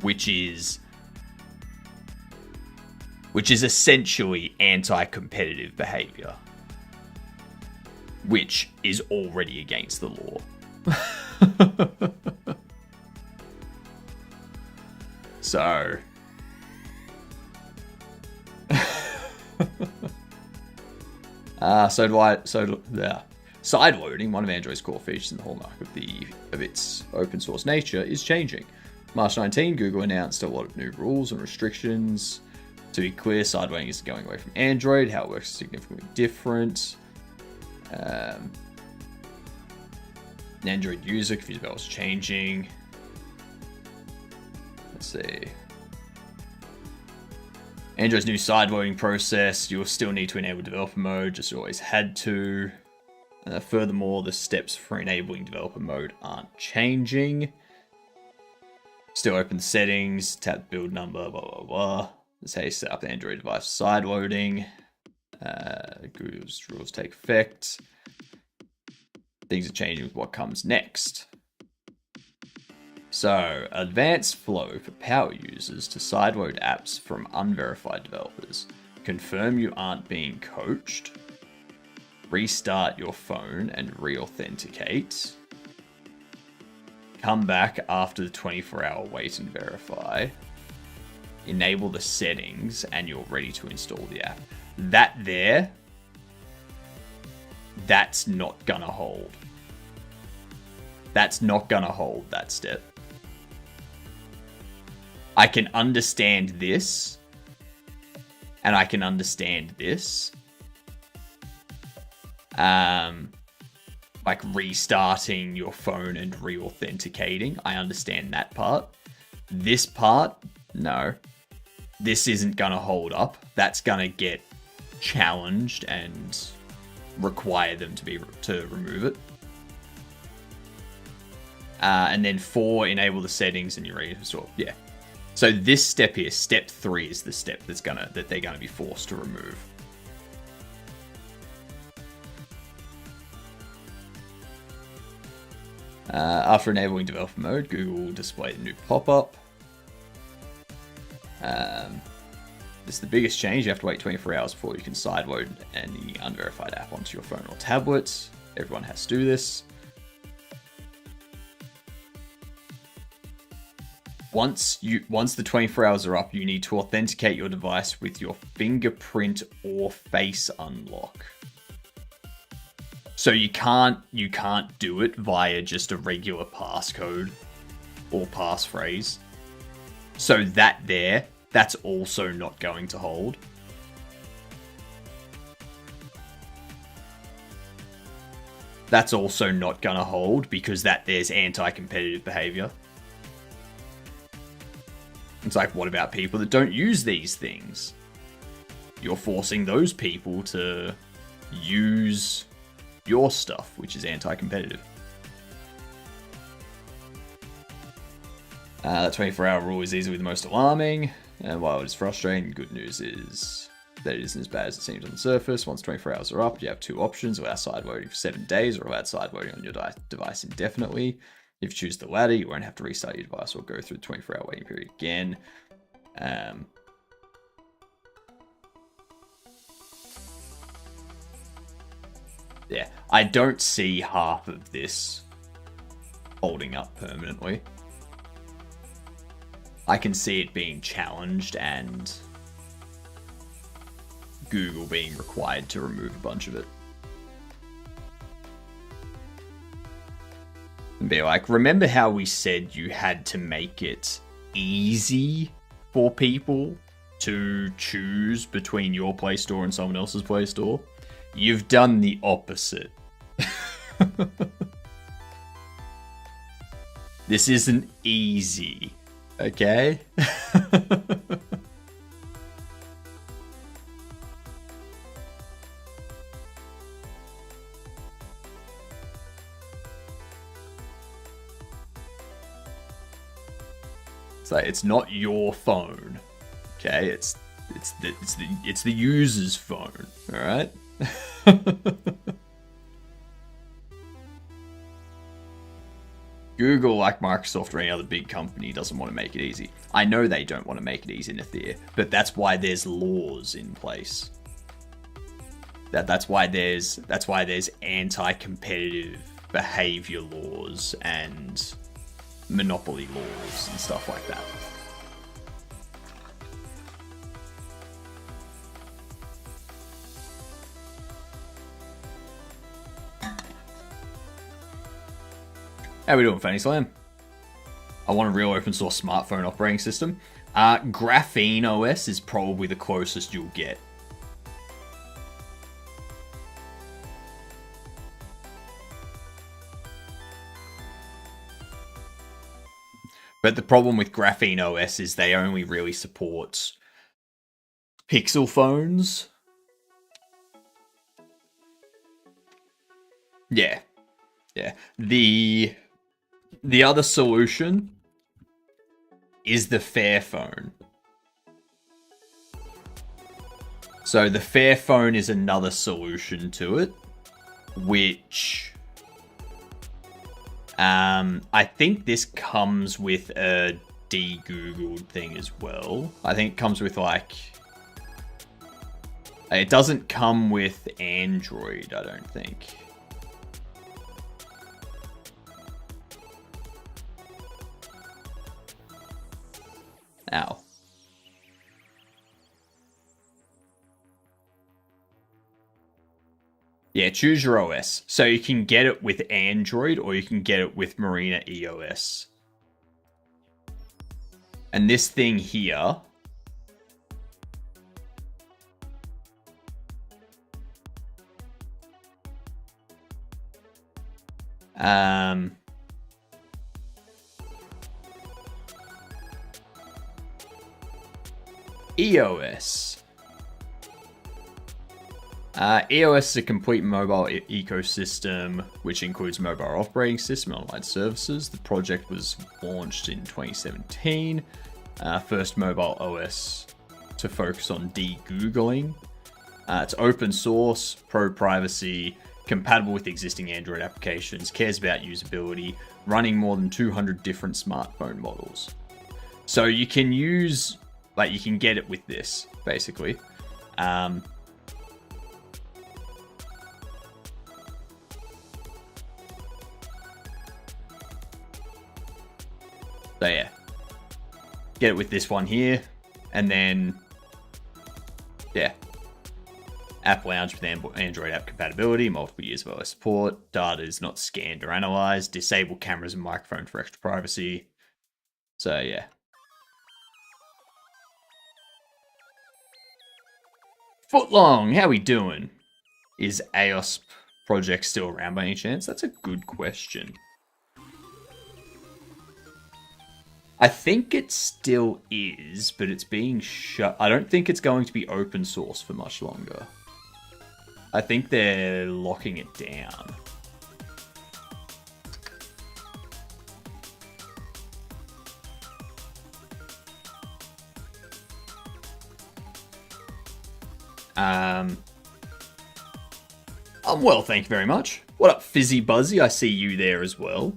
which is essentially anti-competitive behavior. which is already against the law. So sideloading, one of Android's core features and the hallmark of its open source nature, is changing. March 19, Google announced a lot of new rules and restrictions. To be clear, sideloading is going away from Android. How it works is significantly different. An Android user confused about what's changing. Let's see. Android's new sideloading process, you'll still need to enable developer mode, just always had to. Furthermore, the steps for enabling developer mode aren't changing. Still open the settings, tap build number, blah, blah, blah. This is how you set up the Android device sideloading. Google's rules take effect. Things are changing with what comes next. So, advanced flow for power users to sideload apps from unverified developers. Confirm you aren't being coached. Restart your phone and re-authenticate. Come back after the 24-hour wait and verify. Enable the settings and you're ready to install the app. That's not gonna hold. That's not gonna hold, that step. I can understand this, and I can understand this. Like restarting your phone and re-authenticating. I understand that part. This part, no. This isn't gonna hold up. That's gonna get challenged and require them to remove it. And then 4, enable the settings and you're ready to install. Yeah. So this step here, step 3, is the step that they're gonna be forced to remove. After enabling developer mode, Google will display the new pop-up. This is the biggest change. You have to wait 24 hours before you can sideload any unverified app onto your phone or tablet. Everyone has to do this. Once the 24 hours are up, you need to authenticate your device with your fingerprint or face unlock. So you can't do it via just a regular passcode or passphrase. So that's also not going to hold. That's also not going to hold because there's anti-competitive behavior. It's like, what about people that don't use these things? You're forcing those people to use your stuff, which is anti-competitive. That 24-hour rule is easily the most alarming, and while it is frustrating, good news is that it isn't as bad as it seems on the surface. Once 24 hours are up, you have 2 options: allow sideloading for 7 days or allow sideloading on your device indefinitely. If you choose the latter, you won't have to restart your device or go through the 24-hour waiting period again. Yeah, I don't see half of this holding up permanently. I can see it being challenged and Google being required to remove a bunch of it. And be like, remember how we said you had to make it easy for people to choose between your Play Store and someone else's Play Store? You've done the opposite. This isn't easy, okay? It's like, it's not your phone, okay? It's the user's phone, all right? Google, like Microsoft or any other big company, doesn't want to make it easy. I know they don't want to make it easy, Nathir, but that's why there's laws in place. That's why there's anti-competitive behavior laws and monopoly laws and stuff like that. How we doing, Fanny Slam? I want a real open source smartphone operating system. Graphene OS is probably the closest you'll get. But the problem with Graphene OS is they only really support Pixel phones. Yeah. The other solution is the Fairphone. So the Fairphone is another solution to it, which I think this comes with a de-googled thing as well. I think it comes with it doesn't come with Android, I don't think. Ow. Yeah, choose your OS. So you can get it with Android or you can get it with Marina EOS. And this thing here EOS. EOS is a complete mobile ecosystem, which includes mobile operating system and online services. The project was launched in 2017. First mobile OS to focus on de-googling. It's open source, pro-privacy, compatible with existing Android applications, cares about usability, running more than 200 different smartphone models. So you can use, you can get it with this, basically. So yeah, get it with this one here, and then, yeah, App Lounge with Android app compatibility, multiple years of OS support, data is not scanned or analyzed, disable cameras and microphone for extra privacy. So yeah. Footlong, how we doing? Is AOS project still around by any chance? That's a good question. I think it still is, but it's being shut. I don't think it's going to be open source for much longer. I think they're locking it down. I'm well, thank you very much. What up, Fizzy Buzzy? I see you there as well.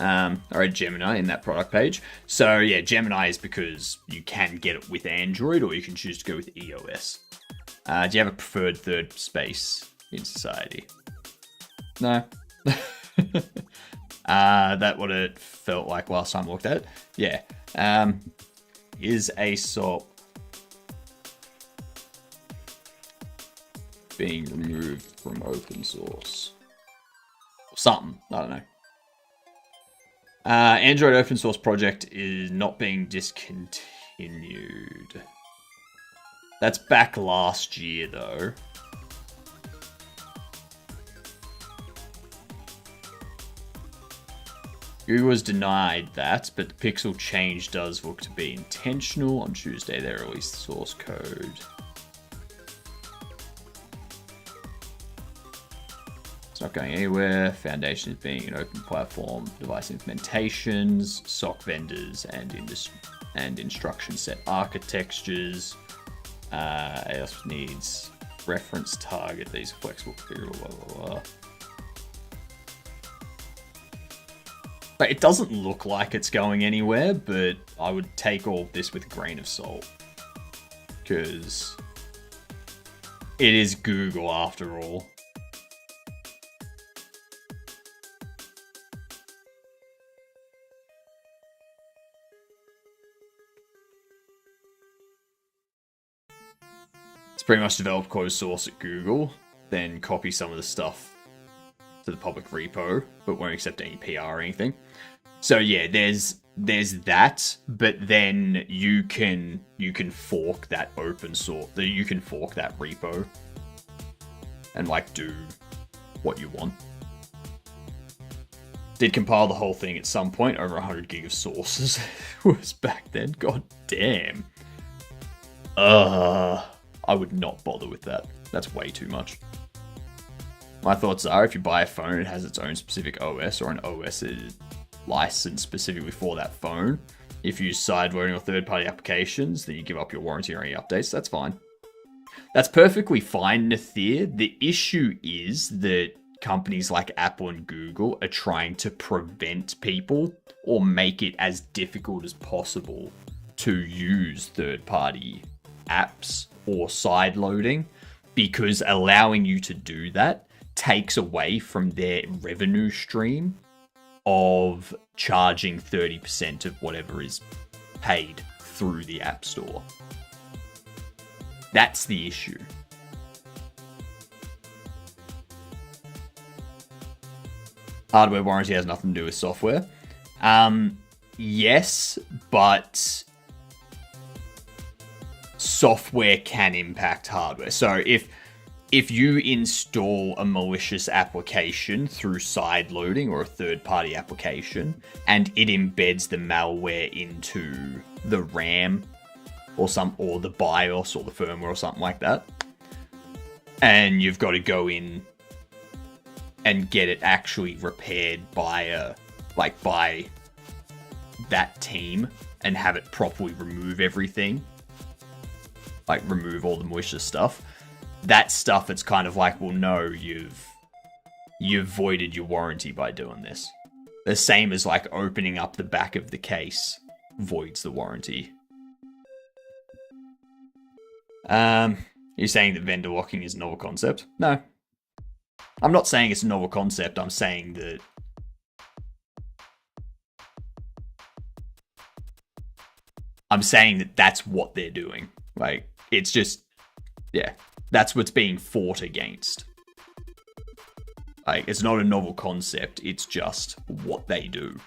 Alright, Gemini in that product page. So yeah, Gemini is because you can get it with Android, or you can choose to go with EOS. Do you have a preferred third space in society? No. That what it felt like last time I looked at it. Yeah. Is ASOP being removed from open source? Or something. I don't know. Android open source project is not being discontinued. That's back last year, though. Google has denied that, but the Pixel change does look to be intentional. On Tuesday, they released the source code. Not going anywhere. Foundation is being an open platform. Device implementations, SOC vendors, and instruction set architectures. AOS needs reference target. These are flexible, configurable, blah, blah, blah. But it doesn't look like it's going anywhere, but I would take all this with a grain of salt. Because It is Google after all. It's pretty much developed closed source at Google, then copy some of the stuff to the public repo, but won't accept any PR or anything. So yeah, there's that, but then you can fork that open source, you can fork that repo and like do what you want. Did compile the whole thing at some point, over 100 gig of sources was back then. God damn. I would not bother with that. That's way too much. My thoughts are, if you buy a phone, it has its own specific OS, or an OS that is licensed specifically for that phone. If you use sideloading or third-party applications, then you give up your warranty or any updates. That's fine. That's perfectly fine, Nathir. The issue is that companies like Apple and Google are trying to prevent people or make it as difficult as possible to use third-party apps or sideloading, because allowing you to do that takes away from their revenue stream of charging 30% of whatever is paid through the App Store. That's the issue. Hardware warranty has nothing to do with software. Yes, but software can impact hardware. So if you install a malicious application through sideloading or a third-party application, and it embeds the malware into the RAM or the BIOS or the firmware or something like that, and you've got to go in and get it actually repaired by that team and have it properly remove everything, like remove all the malicious stuff. That stuff, it's kind of like, well, no, you've voided your warranty by doing this. The same as like opening up the back of the case voids the warranty. You're saying that vendor locking is a novel concept? No. I'm not saying it's a novel concept. I'm saying that that's what they're doing. Like, it's just, yeah, that's what's being fought against. Like, it's not a novel concept. It's just what they do.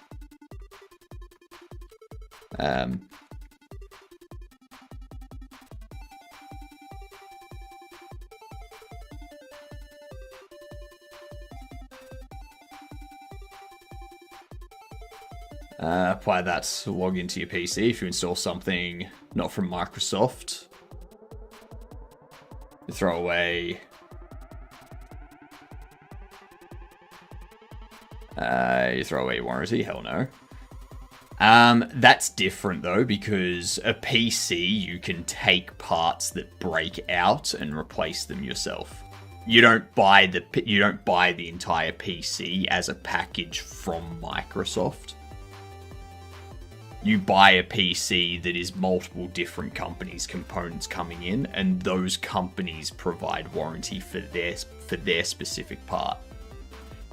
Apply that to log into your PC if you install something not from Microsoft. You throw away your warranty. Hell no. That's different though, because a PC, you can take parts that break out and replace them yourself. You don't buy the entire PC as a package from Microsoft. You buy a PC that is multiple different companies' components coming in, and those companies provide warranty for their specific part.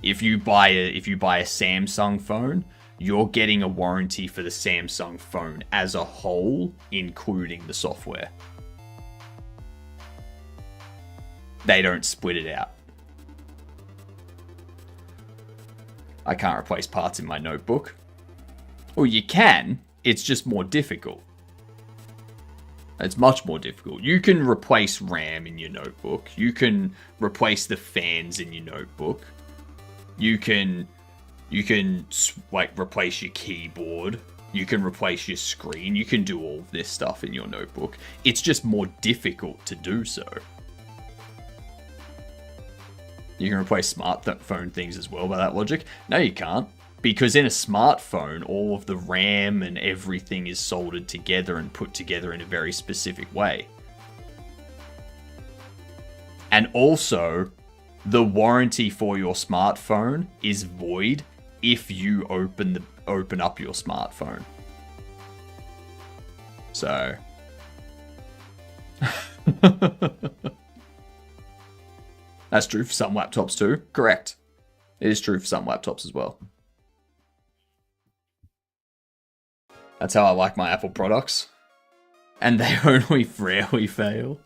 If you buy a Samsung phone, you're getting a warranty for the Samsung phone as a whole, including the software. They don't split it out. I can't replace parts in my notebook. Well, you can. It's just more difficult. It's much more difficult. You can replace RAM in your notebook. You can replace the fans in your notebook. You can like replace your keyboard. You can replace your screen. You can do all of this stuff in your notebook. It's just more difficult to do so. You can replace smartphone things as well by that logic. No, you can't. Because in a smartphone, all of the RAM and everything is soldered together and put together in a very specific way. And also, the warranty for your smartphone is void if you open up your smartphone. So That's true for some laptops too. Correct. It is true for some laptops as well. That's how I like my Apple products. And they only rarely fail.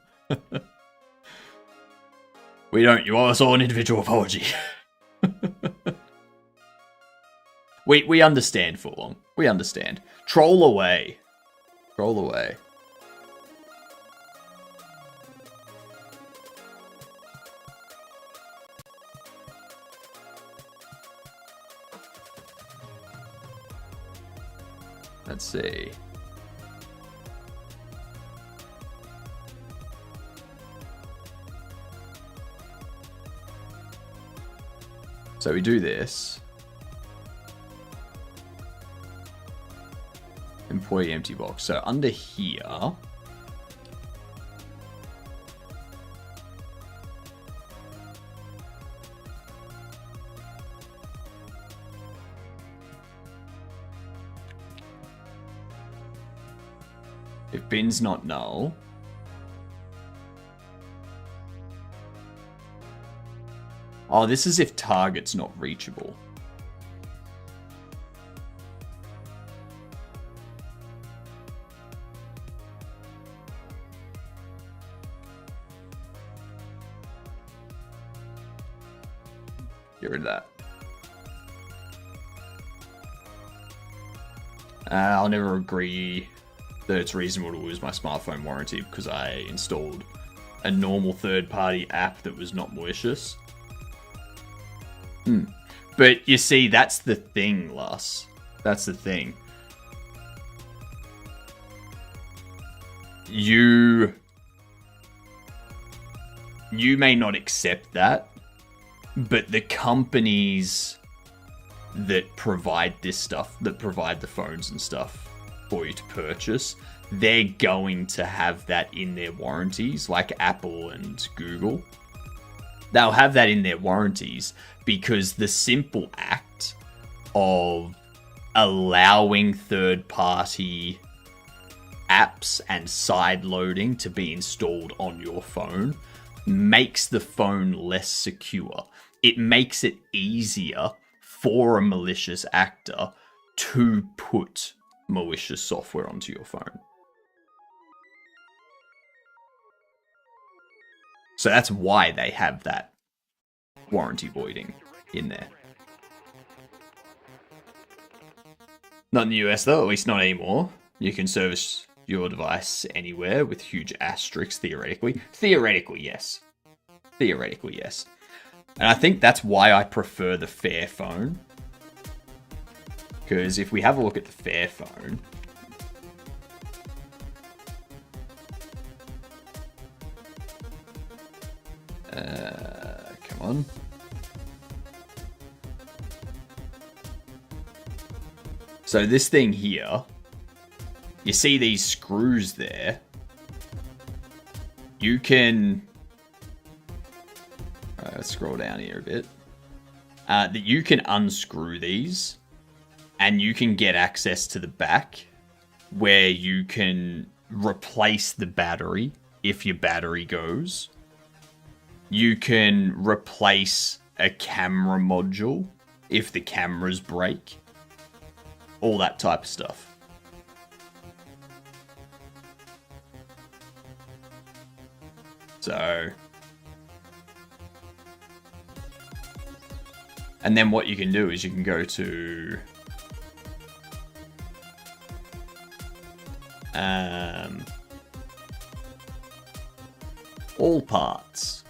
We don't. You owe us all an individual apology. We understand, Fulong. We understand. Troll away. Troll away. Let's see. So we do this. Employee empty box. So under here, if bin's not null, oh, this is if target's not reachable. Get rid of that. I'll never agree that it's reasonable to lose my smartphone warranty because I installed a normal third-party app that was not malicious. But you see, that's the thing, Lus. That's the thing. You may not accept that, but the companies that provide this stuff, that provide the phones and stuff for you to purchase, they're going to have that in their warranties, like Apple and Google. They'll have that in their warranties because the simple act of allowing third-party apps and side loading to be installed on your phone makes the phone less secure. It makes it easier for a malicious actor to put malicious software onto your phone. So that's why they have that warranty voiding in there. Not in the US though, at least not anymore. You can service your device anywhere with huge asterisks, theoretically. Theoretically, yes. Theoretically, yes. And I think that's why I prefer the Fairphone. Because if we have a look at the Fairphone, come on. So this thing here, you see these screws there. You can, let's scroll down here a bit. That you can unscrew these, and you can get access to the back, where you can replace the battery if your battery goes. You can replace a camera module if the cameras break. All that type of stuff. So, and then what you can do is you can go to all parts.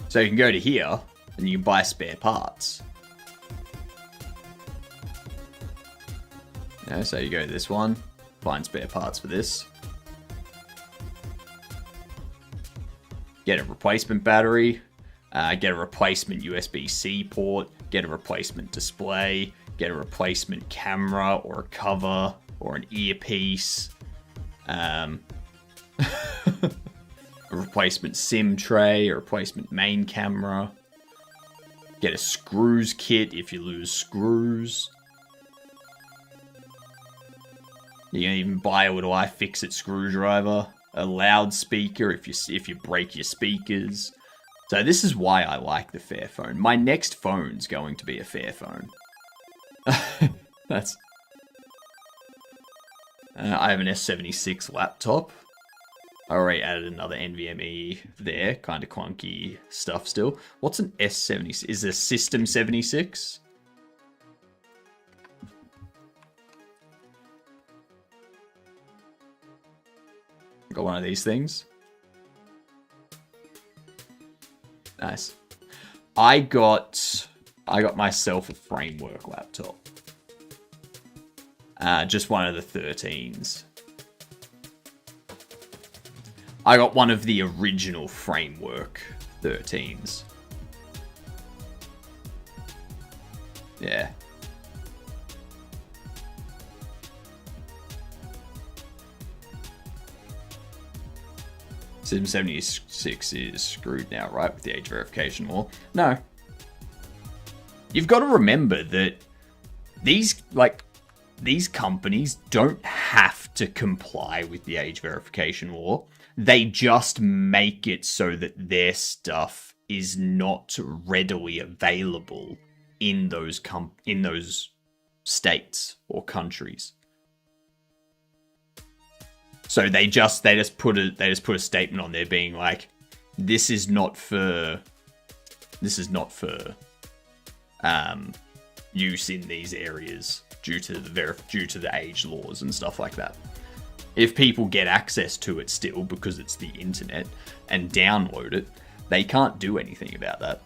So you can go to here and you can buy spare parts. So you go to this one, find spare parts for this. Get a replacement battery, get a replacement USB-C port, get a replacement display, get a replacement camera or a cover or an earpiece, a replacement SIM tray, a replacement main camera, get a screws kit if you lose screws. You can even buy a little iFixit screwdriver a loudspeaker if you break your speakers. So this is why I like the Fairphone. My next phone's going to be a Fairphone. That's. I have an S76 laptop. I already added another NVMe there. Kind of clunky stuff still. What's an S76? Is it a System 76? Got one of these things. Nice. I got myself a framework laptop. Just one of the 13s. I got one of the original framework 13s. Yeah. Sim 76 is screwed now, right, with the age verification law? No. You've got to remember that these companies don't have to comply with the age verification law. They just make it so that their stuff is not readily available in those states or countries. So they just put a statement on there being like, this is not for use in these areas due to the age laws and stuff like that. If people get access to it still because it's the internet and download it, they can't do anything about that.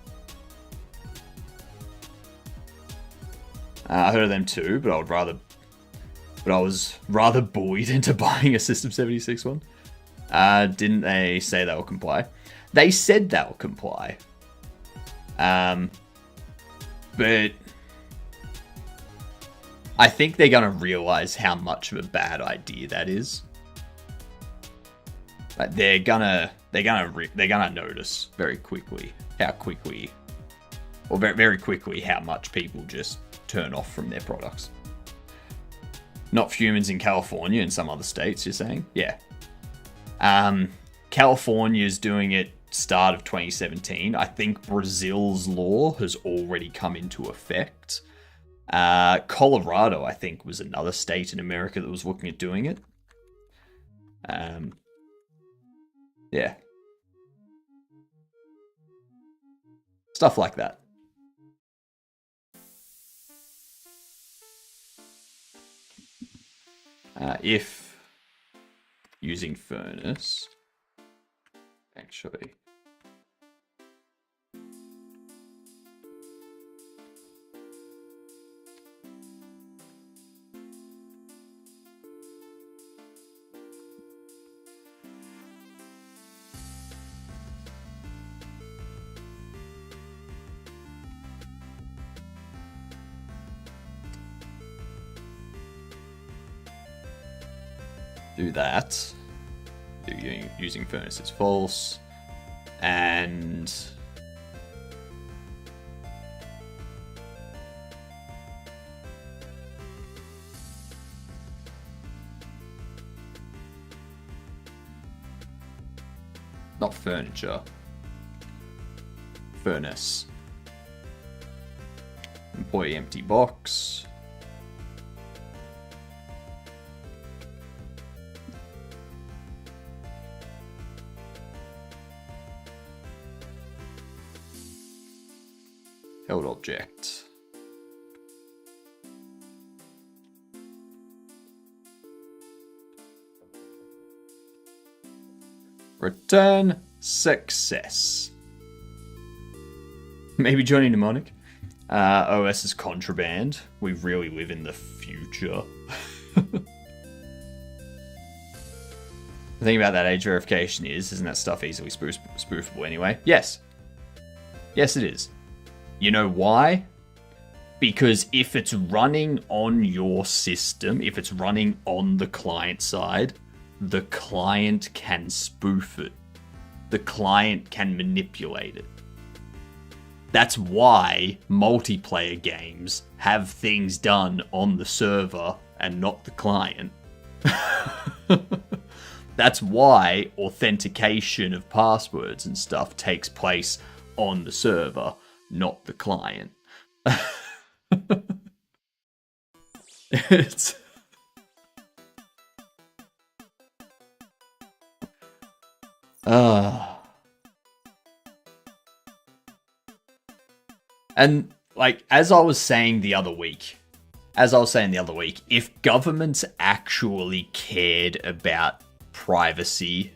I heard of them too, but I was rather bullied into buying a System 76 one. Didn't they say they'll comply? They said they'll comply. But I think they're gonna realize how much of a bad idea that is. Like they're gonna notice very quickly very quickly how much people just turn off from their products. Not for humans in California and some other states, you're saying? Yeah. California's doing it start of 2017. I think Brazil's law has already come into effect. Colorado, I think, was another state in America that was looking at doing it. Yeah. Stuff like that. If using furnace, actually. Do that. Using furnace is false. And not furniture. Furnace. Employee empty box. Held object. Return success. Maybe joining mnemonic. OS is contraband. We really live in the future. The thing about that age verification isn't that stuff easily spoofable anyway? Yes. Yes, it is. You know why? Because if it's running on your system, if it's running on the client side, the client can spoof it. The client can manipulate it. That's why multiplayer games have things done on the server and not the client. That's why authentication of passwords and stuff takes place on the server, not the client. It's... And, like, as I was saying the other week, if governments actually cared about privacy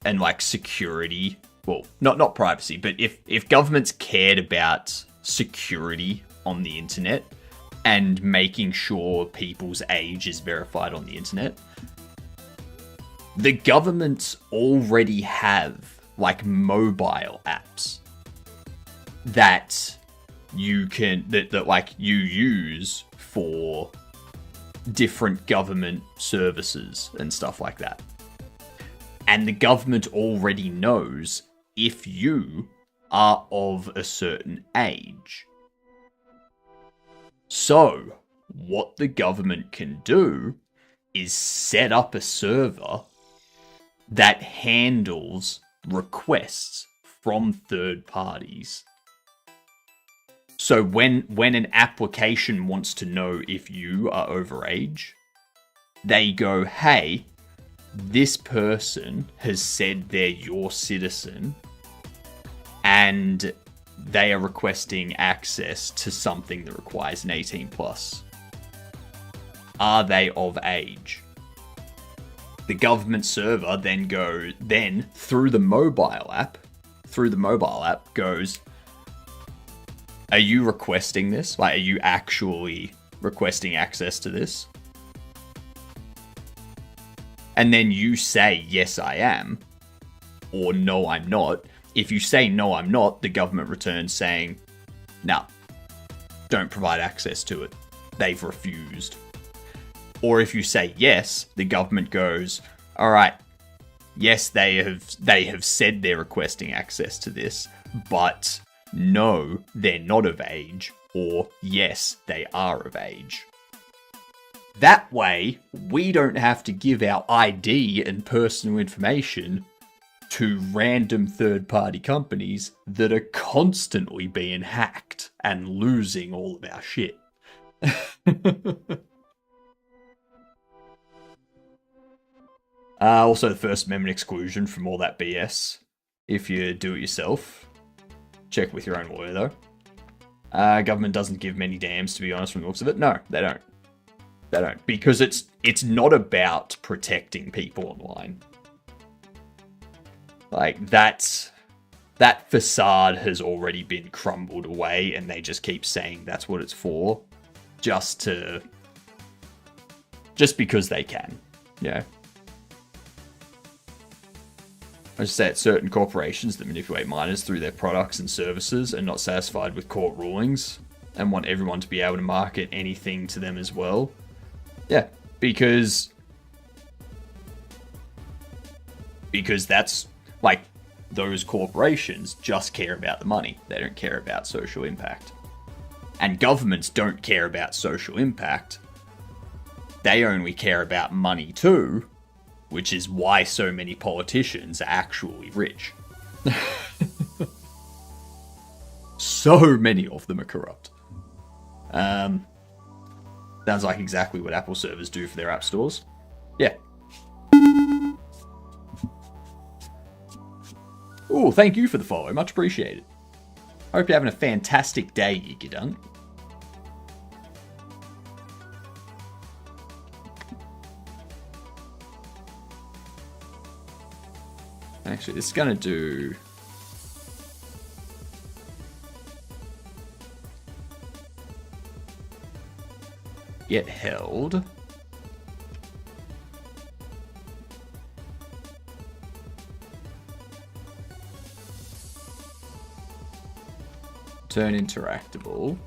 and, like, security, well, not privacy, but if governments cared about security on the internet and making sure people's age is verified on the internet, the governments already have, like, mobile apps that you can that like you use for different government services and stuff like that. And the government already knows if you are of a certain age. So, what the government can do is set up a server that handles requests from third parties. So when an application wants to know if you are over age, they go, hey, this person has said they're your citizen and they are requesting access to something that requires an 18 plus. Are they of age? The government server then through the mobile app goes, are you requesting this? Like, are you actually requesting access to this? And then you say, yes, I am, or no, I'm not. If you say, no, I'm not, the government returns saying, no, don't provide access to it. They've refused. Or if you say yes, the government goes, all right, yes, they have said they're requesting access to this, but no, they're not of age, or yes, they are of age. That way, we don't have to give our ID and personal information to random third-party companies that are constantly being hacked and losing all of our shit. Also, the First Amendment exclusion from all that BS. If you do it yourself, check with your own lawyer, though. Government doesn't give many damns, to be honest, from the looks of it. No, they don't. They don't. Because it's not about protecting people online. Like, that facade has already been crumbled away, and they just keep saying that's what it's for. Just because they can. Yeah. I just say it's certain corporations that manipulate minors through their products and services are not satisfied with court rulings and want everyone to be able to market anything to them as well. Yeah, because that's, like, those corporations just care about the money. They don't care about social impact. And governments don't care about social impact. They only care about money too, which is why so many politicians are actually rich. So many of them are corrupt. Sounds like exactly what Apple servers do for their app stores. Yeah. Ooh, thank you for the follow. Much appreciated. Hope you're having a fantastic day, Yigidunk. Actually, it's gonna do... get held. Turn interactable.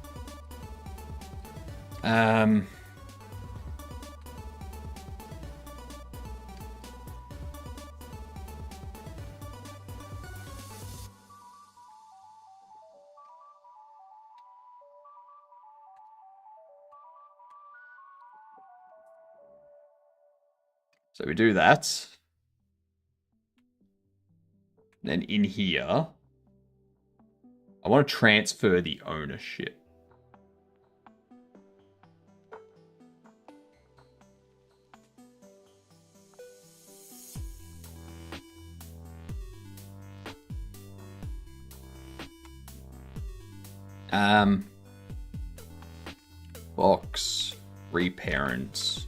So we do that. Then in here, I want to transfer the ownership. Box reparent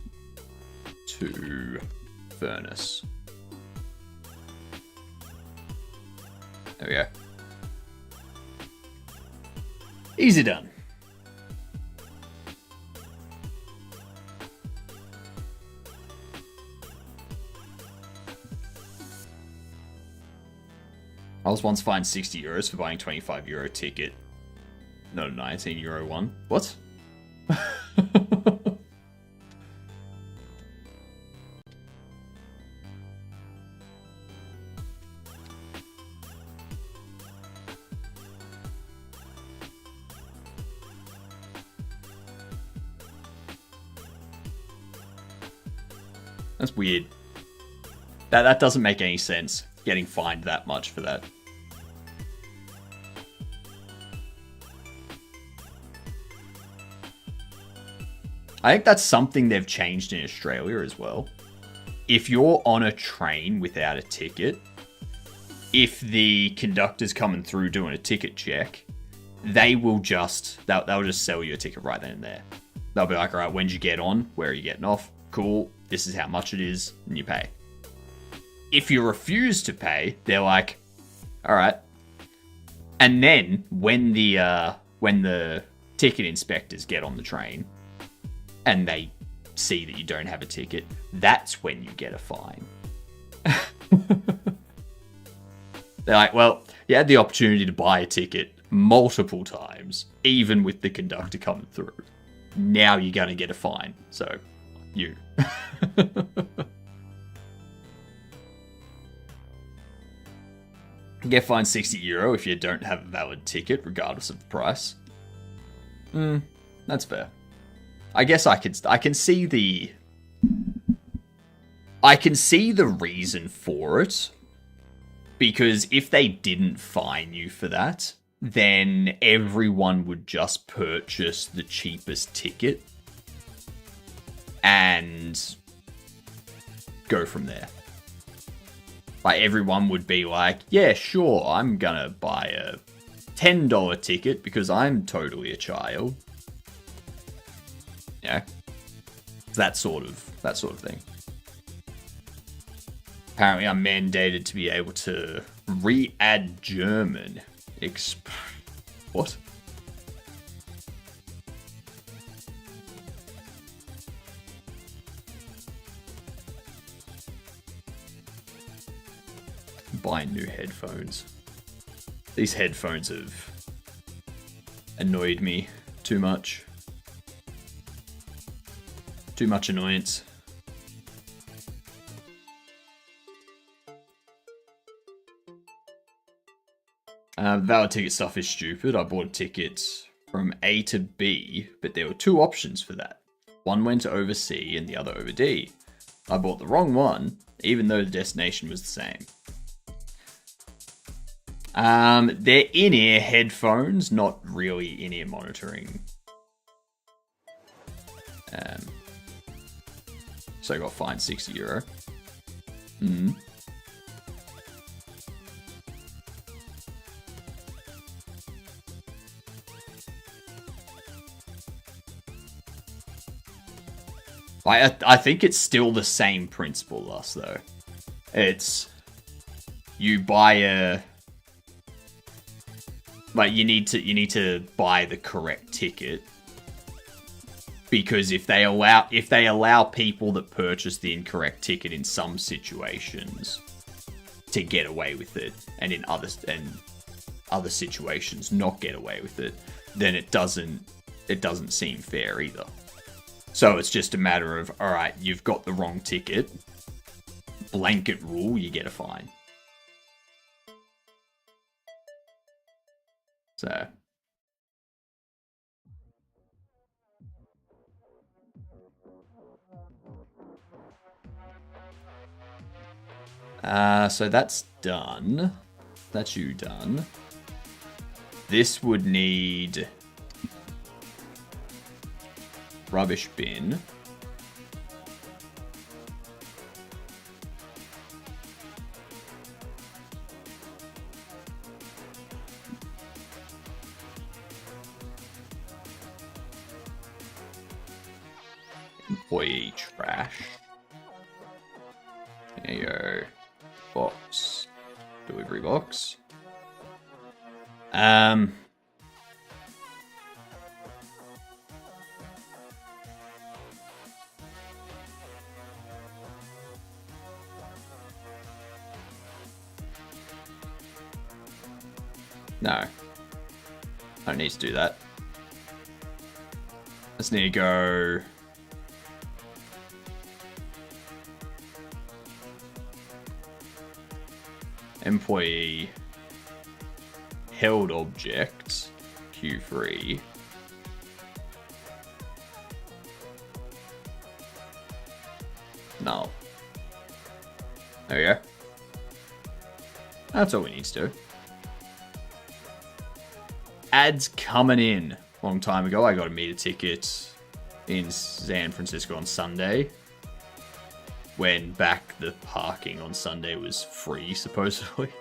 to furnace. There we go. Easy done. I was once fined €60 for buying €25 ticket. Not a €19 one. What? That's weird. That doesn't make any sense, getting fined that much for that. I think that's something they've changed in Australia as well. If you're on a train without a ticket, if the conductor's coming through doing a ticket check, they'll just sell you a ticket right then and there. They'll be like, all right, when'd you get on? Where are you getting off? Cool. This is how much it is, and you pay. If you refuse to pay, they're like, all right. And then when the ticket inspectors get on the train and they see that you don't have a ticket, that's when you get a fine. They're like, well, you had the opportunity to buy a ticket multiple times, even with the conductor coming through. Now you're going to get a fine. So, you. Get fined €60 if you don't have a valid ticket, regardless of the price. That's fair. I guess I can see the reason for it, because if they didn't fine you for that, then everyone would just purchase the cheapest ticket and go from there. Like, everyone would be like, yeah, sure, I'm gonna buy a $10 ticket because I'm totally a child. Yeah. That sort of thing. Apparently I'm mandated to be able to re-add German. What? Buying new headphones. These headphones have annoyed me too much. Too much annoyance. Valid ticket stuff is stupid. I bought a ticket from A to B, but there were two options for that. One went to over C and the other over D. I bought the wrong one, even though the destination was the same. They're in-ear headphones, not really in-ear monitoring. So I got fined €60. I think it's still the same principle, thus, though. It's, you buy a, like, you need to buy the correct ticket, because if they allow people that purchase the incorrect ticket in some situations to get away with it, and in other situations not get away with it, then it doesn't seem fair either. So it's just a matter of, all right, you've got the wrong ticket, blanket rule, you get a fine. So. So that's done. That's you done. This would need rubbish bin. Employee trash. There you go. Box. Delivery box. No. I don't need to do that. Just need to go... Employee held object Q3. No. There we go. That's all we need to do. Ads coming in. Long time ago, I got a meter ticket in San Francisco on Sunday. When back the parking on Sunday was free, supposedly.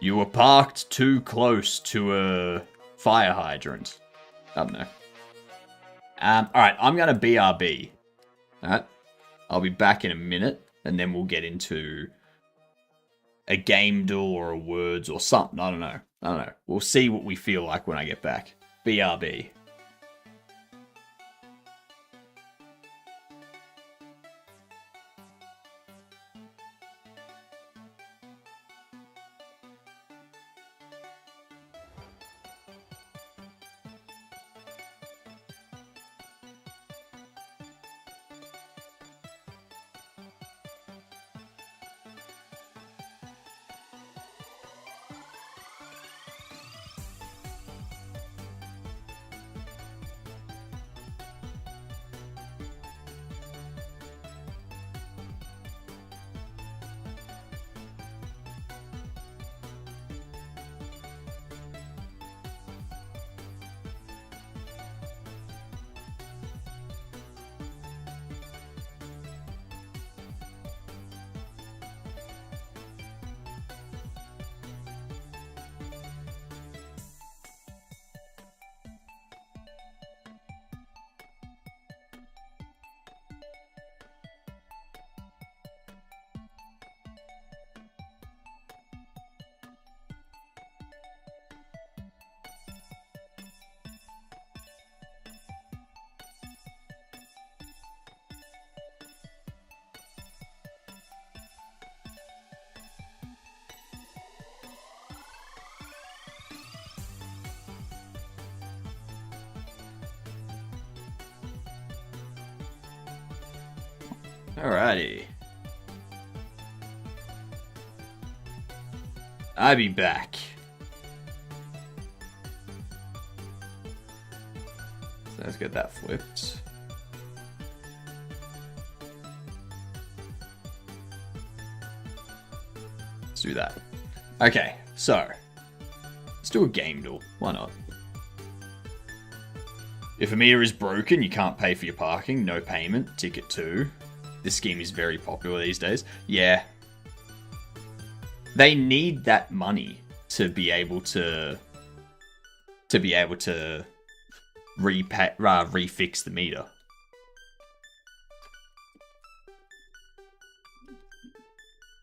You were parked too close to a fire hydrant. I don't know. Alright, I'm going to BRB. Alright. I'll be back in a minute, and then we'll get into a game duel or a words or something. I don't know. We'll see what we feel like when I get back. BRB. Alrighty. I'll be back. So let's get that flipped. Let's do that. Okay, so let's do a game duel. Why not? If a meter is broken, you can't pay for your parking. No payment. Ticket 2. This scheme is very popular these days. Yeah. They need that money to be able to refix the meter.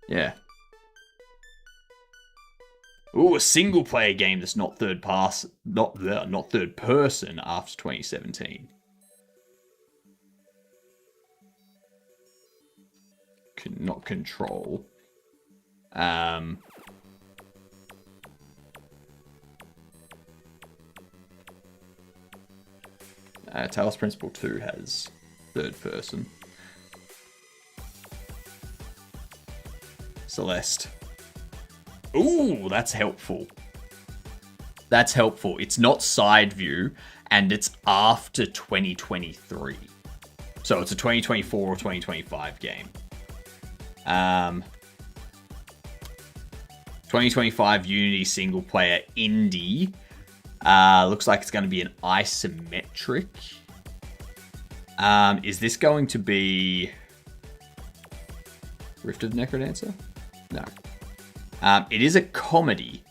Yeah. Ooh, a single player game that's not third person after 2017. Not control. Talos Principle 2 has third person. Celeste. Ooh, that's helpful. That's helpful. It's not side view, and it's after 2023. So it's a 2024 or 2025 game. 2025 Unity single player indie. Looks like it's going to be an isometric. Is this going to be Rift of the Necrodancer? No. It is a comedy.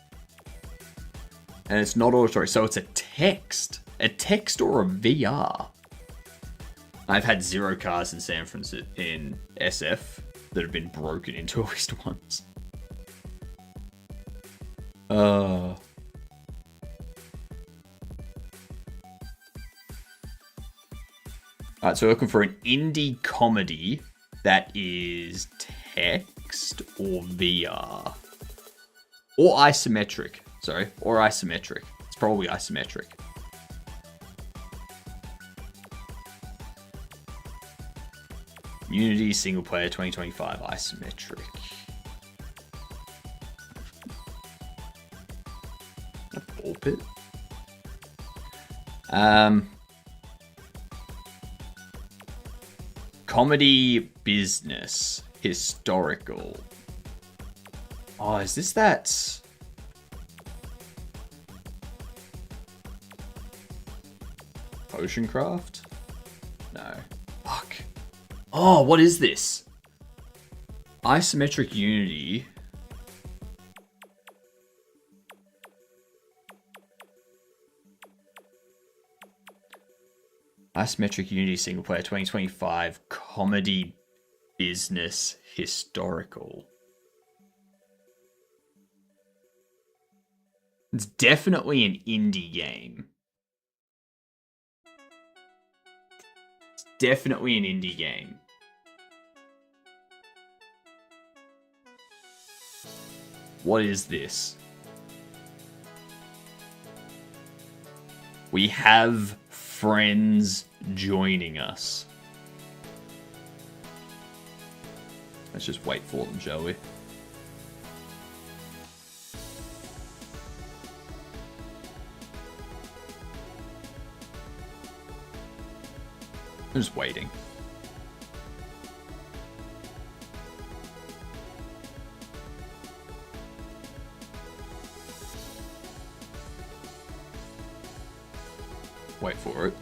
And it's not auditory, so it's a text. A text or a VR. I've had 0 cars in San Francisco in SF that have been broken into at least once. Alright, so we're looking for an indie comedy that is text or VR. Or isometric. Sorry, or isometric. It's probably isometric. Unity single player 2025 isometric. A ball pit. Comedy business historical. Oh, is this that? Potion craft? No. Fuck. Oh, what is this? Isometric Unity. Isometric Unity single player 2025 comedy business historical. It's definitely an indie game. It's definitely an indie game. What is this? We have friends joining us. Let's just wait for them, shall we? I'm just waiting. Wait for it.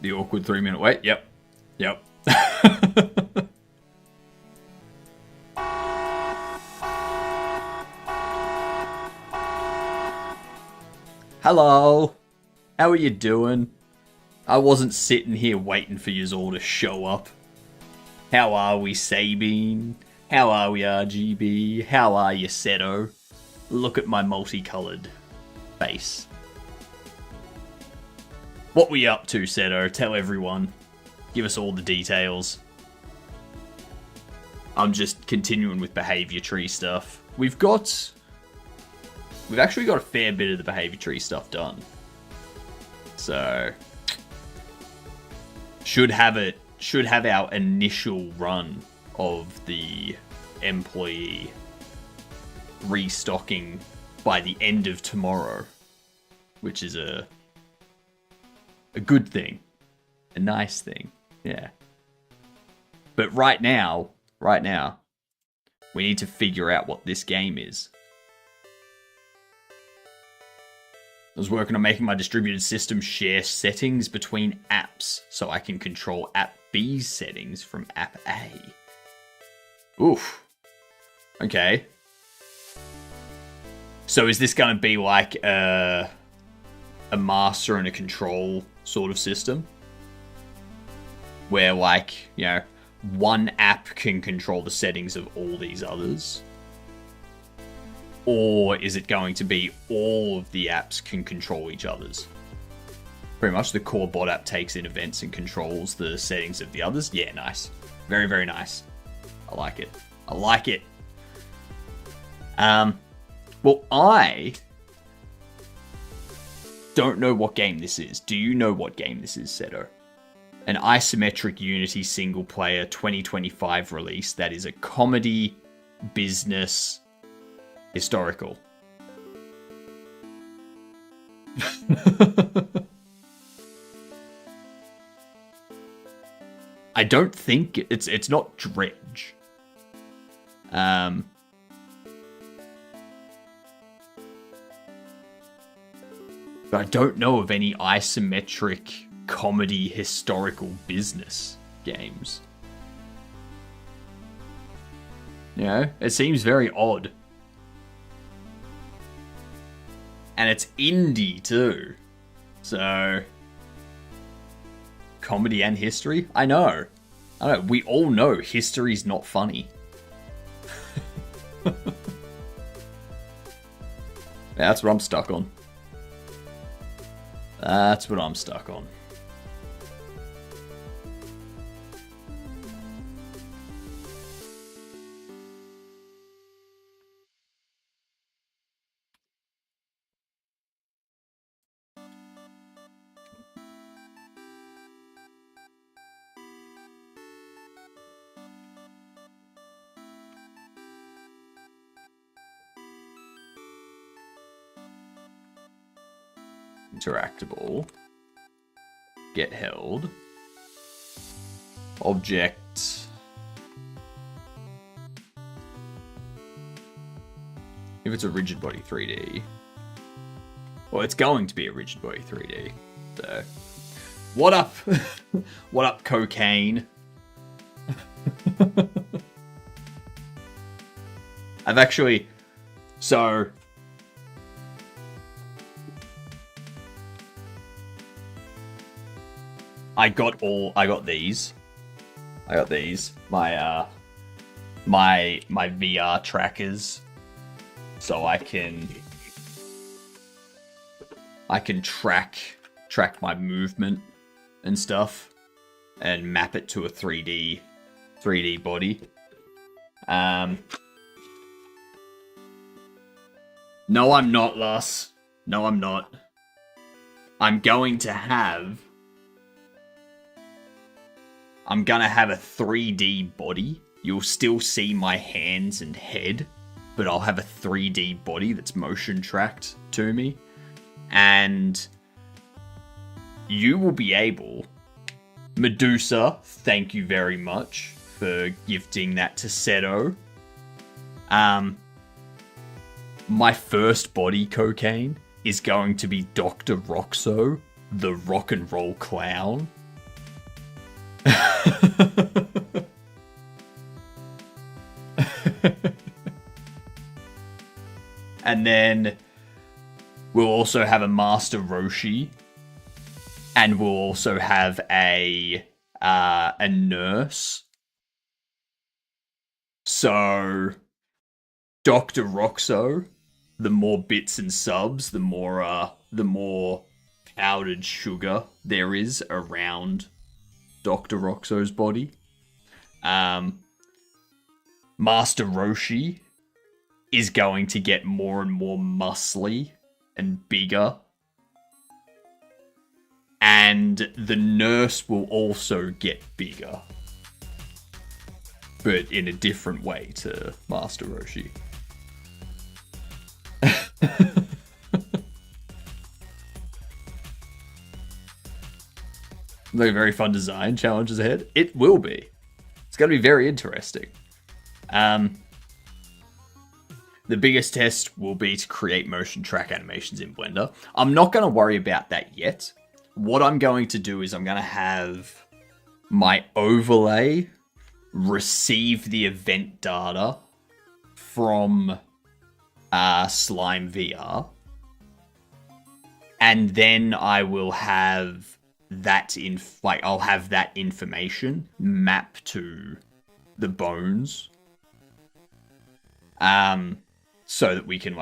The awkward 3-minute wait. Yep. Yep. Hello. How are you doing? I wasn't sitting here waiting for you all to show up. How are we, Sabine? How are we, RGB? How are you, Seto? Look at my multicolored face. What were you up to, Seto? Tell everyone. Give us all the details. I'm just continuing with behavior tree stuff. We've actually got a fair bit of the behavior tree stuff done. So should have our initial run of the employee restocking by the end of tomorrow, which is a good thing. A nice thing. Yeah. But right now, we need to figure out what this game is. I was working on making my distributed system share settings between apps so I can control app B's settings from app A. Oof. Okay. So is this going to be like a master and a control sort of system? Where, like, you know, one app can control the settings of all these others? Or is it going to be all of the apps can control each other's? Pretty much the core bot app takes in events and controls the settings of the others. Yeah, nice. Very, very nice. I like it. I like it. Well, I don't know what game this is. Do you know what game this is, Seto? an isometric Unity single player 2025 release that is a comedy, business, historical. I don't think it's not Dredge. But I don't know of any isometric comedy historical business games. You know, it seems very odd. And it's indie too. So comedy and history? I know. We all know history's not funny. Yeah, that's what I'm stuck on. That's what I'm stuck on. Interactable. Get held. Object. If it's a rigid body 3D. Well, it's going to be a rigid body 3D. So, what up? What up, cocaine? I've actually... So... I got these. My my VR trackers, so I can track my movement and stuff, and map it to a 3D body. No, I'm not, Lus. No, I'm not. I'm gonna have a 3D body. You'll still see my hands and head, but I'll have a 3D body that's motion tracked to me. And you will be able... Medusa, thank you very much for gifting that to Seto. My first body, Cocaine, is going to be Dr. Roxo, the rock and roll clown. And then we'll also have a Master Roshi, and we'll also have a nurse. So Dr. Roxo, the more bits and subs, the more powdered sugar there is around Dr. Roxo's body. Master Roshi is going to get more and more muscly and bigger. And the nurse will also get bigger. But in a different way to Master Roshi. Like a very fun design, challenges ahead. It will be. It's going to be very interesting. The biggest test will be to create motion track animations in Blender. I'm not going to worry about that yet. What I'm going to do is I'm going to have my overlay receive the event data from Slime VR. And then I will have that I'll have that information map to the bones. So that we can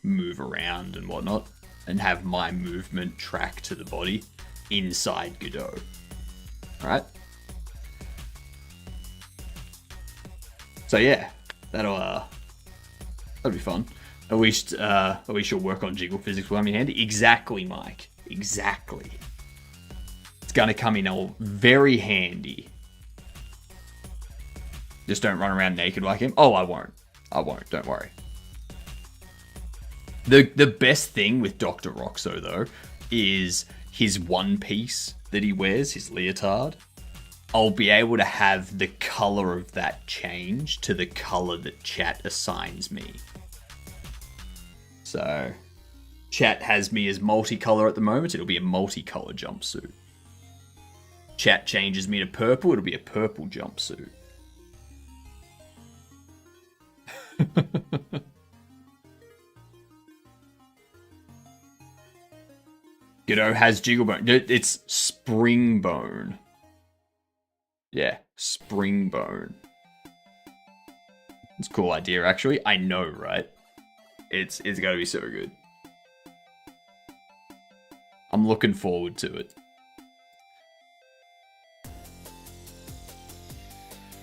move around and whatnot, and have my movement track to the body inside Godot. Alright? So yeah, that'll be fun. At least you'll work on jiggle physics while I'm in handy. Exactly, Mike. Exactly. It's going to come in all very handy. Just don't run around naked like him. Oh, I won't. Don't worry. The best thing with Dr. Roxo, though, is his one piece that he wears, his leotard. I'll be able to have the color of that change to the color that chat assigns me. So, chat has me as multicolor at the moment. It'll be a multicolor jumpsuit. Chat changes me to purple. It'll be a purple jumpsuit. Godot has Jigglebone. It's Springbone. Yeah, Springbone. It's a cool idea, actually. I know, right? It's going to be so good. I'm looking forward to it.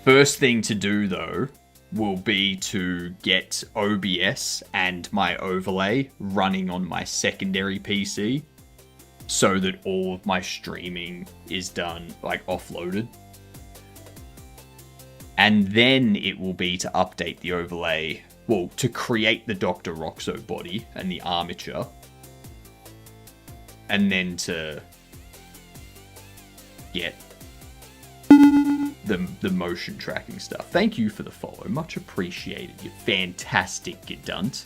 First thing to do, though, will be to get OBS and my overlay running on my secondary PC so that all of my streaming is done, like, offloaded. And then it will be to update the overlay, well, to create the Dr. Roxo body and the armature. And then to get the motion tracking stuff. Thank you for the follow. Much appreciated. You're fantastic, Gedunt.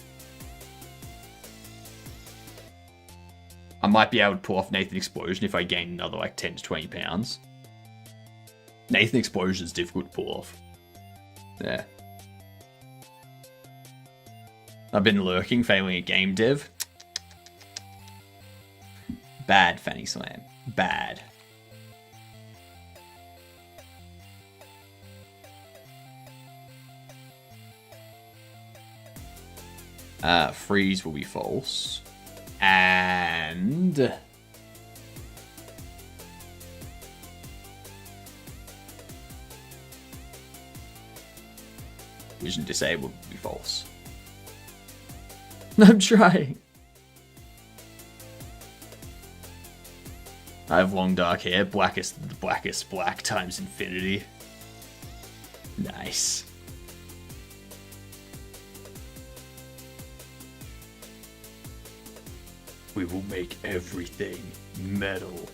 I might be able to pull off Nathan Explosion if I gain another like 10 to 20 pounds. Nathan Explosion is difficult to pull off. Yeah. I've been lurking, failing at game dev. Bad, Fanny Slam. Bad. Freeze will be false. And vision disabled will be false. I'm trying. I have long dark hair, blackest black times infinity. Nice. We will make everything metal.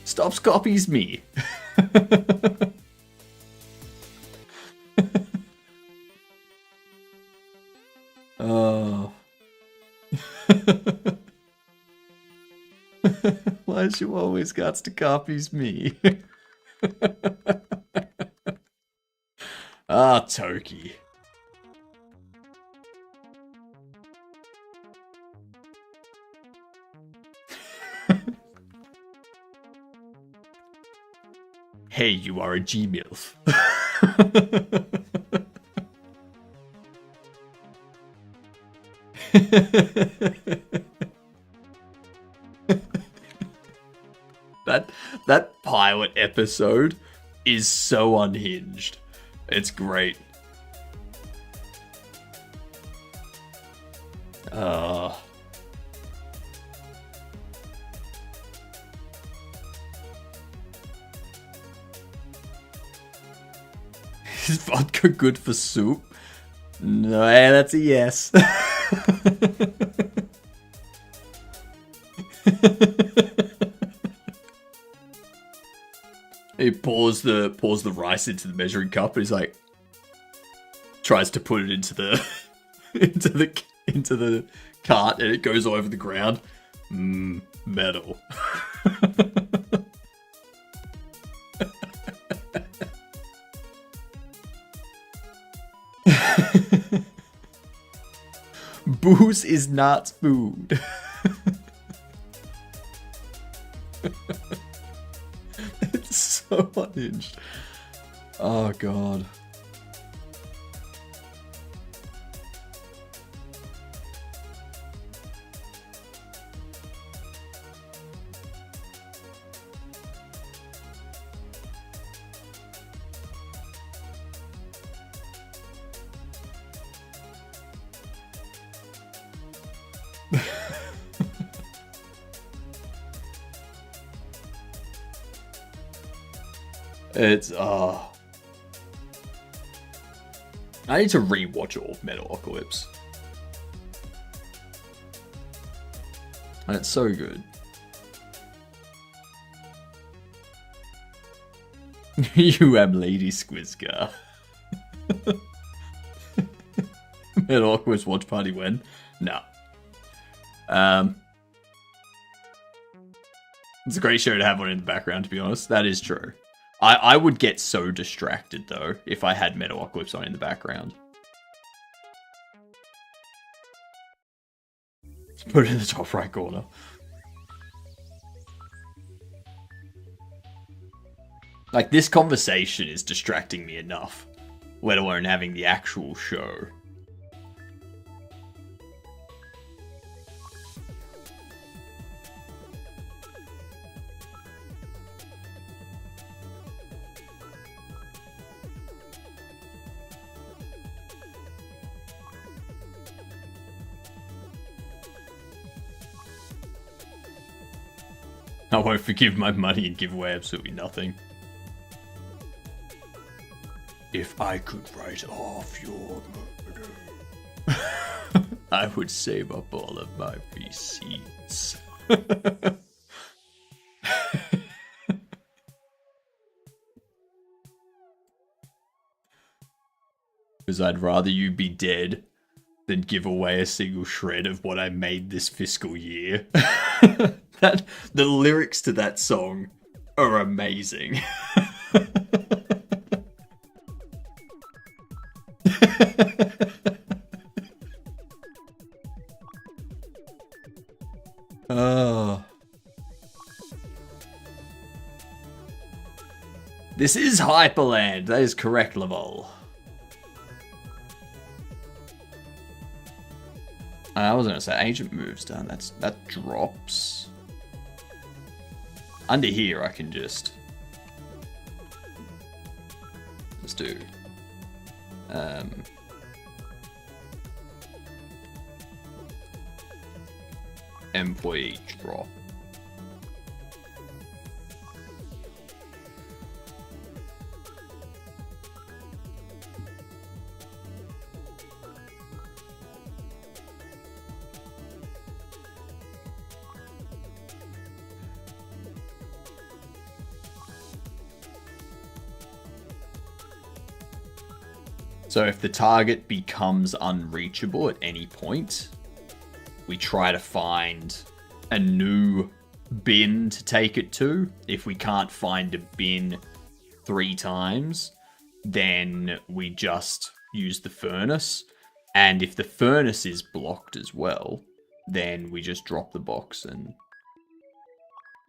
Stops copies me. Oh. Why she always got to copies me? Ah, Toki. Hey, you are a G-MILF. That pilot episode is so unhinged. It's great. Is vodka good for soup? No, that's a yes. He pours the rice into the measuring cup, and he's like, tries to put it into the into the cart, and it goes all over the ground. Metal. Booze is not food. It's so unhinged. Oh god. It's I need to rewatch all of Metalocalypse. And it's so good. You am Lady Squizgar. Metalocalypse watch party when? No. It's a great show to have on in the background, to be honest. That is true. I would get so distracted, though, if I had Metalocalypse on in the background. Put it in the top right corner. Like, this conversation is distracting me enough, let alone having the actual show. I won't forgive my money and give away absolutely nothing. If I could write off your murder, I would save up all of my receipts. Because I'd rather you be dead than give away a single shred of what I made this fiscal year. The lyrics to that song are amazing. This is Hyperland. That is correct, Laval. I was gonna say agent moves done. That drops. Under here, I can just do employee drop. So if the target becomes unreachable at any point, we try to find a new bin to take it to. If we can't find a bin 3 times, then we just use the furnace. And if the furnace is blocked as well, then we just drop the box and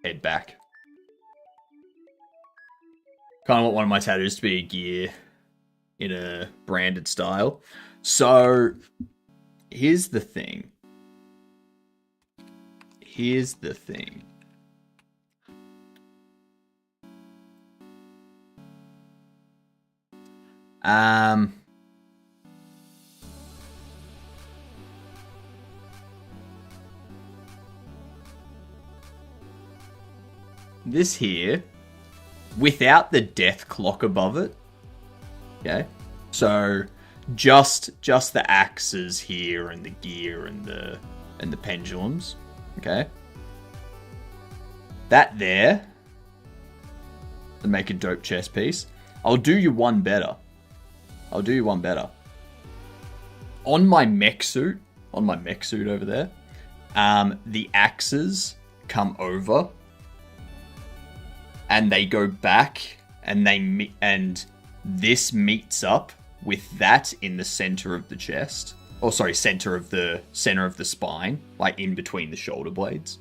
head back. Kind of want one of my tattoos to be a gear in a branded style. So here's the thing. This here, without the death clock above it. Okay, so just the axes here and the gear and the pendulums. Okay, that there to make a dope chest piece. I'll do you one better. On my mech suit over there, the axes come over and they go back and this meets up with that in the center of the chest. Oh, sorry, center of the spine, like in between the shoulder blades.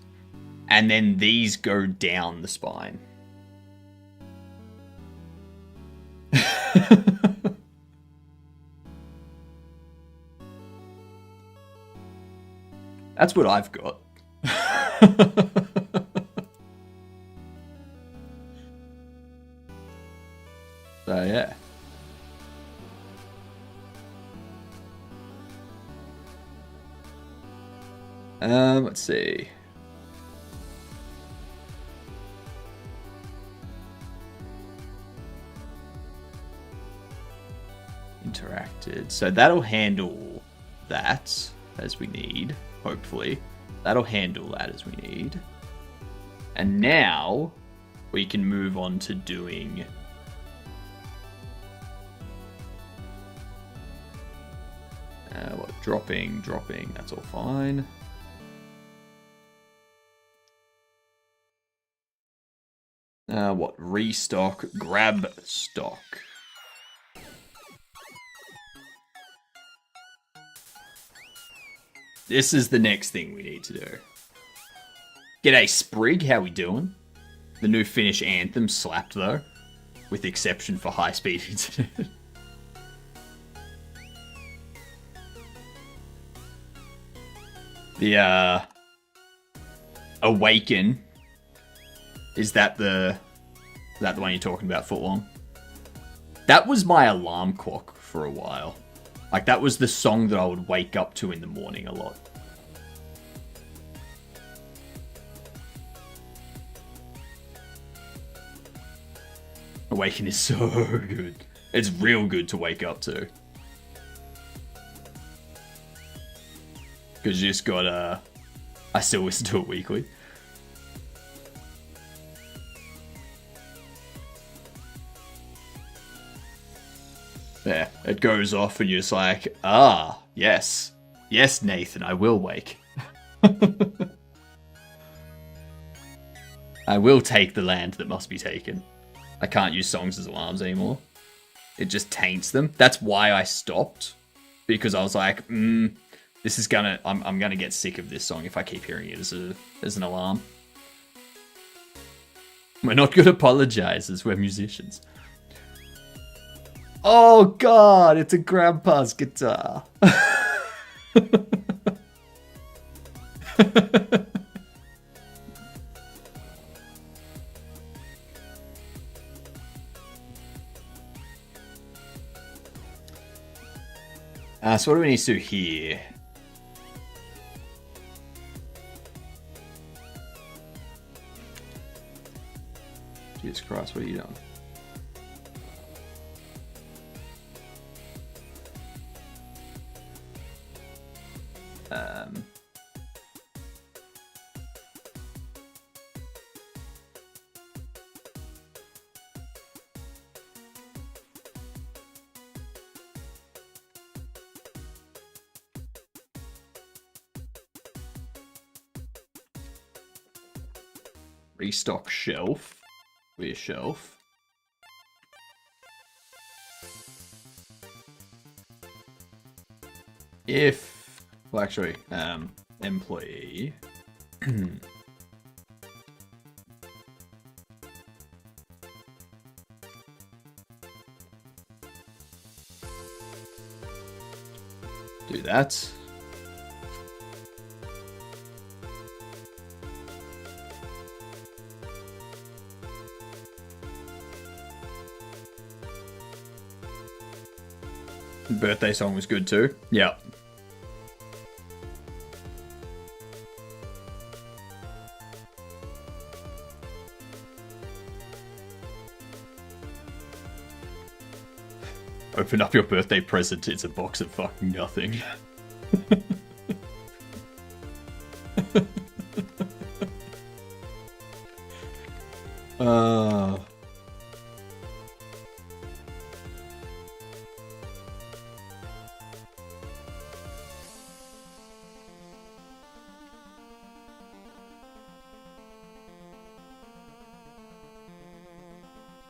And then these go down the spine. That's what I've got. So yeah. Let's see. interacted. So that'll handle that as we need, hopefully. That'll handle that as we need. And now we can move on to doing dropping, that's all fine. Restock, grab stock. This is the next thing we need to do. G'day Sprig, how we doing? The new Finnish anthem slapped though, with exception for high-speed internet. The Awaken, is that the one you're talking about, Footlong? That was my alarm clock for a while. Like, that was the song that I would wake up to in the morning a lot. Awaken is so good. It's real good to wake up to. Because you just got, I still listen to it weekly. Yeah, it goes off and you're just like, yes. Yes, Nathan, I will wake. I will take the land that must be taken. I can't use songs as alarms anymore. It just taints them. That's why I stopped. Because I was like, this is gonna, I'm gonna get sick of this song if I keep hearing it as an alarm. We're not good apologizers, we're musicians. Oh god, it's a grandpa's guitar. So what do we need to do here? Jesus Christ, what are you doing? Restock shelf. Where's shelf? If, well, actually, employee. Do that. Birthday song was good too. Yeah. Open up your birthday present, it's a box of fucking nothing.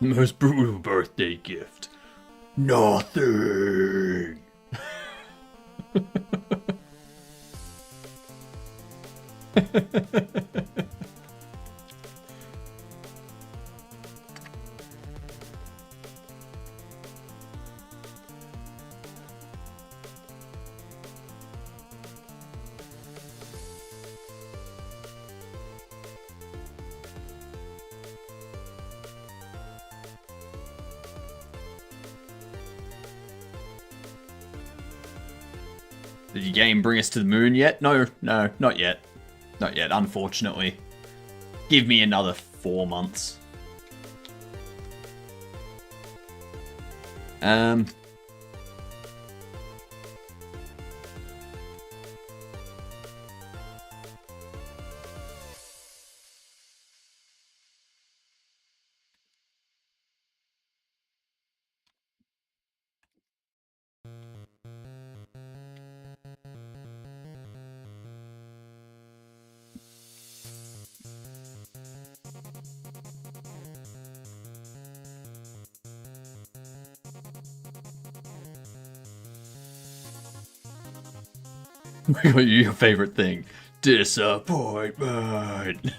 Most brutal birthday gift. Nothing. Did your game bring us to the moon yet? No, not yet. Not yet, unfortunately. Give me another 4 months. Your favorite thing. Disappointment.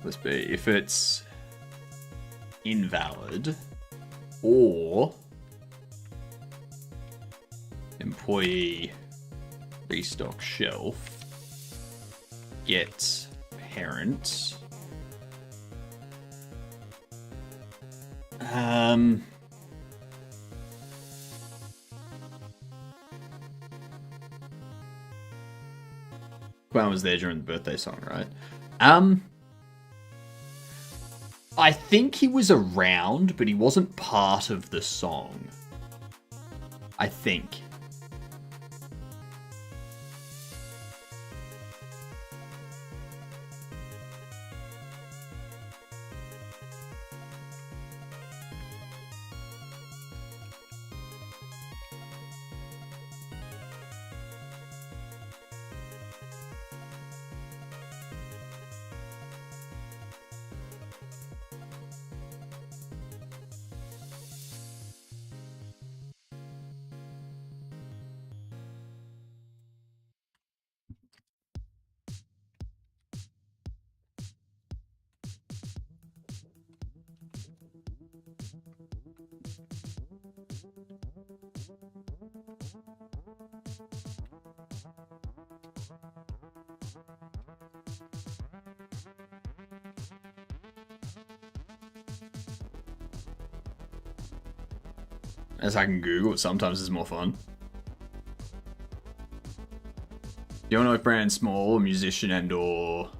Let's be, if it's invalid or employee restock shelf, get parent, Gwen was there during the birthday song, right? I think he was around, but he wasn't part of the song. I think. As I can Google it, sometimes it's more fun. Do you know if Brandon Small, a musician and or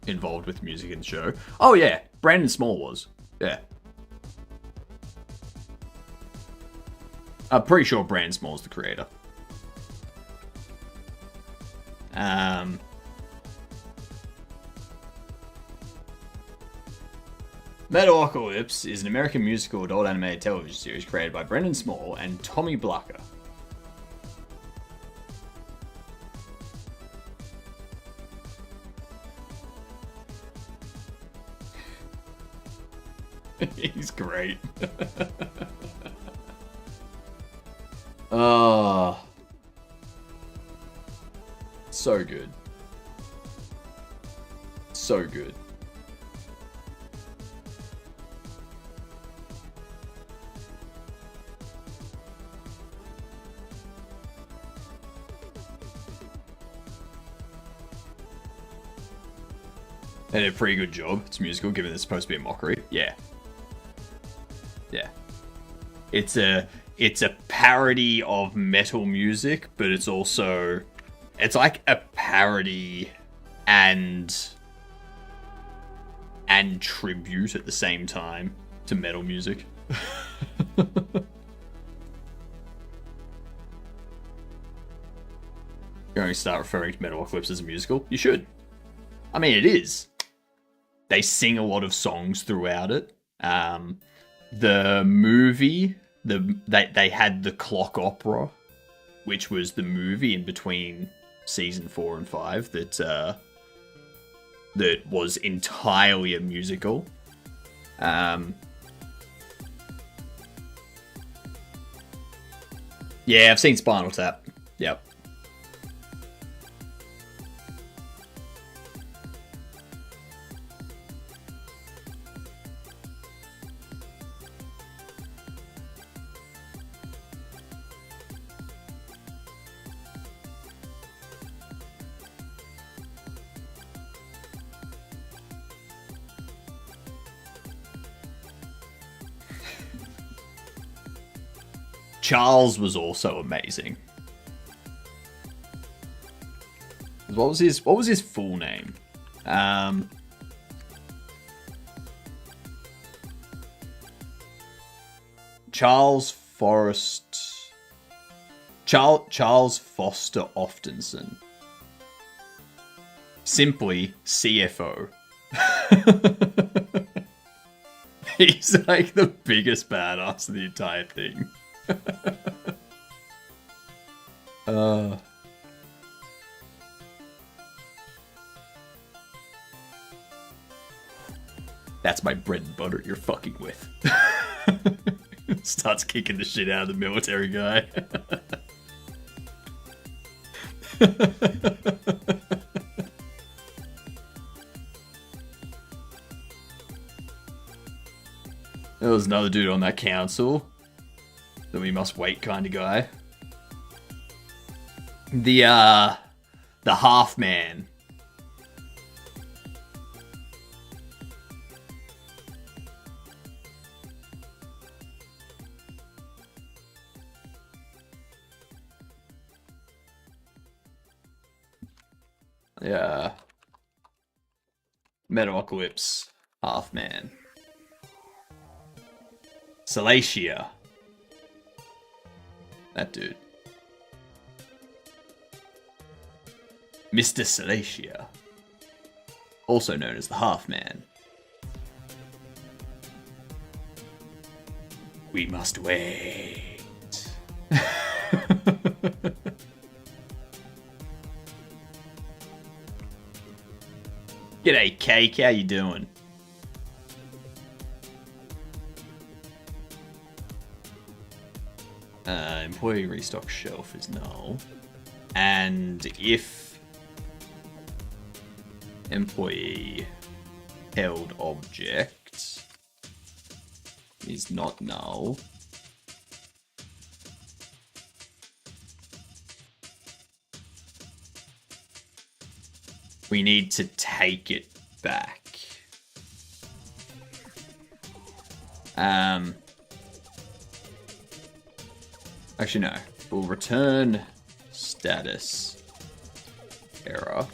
involved with music in the show? Oh yeah, Brandon Small was. Yeah. I'm pretty sure Brandon Small's the creator. Metalocalypse is an American musical adult animated television series created by Brendan Small and Tommy Blacker. He's great. Oh, so good. So good. They did a pretty good job. It's musical, given it's supposed to be a mockery. Yeah. Yeah. It's a parody of metal music, but it's also... It's like a parody and tribute at the same time to metal music. You're going to start referring to Metalocalypse as a musical? You should. I mean, it is. They sing a lot of songs throughout it. The movie, they had the clock opera, which was the movie in between season 4 and 5 that was entirely a musical. Yeah, I've seen Spinal Tap. Yep. Charles was also amazing. What was his full name? Charles Foster Oftenson. simply CFO. He's like the biggest badass of the entire thing. That's my bread and butter you're fucking with. Starts kicking the shit out of the military guy. There was another dude on that council. The we must wait kind of guy. The half man. Yeah. Metalocalypse. Half man. Salacia. That dude. Mr. Salacia. Also known as the Half Man. We must wait. G'day, Cake. How you doing? Employee restock shelf is null. And if employee held object is not null, we need to take it back. Actually, no. We'll return status error.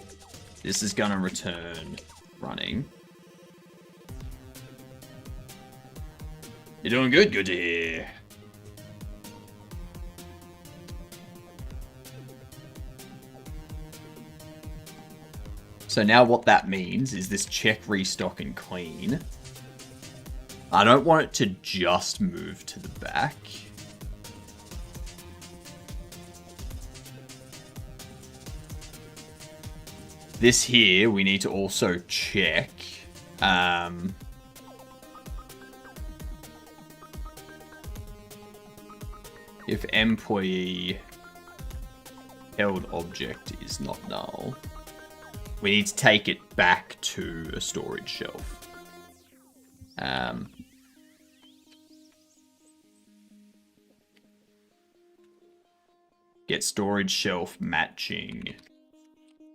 This is gonna return running. You're doing good. Good to hear. So now what that means is this check, restock, and clean. I don't want it to just move to the back. This here, we need to also check. If employee held object is not null, we need to take it back to a storage shelf. Get storage shelf matching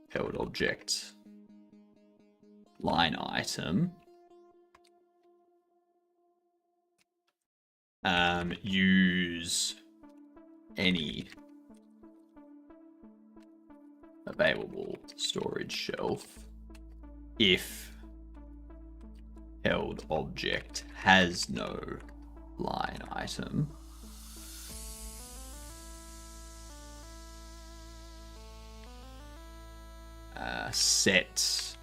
held object line item. Use any available storage shelf if held object has no line item. Set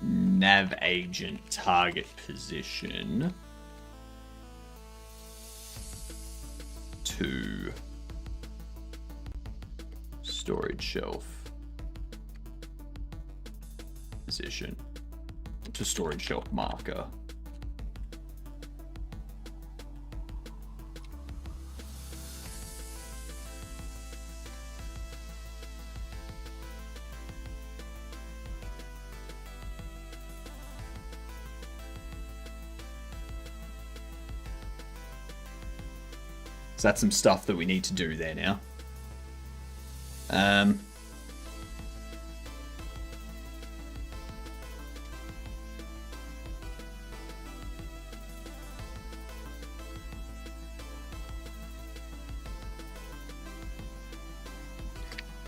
nav agent target position to storage shelf position to storage shelf marker. So that's some stuff that we need to do there now. I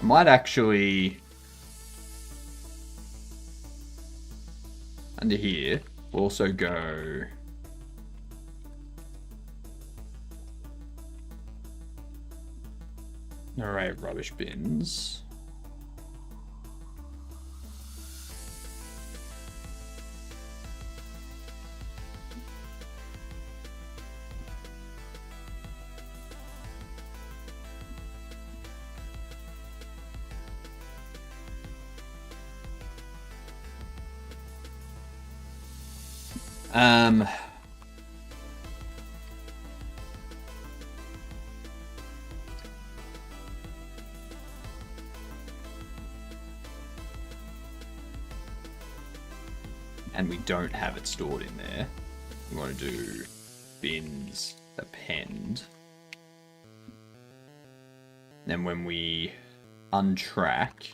might actually, under here, we'll also go Alright, rubbish bins. And we don't have it stored in there. We want to do bins append. Then when we untrack,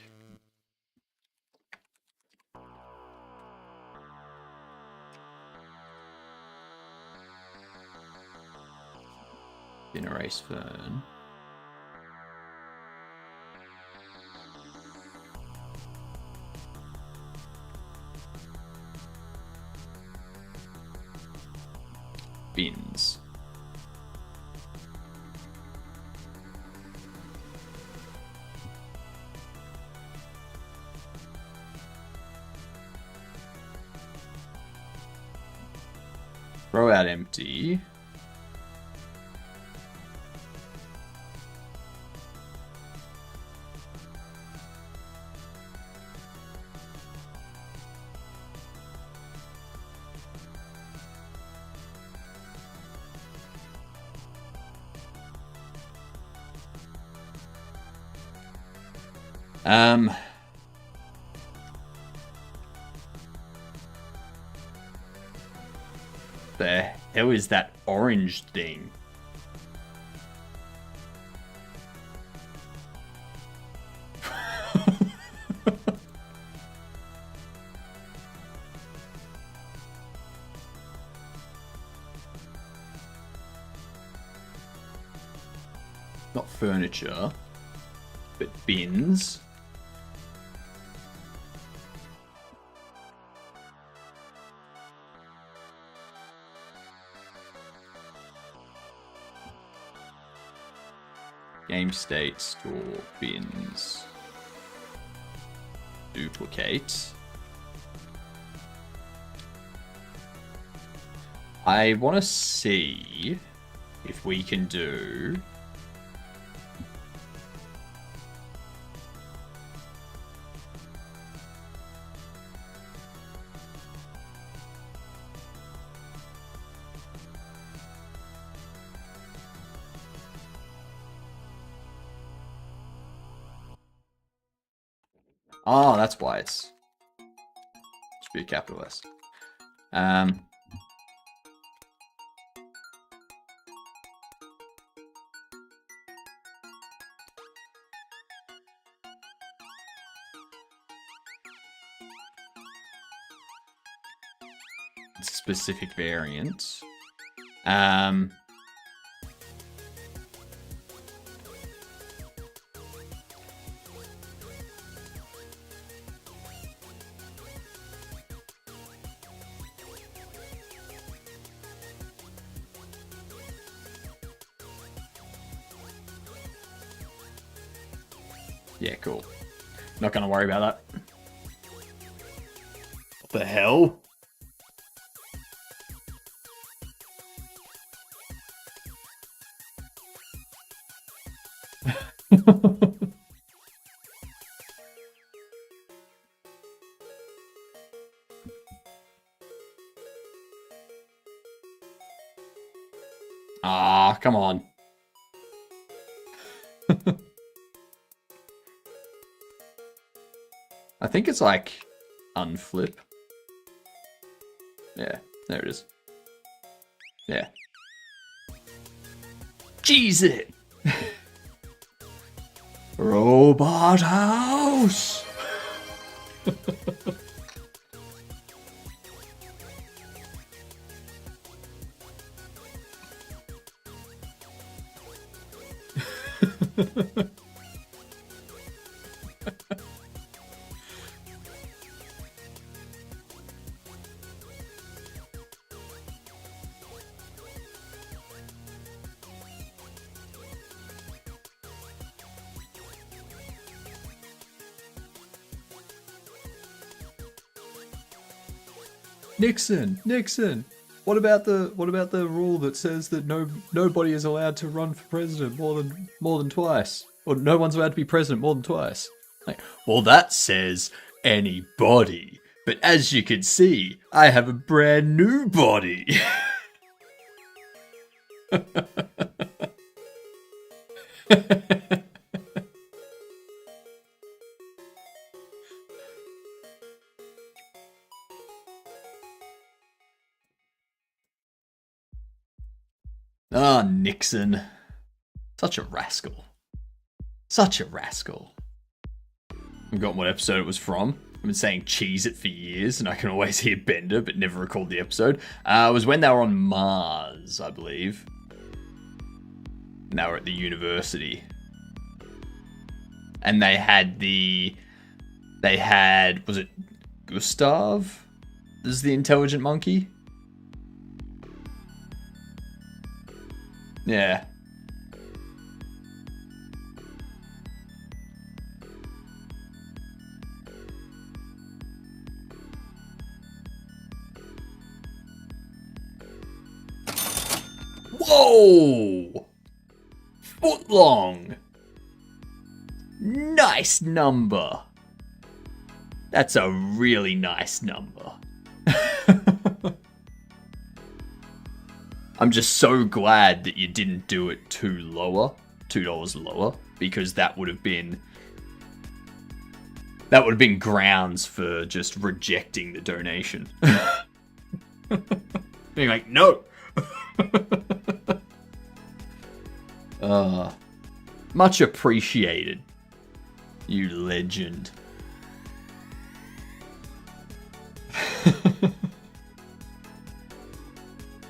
bin erase fern. Bins. Throw out empty. The hell is that orange thing? Not furniture, but bins. Game state, store, bins. Duplicate. I want to see if we can do... Oh, that's why it's... Should be a capital S. Specific variant. Yeah, cool. Not gonna worry about that. What the hell? Ah, come on. I think it's like unflip. Yeah, there it is. Yeah. Jeez it! Robot house! Nixon. What about the rule that says that nobody is allowed to run for president more than twice, or no one's allowed to be president more than twice? Like, well, that says anybody, but as you can see, I have a brand new body. Ah, Nixon. Such a rascal. Such a rascal. I've forgotten what episode it was from. I've been saying cheese it for years, and I can always hear Bender, but never recalled the episode. It was when they were on Mars, I believe. And they were at the university. And they had was it Gustav? This is the intelligent monkey? Yeah. Whoa! Foot long. Nice number. That's a really nice number. I'm just so glad that you didn't do it $2 lower, because that would have been grounds for just rejecting the donation. Being like, no. Much appreciated, you legend.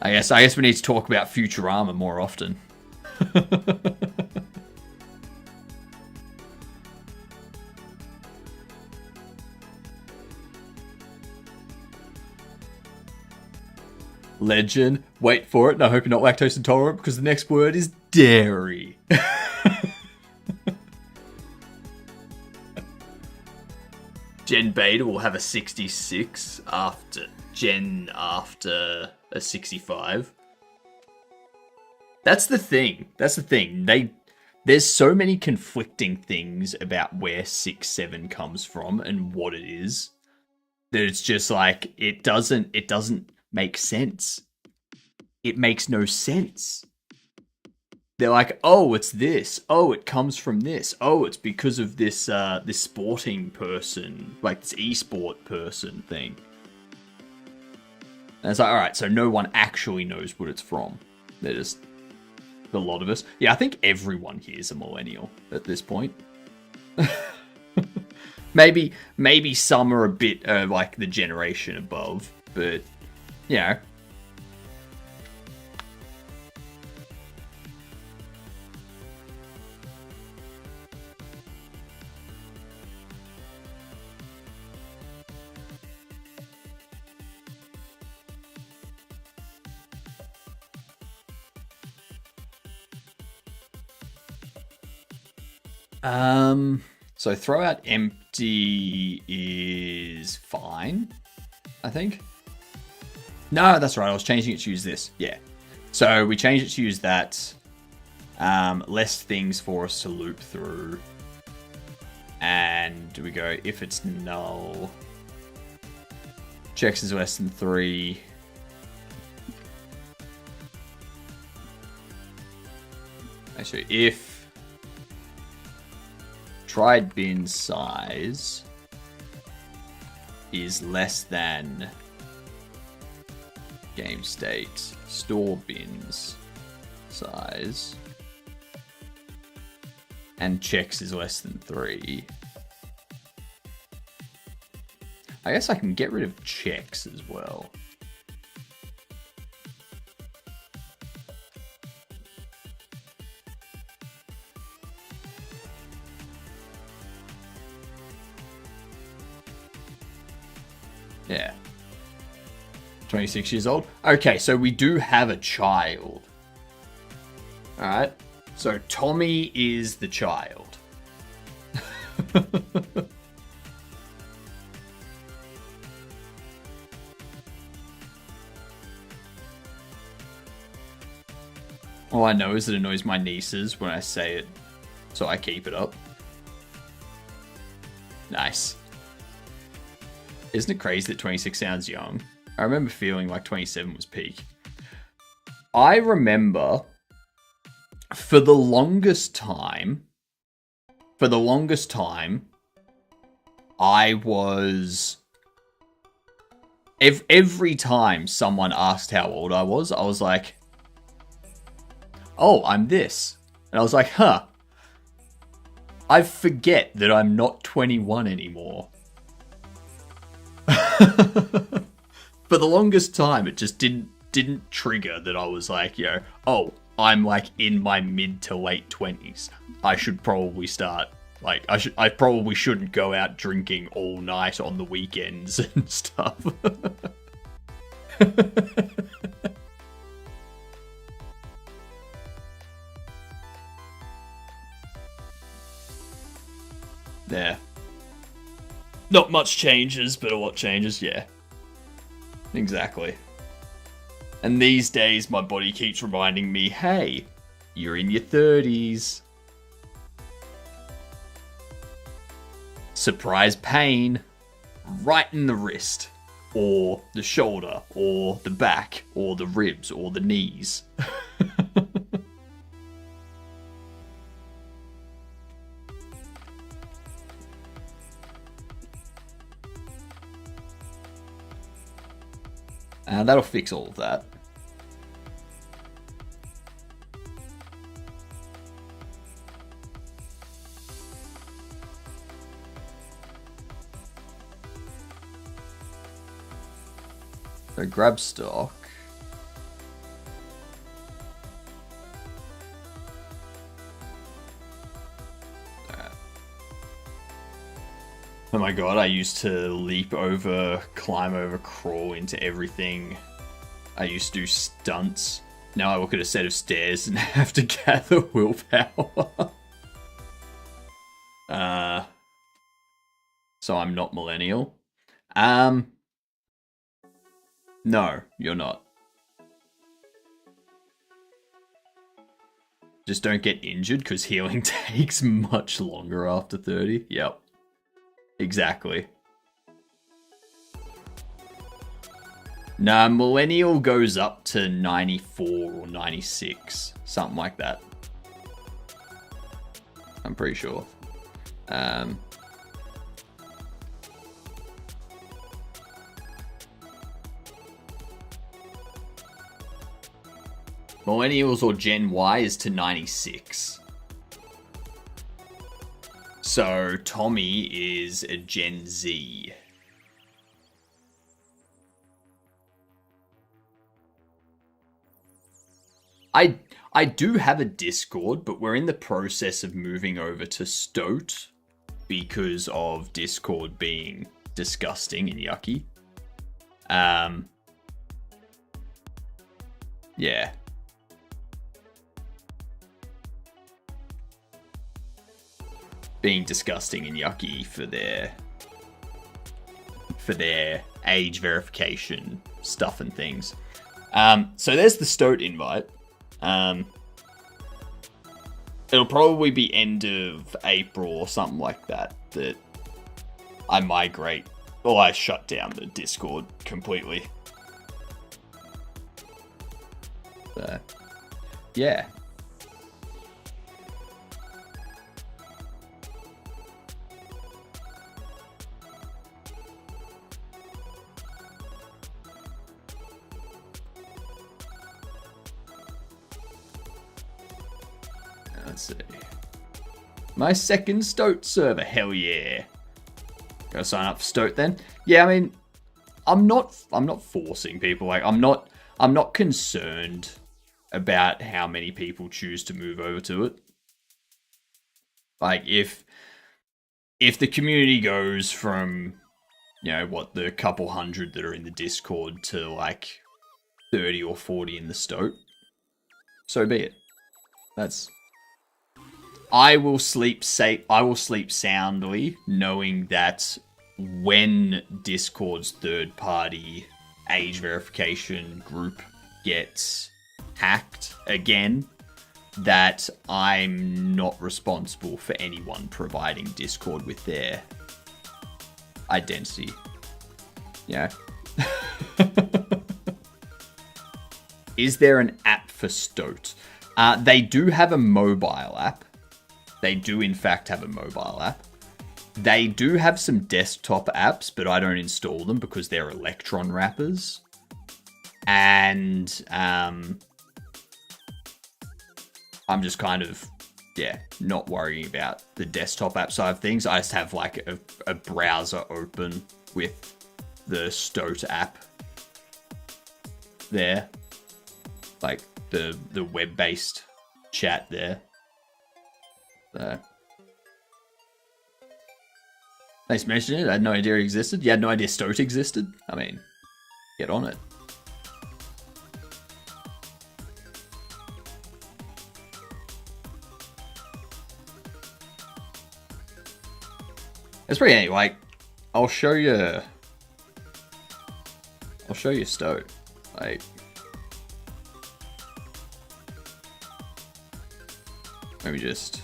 I guess we need to talk about Futurama more often. Legend. Wait for it, and I hope you're not lactose intolerant, because the next word is dairy. Gen Beta will have a 66 after a 65. That's the thing. There's so many conflicting things about where 6-7 comes from and what it is, that it's just like it doesn't make sense. It makes no sense. They're like, oh, it's this. Oh, it comes from this. Oh, it's because of this this sporting person, like this esport person thing. And it's like, all right, so no one actually knows what it's from. They're just a lot of us. Yeah, I think everyone here is a millennial at this point. maybe some are a bit like the generation above, but you know. So throw out empty is fine, I think. No, that's right. I was changing it to use this. Yeah. So we changed it to use that. Less things for us to loop through. And we go, if it's null, checks is less than 3. Actually, if tried bin size is less than game state store bins size, and checks is less than 3. I guess I can get rid of checks as well. Yeah. 26 years old. Okay, so we do have a child. Alright. So Tommy is the child. All I know is it annoys my nieces when I say it, so I keep it up. Nice. Isn't it crazy that 26 sounds young? I remember feeling like 27 was peak. I remember for the longest time, I was... Every time someone asked how old I was like, oh, I'm this. And I was like, huh. I forget that I'm not 21 anymore. For the longest time, it just didn't trigger that I was like, you know, oh, I'm like in my mid to late 20s. I should probably start, like, I probably shouldn't go out drinking all night on the weekends and stuff. There. Not much changes, but a lot changes, yeah. Exactly. And these days, my body keeps reminding me, hey, you're in your 30s. Surprise pain. Right in the wrist. Or the shoulder. Or the back. Or the ribs. Or the knees. That'll fix all of that. So grab stock. Oh my god, I used to leap over, climb over, crawl into everything. I used to do stunts. Now I look at a set of stairs and have to gather willpower. So I'm not millennial. No, you're not. Just don't get injured because healing takes much longer after 30. Yep. Exactly. Nah, millennial goes up to 94 or 96. Something like that. I'm pretty sure. Millennials or Gen Y is to 96. So Tommy is a Gen Z. I do have a Discord, but we're in the process of moving over to Stoat because of Discord being disgusting and yucky. Yeah. Being disgusting and yucky for their age verification stuff and things. So there's the Stoat invite. It'll probably be end of April or something like that I migrate, or I shut down the Discord completely. Yeah. Let's see. My second Stoat server, hell yeah. Gotta sign up for Stoat then. Yeah, I mean, I'm not forcing people. Like, I'm not concerned about how many people choose to move over to it. Like, if the community goes from, you know, what, the couple hundred that are in the Discord to like 30 or 40 in the Stoat, so be it. I will sleep soundly knowing that when Discord's third-party age verification group gets hacked again, that I'm not responsible for anyone providing Discord with their identity. Yeah. Is there an app for Stoat? They do have a mobile app. They do, in fact, have a mobile app. They do have some desktop apps, but I don't install them because they're Electron wrappers. And I'm just kind of, not worrying about the desktop app side of things. I just have like a browser open with the Stoat app there. Like the web-based chat there. So. Thanks for mentioning it. I had no idea it existed. You had no idea Stoat existed? I mean, get on it. It's pretty neat. Like, I'll show you Stoat. Like, let me just.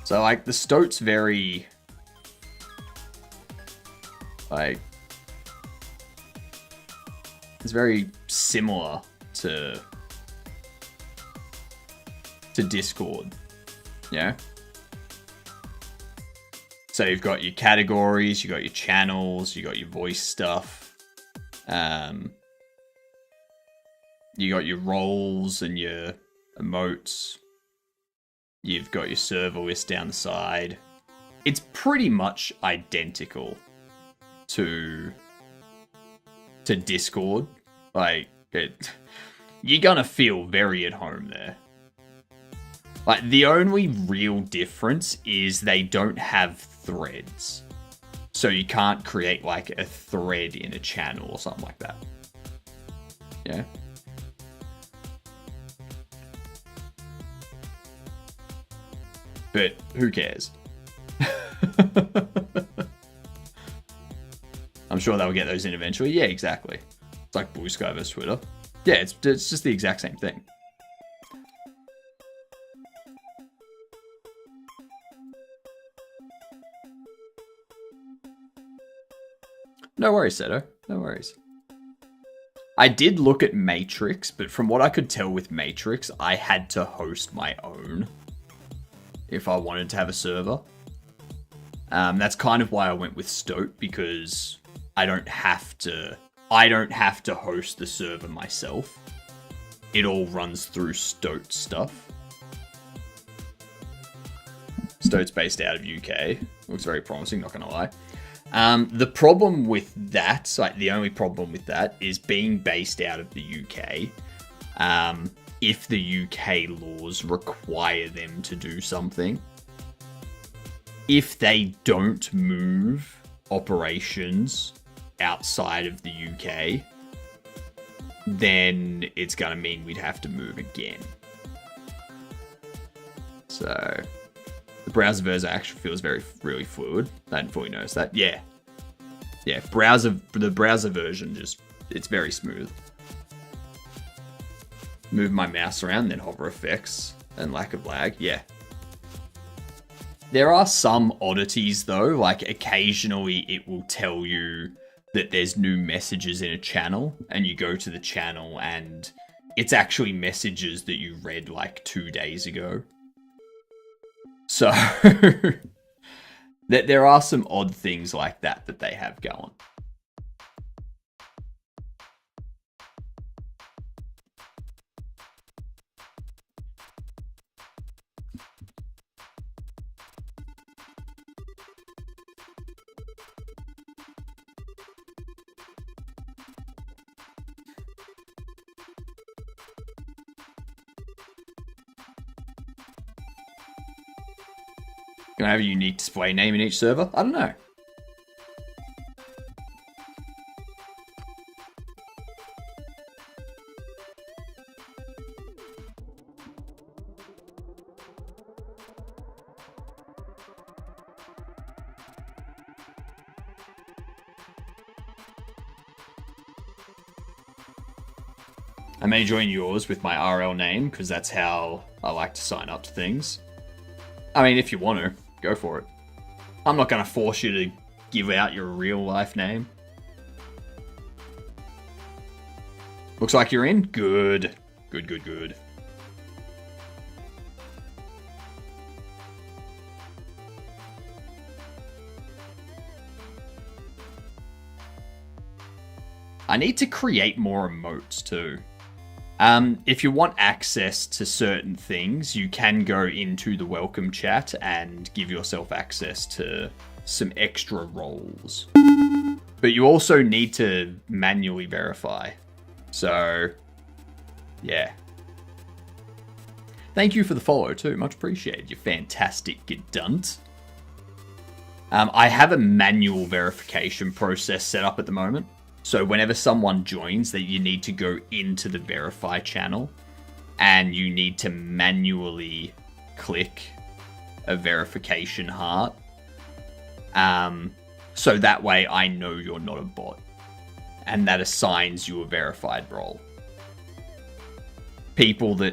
So, like, the Stoat's very, like, it's very similar to Discord, yeah? So you've got your categories, you got your channels, you got your voice stuff, you got your roles and your emotes. You've got your server list down the side. It's pretty much identical to Discord. Like, you're gonna feel very at home there. Like, the only real difference is they don't have threads. So you can't create, like, a thread in a channel or something like that. Yeah? But who cares? I'm sure they'll get those in eventually. Yeah, exactly. It's like Blue Sky versus Twitter. Yeah, it's just the exact same thing. No worries, Seto. No worries. I did look at Matrix, but from what I could tell with Matrix, I had to host my own if I wanted to have a server. That's kind of why I went with Stoat, because I don't have to host the server myself. It all runs through Stoat stuff. Stoat's based out of UK. Looks very promising, not gonna lie. The problem with that, like the only problem with that, is being based out of the UK. If the UK laws require them to do something, if they don't move operations outside of the UK, then it's gonna mean we'd have to move again. So the browser version actually feels really fluid. I didn't fully notice that. Yeah. The browser version it's very smooth. Move my mouse around, then hover effects and lack of lag. Yeah. There are some oddities though, like occasionally it will tell you that there's new messages in a channel, and you go to the channel and it's actually messages that you read like 2 days ago. So there are some odd things like that they have going. Gonna have a unique display name in each server? I don't know. I may join yours with my RL name because that's how I like to sign up to things. I mean, if you want to, go for it. I'm not going to force you to give out your real life name. Looks like you're in. Good. Good. I need to create more emotes too. If you want access to certain things, you can go into the welcome chat and give yourself access to some extra roles. But you also need to manually verify. So, yeah. Thank you for the follow too. Much appreciated. You're fantastic, Gedunt. I have a manual verification process set up at the moment. So whenever someone joins, that you need to go into the verify channel and you need to manually click a verification heart. So that way I know you're not a bot. And that assigns you a verified role. People that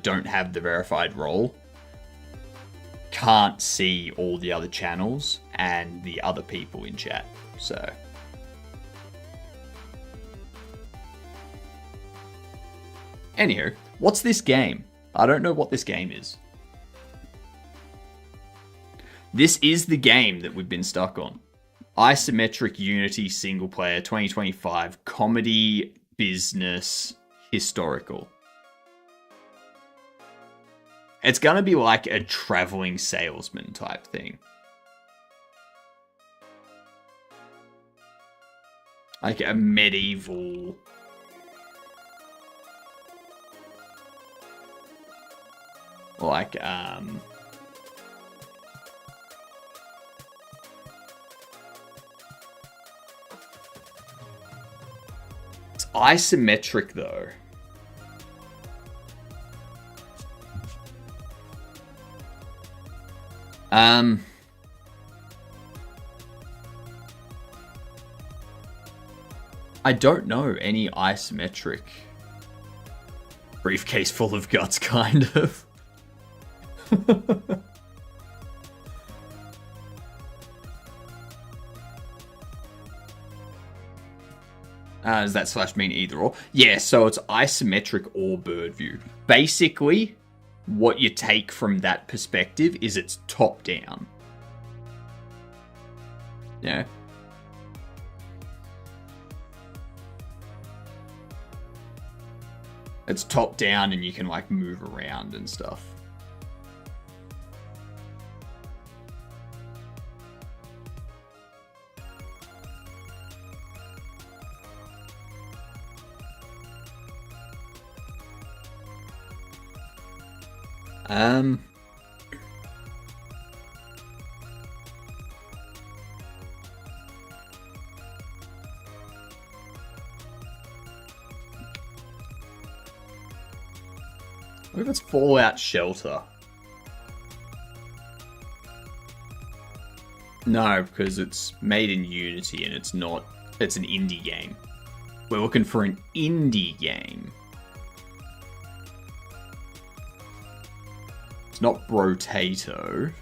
don't have the verified role can't see all the other channels and the other people in chat. So anywho, what's this game? I don't know what this game is. This is the game that we've been stuck on. Isometric Unity single player 2025 comedy business historical. It's gonna be like a traveling salesman type thing. Like a medieval... Like, it's isometric though. I don't know any isometric briefcase full of guts, kind of. Does that slash mean either or? Yeah, so it's isometric or bird view. Basically, what you take from that perspective is it's top down. Yeah. It's top down and you can like move around and stuff. What if it's Fallout Shelter? No, because it's made in Unity and it's not... It's an indie game. We're looking for an indie game. It's not Brotato.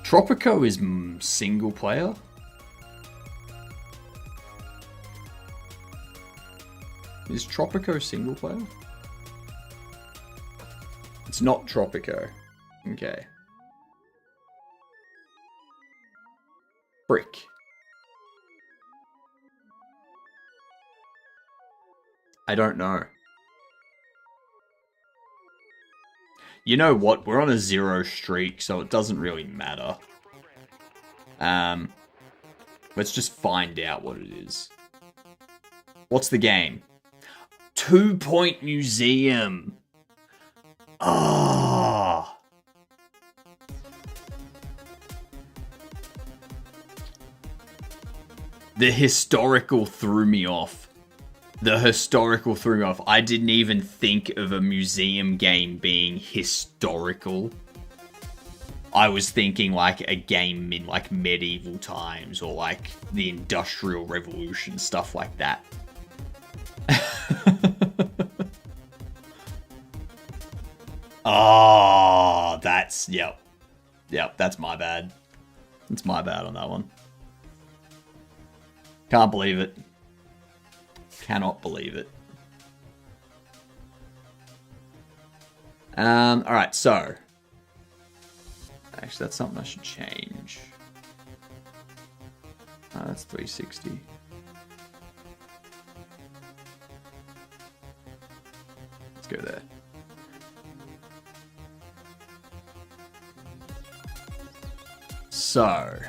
Tropico is single player? Is Tropico single player? It's not Tropico. Okay. Frick. I don't know. You know what? We're on a 0 streak, so it doesn't really matter. Let's just find out what it is. What's the game? 2 Point Museum. Ah. The historical threw me off. I didn't even think of a museum game being historical. I was thinking like a game in like medieval times or like the Industrial Revolution, stuff like that. Oh, that's, yep. Yep, that's my bad. It's my bad on that one. Can't believe it. Cannot believe it. Alright, so. Actually, that's something I should change. That's 360. Let's go there. So.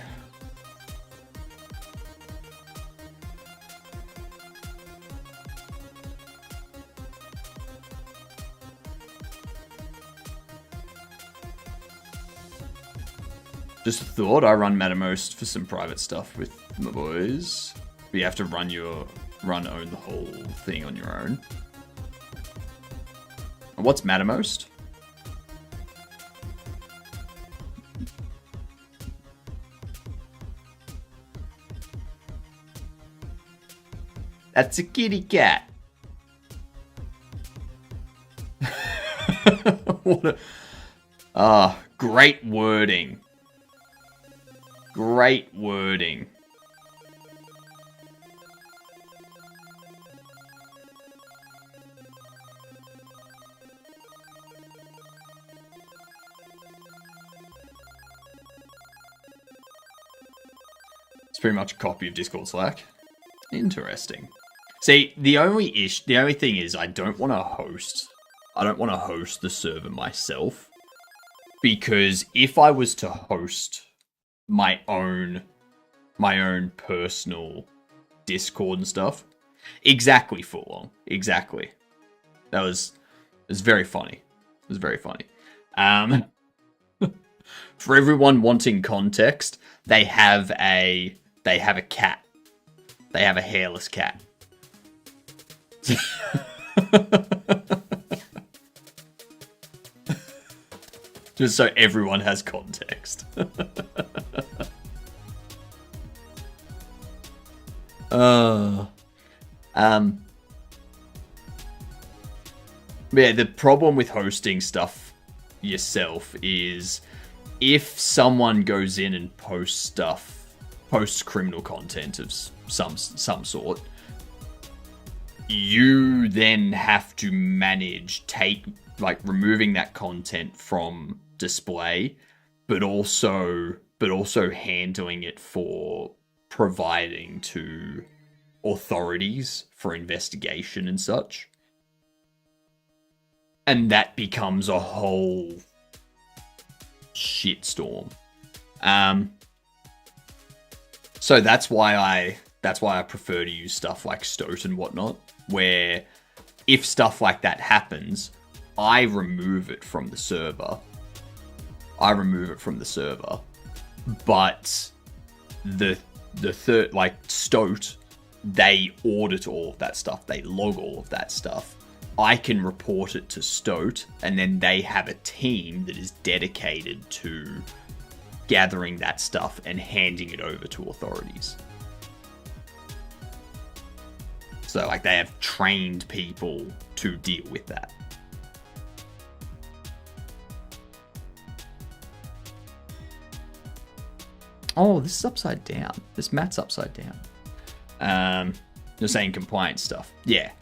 Just a thought, I run Mattermost for some private stuff with my boys. But you have to own the whole thing on your own. And what's Mattermost? That's a kitty cat. What a... great wording. Great wording. It's pretty much a copy of Discord Slack. Interesting. See, the only thing is I don't want to host the server myself, because if I was to host my own personal Discord and stuff, exactly, full on, exactly. It was very funny. It was very funny. For everyone wanting context, they have a cat. They have a hairless cat. Just so everyone has context. Yeah, the problem with hosting stuff yourself is if someone goes in and posts criminal content of some sort, you then have to manage removing that content from display, but also handling it for providing to authorities for investigation and such. And that becomes a whole shitstorm. So that's why I prefer to use stuff like Stoat and whatnot, where if stuff like that happens, I remove it from the server. But the third, like Stoat, they audit all of that stuff. They log all of that stuff. I can report it to Stoat, and then they have a team that is dedicated to gathering that stuff and handing it over to authorities. So, like, they have trained people to deal with that. Oh, this is upside down. This mat's upside down. You're saying compliance stuff. Yeah.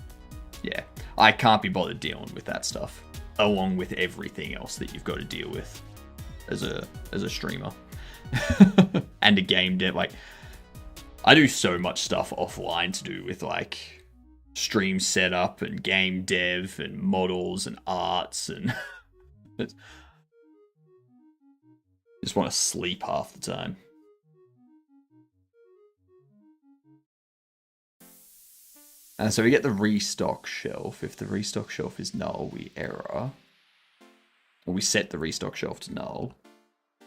I can't be bothered dealing with that stuff, along with everything else that you've got to deal with as a streamer and a game dev. Like, I do so much stuff offline to do with like stream setup and game dev and models and arts, and just want to sleep half the time. So we get the restock shelf. If the restock shelf is null, we error. Or we set the restock shelf to null.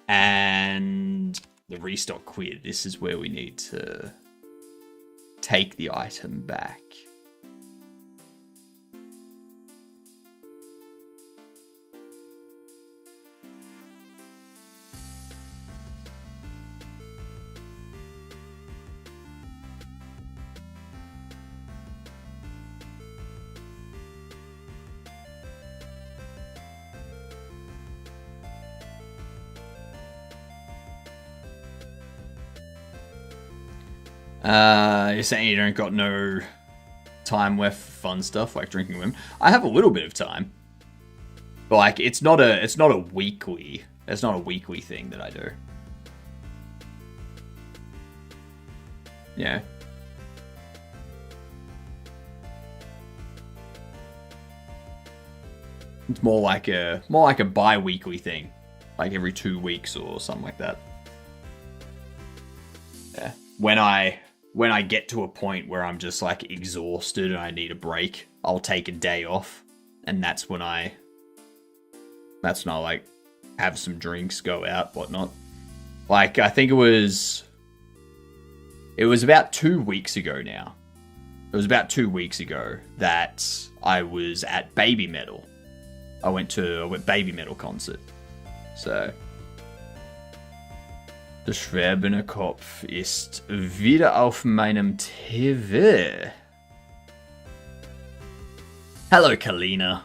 And the restock quid. This is where we need to take the item back. You're saying you don't got no time left for fun stuff like drinking women. I have a little bit of time, but like it's not a weekly thing that I do. Yeah. It's more like a bi-weekly thing, like every 2 weeks or something like that. Yeah. When I get to a point where I'm just like exhausted and I need a break, I'll take a day off, and that's when I like have some drinks, go out, whatnot. Like I think it was about 2 weeks ago now. It was about 2 weeks ago that I was at Baby Metal. I went to a Baby Metal concert. So. Der schwebende Kopf ist wieder auf meinem TV. Hello, Kalina.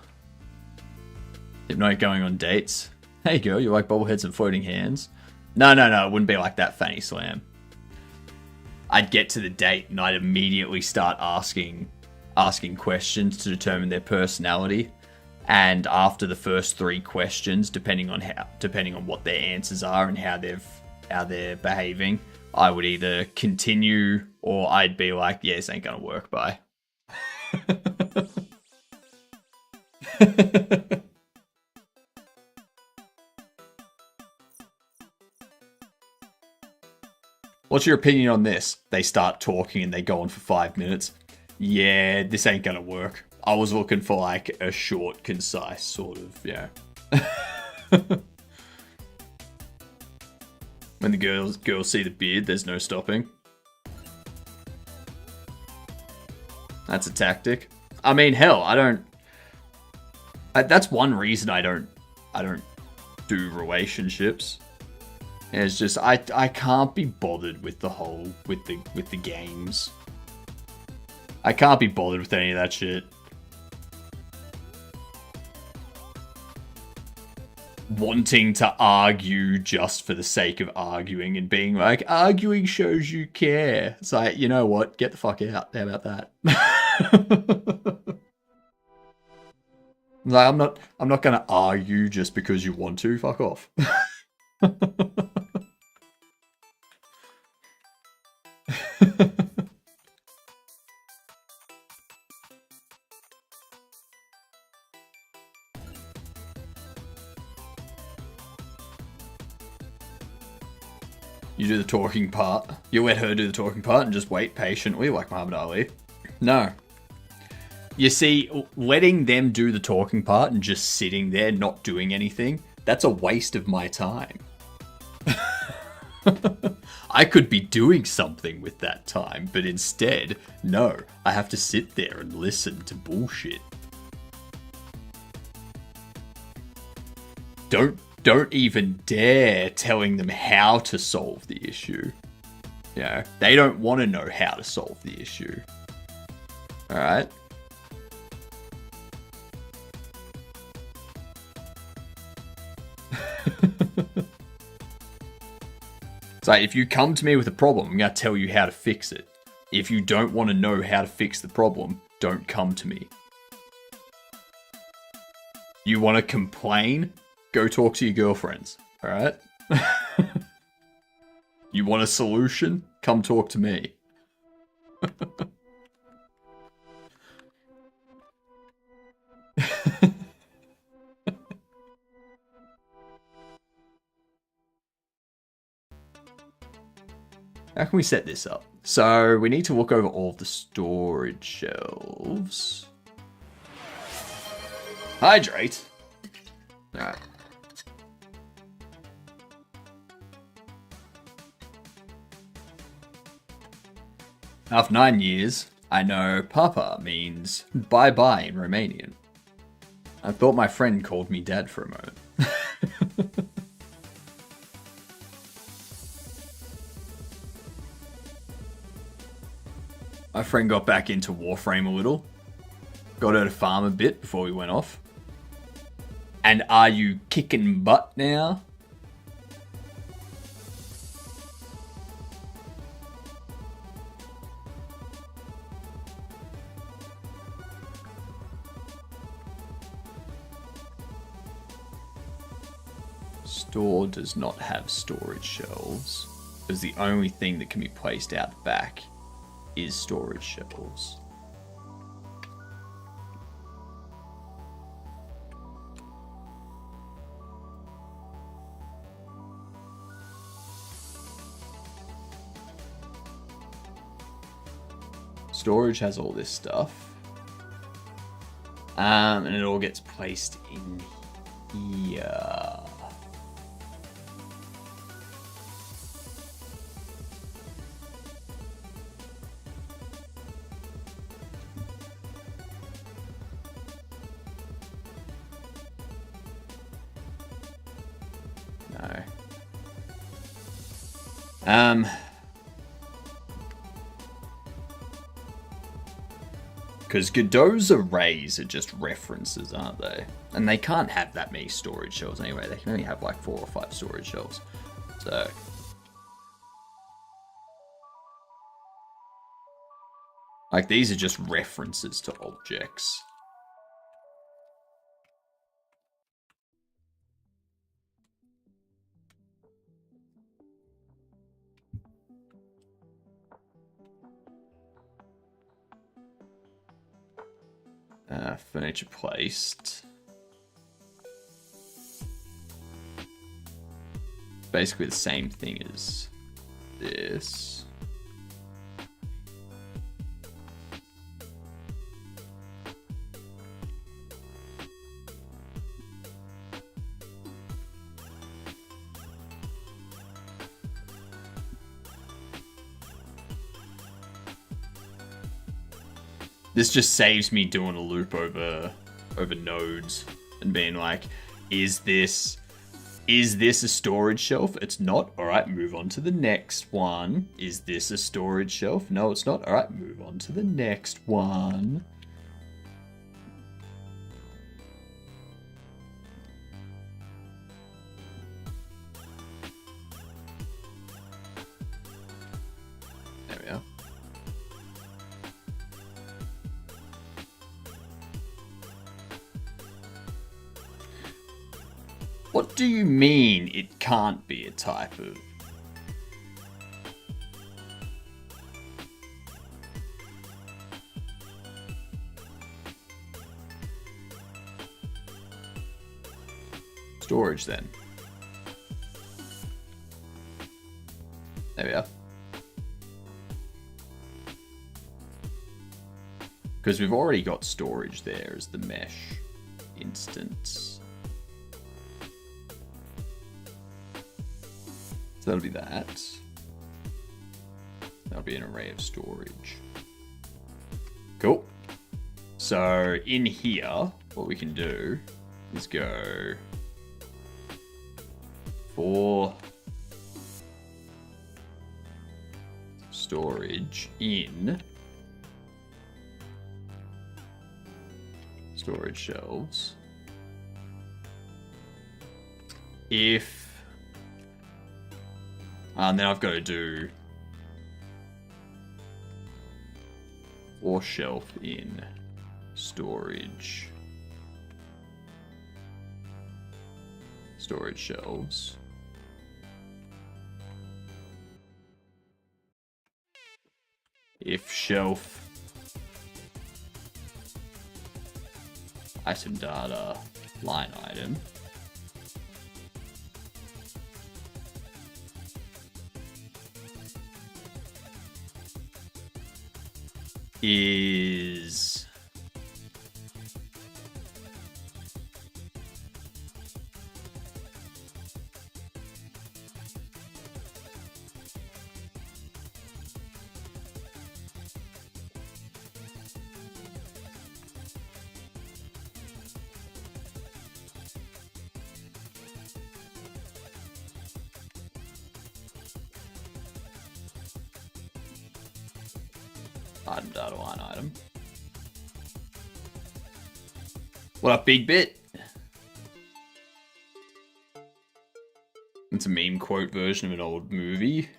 Hypnotic going on dates. Hey girl, you like bobbleheads and floating hands? No, it wouldn't be like that, Fanny Slam. I'd get to the date and I'd immediately start asking questions to determine their personality. And after the first 3 questions, depending on what their answers are and how they're behaving, I would either continue or I'd be like, yeah, this ain't gonna work, bye. What's your opinion on this? They start talking and they go on for 5 minutes. Yeah, this ain't gonna work. I was looking for like a short, concise sort of, yeah. When the girls see the beard, there's no stopping. That's a tactic. I mean, hell, that's one reason I don't do relationships. It's just I can't be bothered with the whole with the games. I can't be bothered with any of that shit. Wanting to argue just for the sake of arguing and being like, arguing shows you care. It's like, you know what? Get the fuck out. How about that? Like, I'm not gonna argue just because you want to. Fuck off. You do the talking part. You let her do the talking part and just wait patiently like Muhammad Ali. No. You see, letting them do the talking part and just sitting there not doing anything, that's a waste of my time. I could be doing something with that time, but instead, no, I have to sit there and listen to bullshit. Don't even dare telling them how to solve the issue. You know, they don't want to know how to solve the issue. Alright? It's like, if you come to me with a problem, I'm going to tell you how to fix it. If you don't want to know how to fix the problem, don't come to me. You want to complain? Go talk to your girlfriends, alright? You want a solution? Come talk to me. How can we set this up? So, we need to look over all of the storage shelves. Hydrate! Alright. After 9 years, I know Papa means bye-bye in Romanian. I thought my friend called me Dad for a moment. My friend got back into Warframe a little. Got her to farm a bit before we went off. And are you kicking butt now? Store does not have storage shelves, because the only thing that can be placed out the back is storage shelves. Storage has all this stuff. And it all gets placed in here. No. Because Godot's arrays are just references, aren't they? And they can't have that many storage shelves anyway. They can only have like 4 or 5 storage shelves. So... like, these are just references to objects. Furniture placed. Basically the same thing as this. This just saves me doing a loop over nodes and being like, is this a storage shelf? It's not. All right, move on to the next one. Is this a storage shelf? No, it's not. All right, move on to the next one. There we are. What do you mean it can't be a type of... storage then? There we are. Because we've already got storage there as the mesh instance. So that'll be that. That'll be an array of storage. Cool. So in here, what we can do is go for storage in storage shelves. If and then I've got to do for shelf in storage shelves. If shelf item data line item is item data line item. What up, Big Bit? It's a meme quote version of an old movie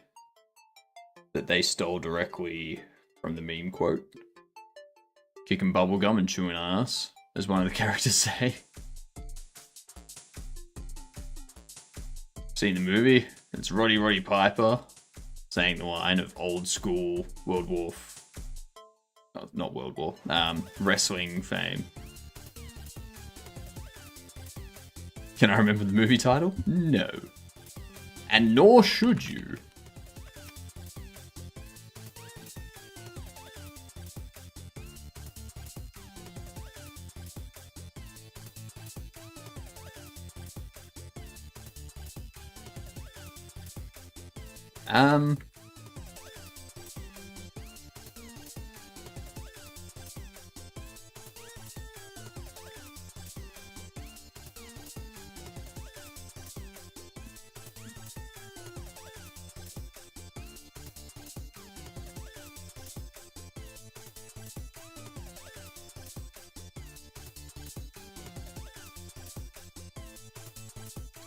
that they stole directly from the meme quote. Kicking bubblegum and chewing ass, as one of the characters say. Seen the movie? It's Roddy Piper saying the line of old school wrestling fame. Can I remember the movie title? No. And nor should you.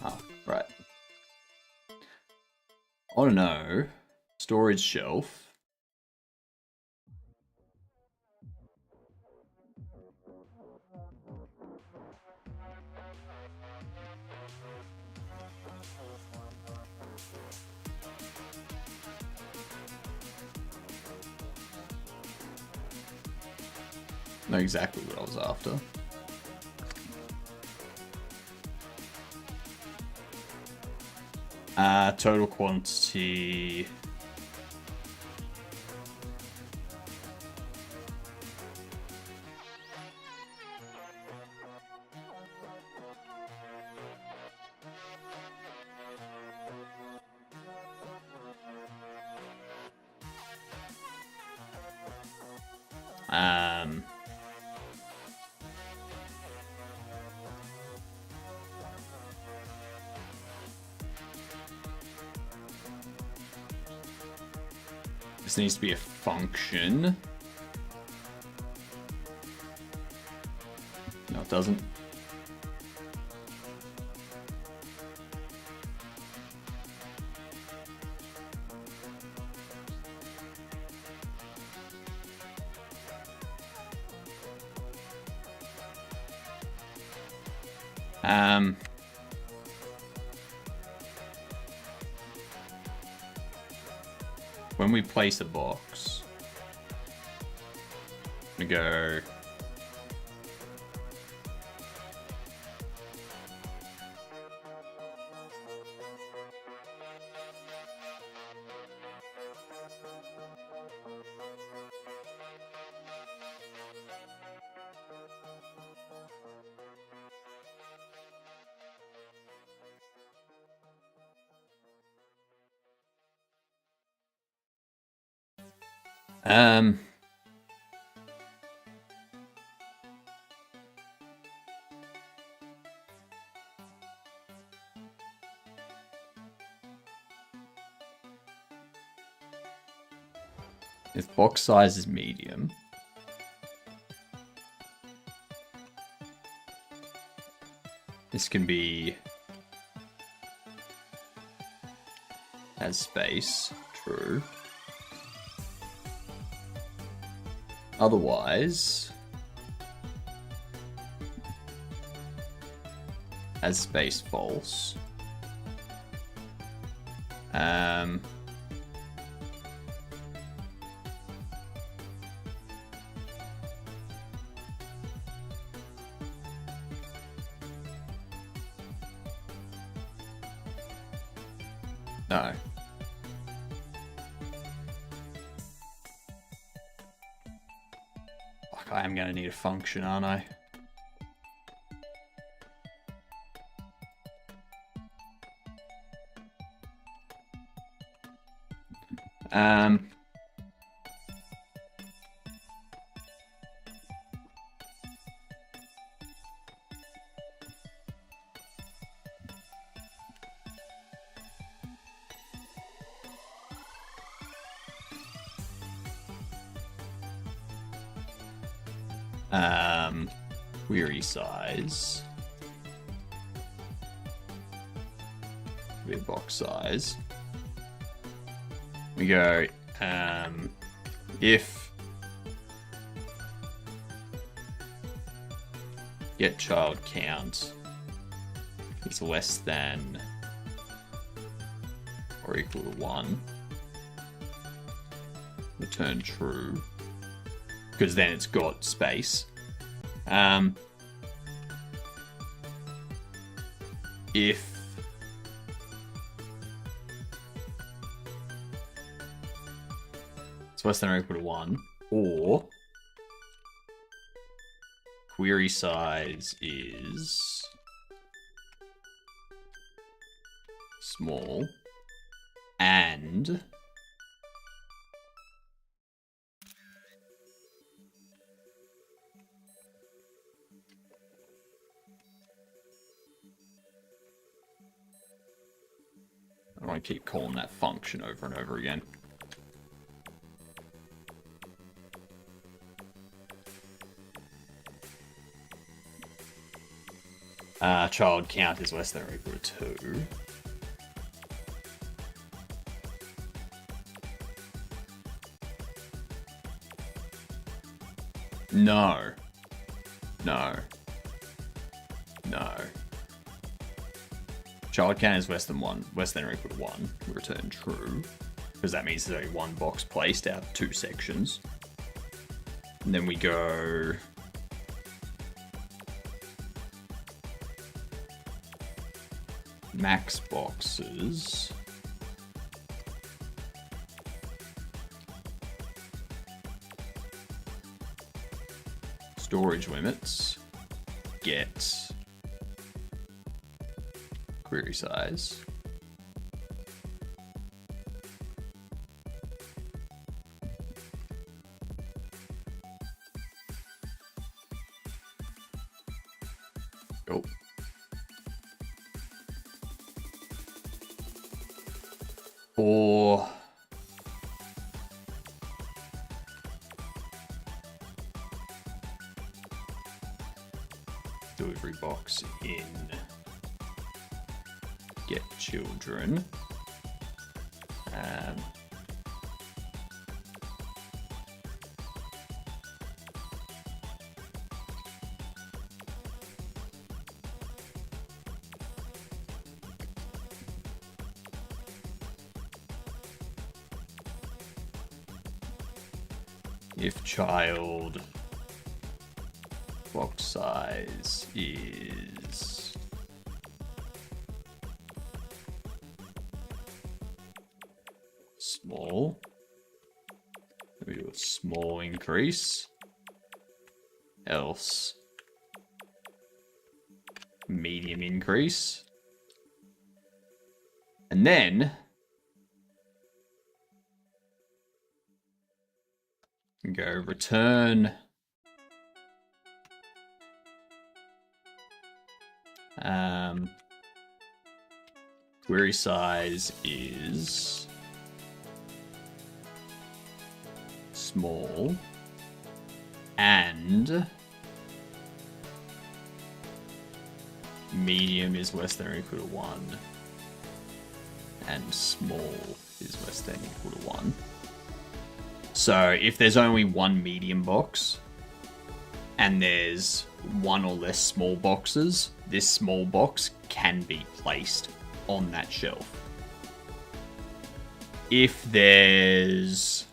Oh, right. Oh no. Storage shelf. Know exactly what I was after. Total quantity. This needs to be a function. No, it doesn't. When we place a box, we go if box size is medium, this can be as space, true. Otherwise, as space, false. No. Fuck, I am going to need a function, aren't I? Query size. With box size. We go, if get child count is less than or equal to 1. Return true. Because then it's got space. If it's less than or equal to 1, or query size is small and I don't want to keep calling that function over and over again. Child count is less than or equal to 2. No. No. No. Child count is less than or equal to 1. Return true. Because that means there's only one box placed out of 2 sections. And then we go max boxes. Storage limits. Get query size. Go. Or delivery box in get children. If child box size is small, we do a small increase, else medium increase, and then go return query size is small and medium is less than or equal to 1 and small is less than or equal to 1. So if there's only one medium box and there's one or less small boxes, this small box can be placed on that shelf. If there's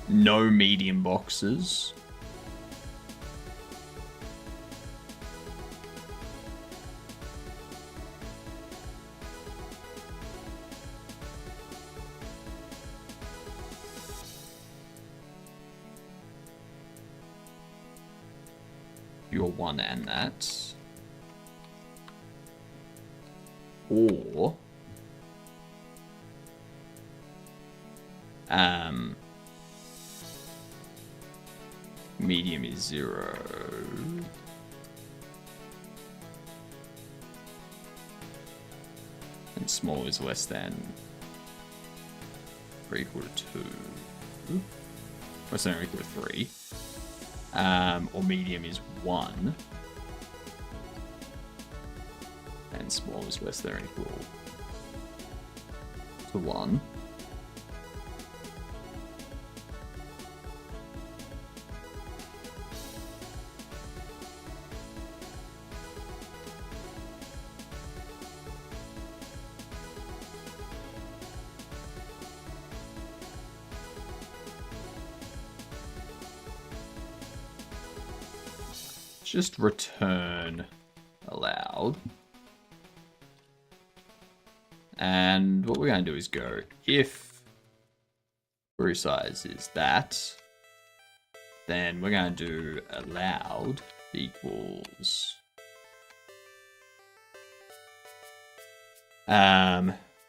no medium boxes, your one and that, or medium is 0 and small is less than or equal to 2, less than or equal to 3. Or medium is 1, and small is less than or equal to 1. just return allowed. And what we're going to do is go if query size is that, then we're going to do allowed equals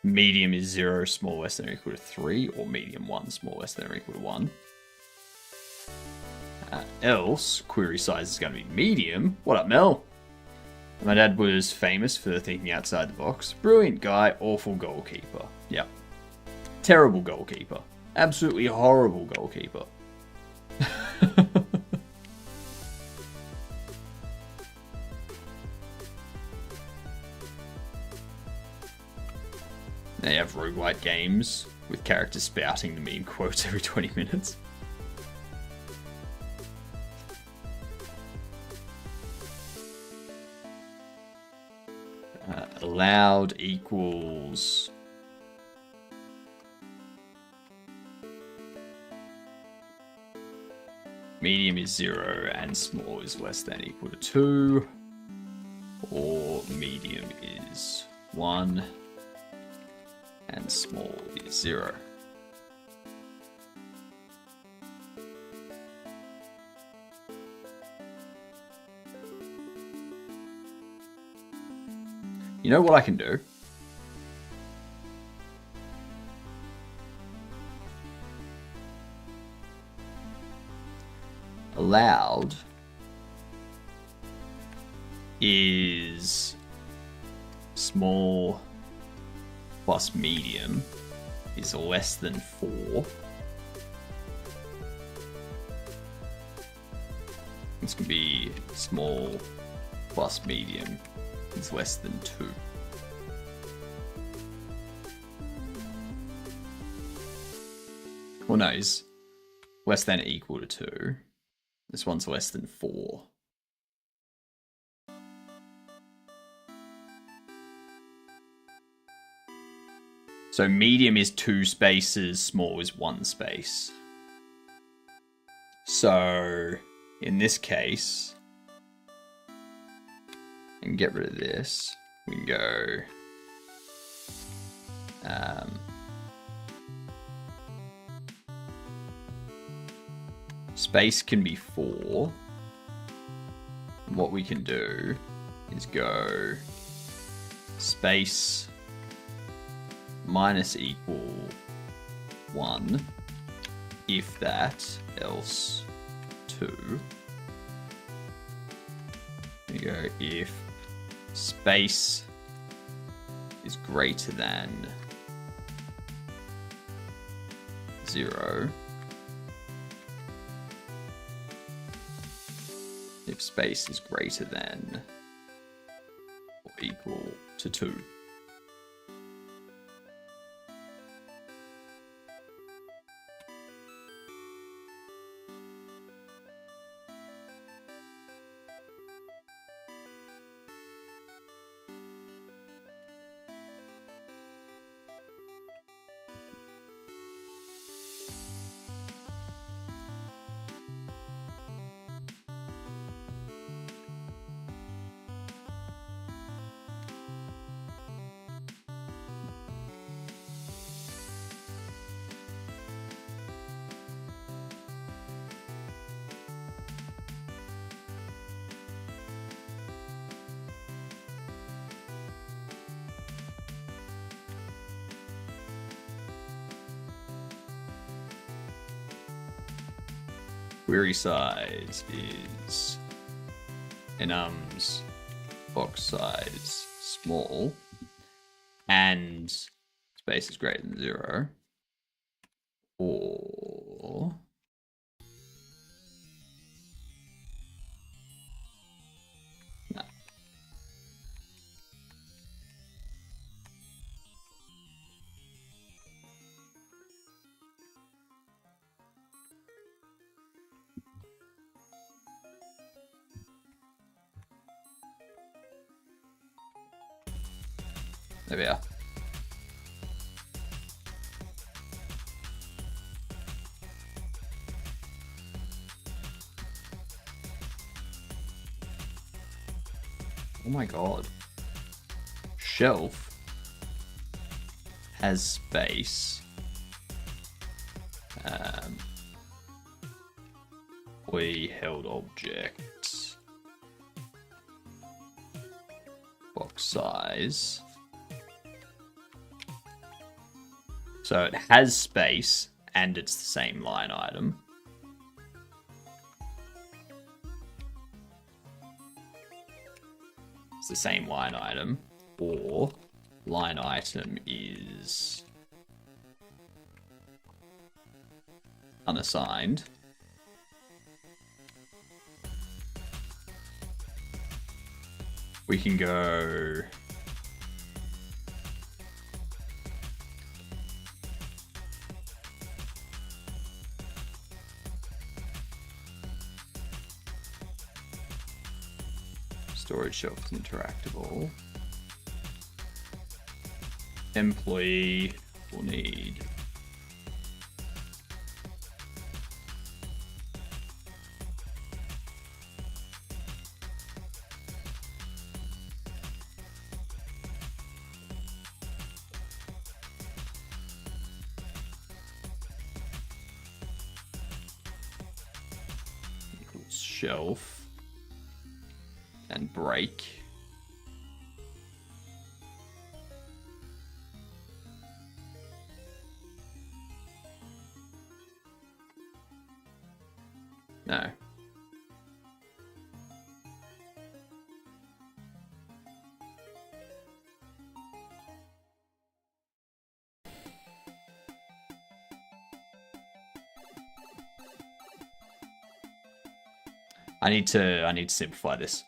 medium is 0, small less than or equal to 3, or medium 1, small less than or equal to 1. Else, query size is going to be medium. What up, Mel? My dad was famous for thinking outside the box. Brilliant guy, awful goalkeeper. Yep. Terrible goalkeeper. Absolutely horrible goalkeeper. They have roguelite games with characters spouting the meme quotes every 20 minutes. Allowed equals medium is 0 and small is less than or equal to 2, or medium is 1 and small is 0. You know what I can do? Allowed is small plus medium is less than 4. This can be small plus medium is less than 2. Well, no, is less than or equal to 2. This one's less than 4. So medium is 2 spaces, small is 1 space. So in this case, and get rid of this, we can go space can be 4. And what we can do is go space minus equal 1, if that, else 2. We go if space is greater than 0, if space is greater than or equal to 2. Query size is enums box size small and space is greater than 0, or no. There we are. Oh my god. Shelf has space. We held objects. Box size. So it has space and it's the same line item. It's the same line item, or line item is unassigned. We can go storage shelf is interactable. Employee will need equals shelf and break. No. I need to simplify this.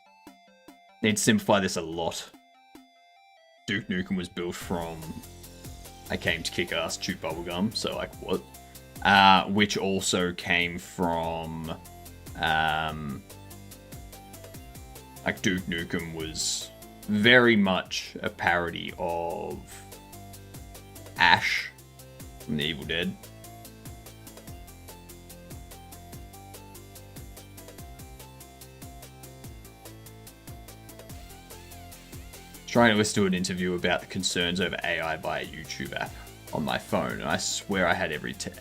Need to simplify this a lot. Duke Nukem was built from I came to kick ass, chew bubblegum, so like what? Which also came from like Duke Nukem was very much a parody of Ash from The Evil Dead. Trying to listen to an interview about the concerns over AI by a YouTube app on my phone, and I swear I had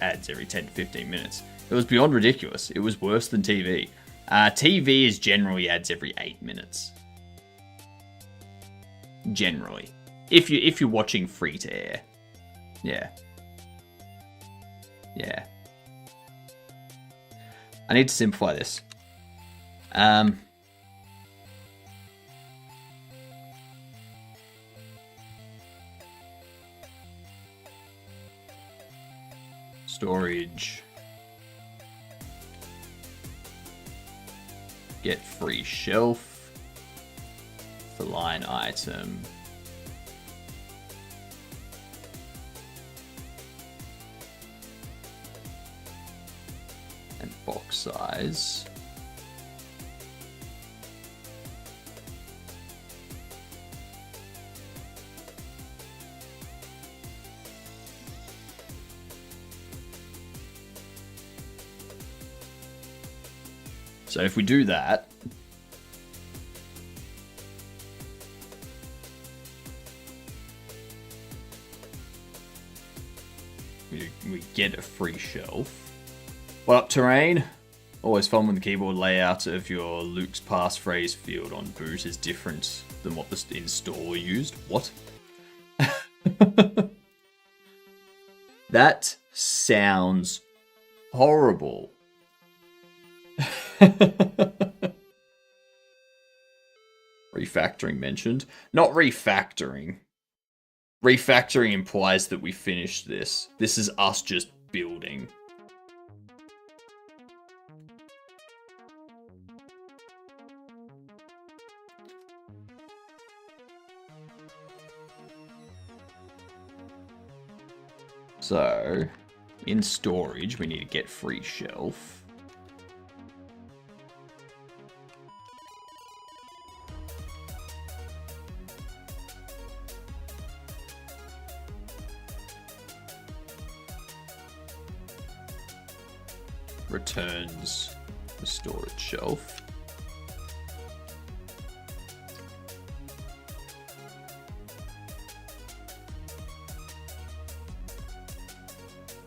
ads every 10 to 15 minutes. It was beyond ridiculous. It was worse than TV. TV is generally ads every 8 minutes. Generally. If you're watching free to air. Yeah. Yeah. I need to simplify this. Storage. Get free shelf for line item. And box size. So if we do that, we get a free shelf. What up, Terrain? Always fun when the keyboard layout of your Luke's passphrase field on boot is different than what the installer used. What? That sounds horrible. Refactoring mentioned. Not refactoring. Refactoring implies that we finished this. This is us just building. So, in storage, we need to get free shelf. Returns the storage shelf.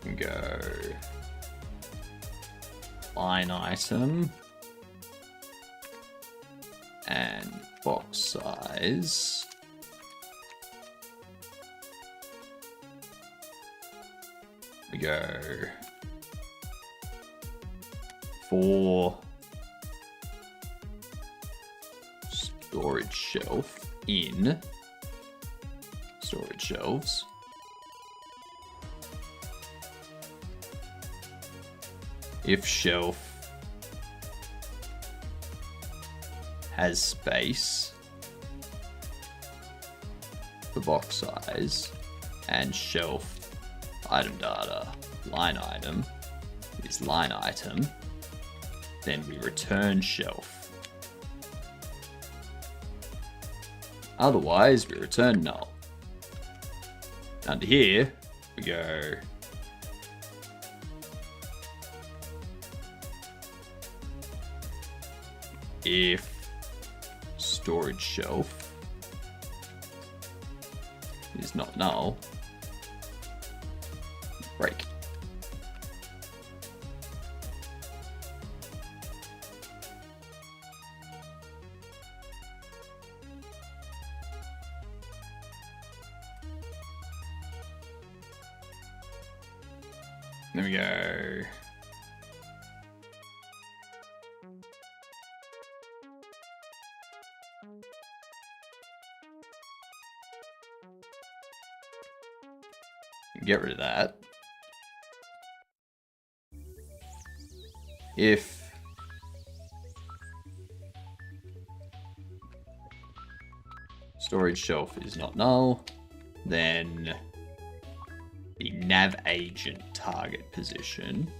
And go line item and box size. We go for storage shelf in storage shelves. If shelf has space for box size and shelf item data line item is line item, then we return shelf. Otherwise, we return null. Under here, we go if storage shelf is not null, break. There we go. Get rid of that. If storage shelf is not null, then the nav agent target position.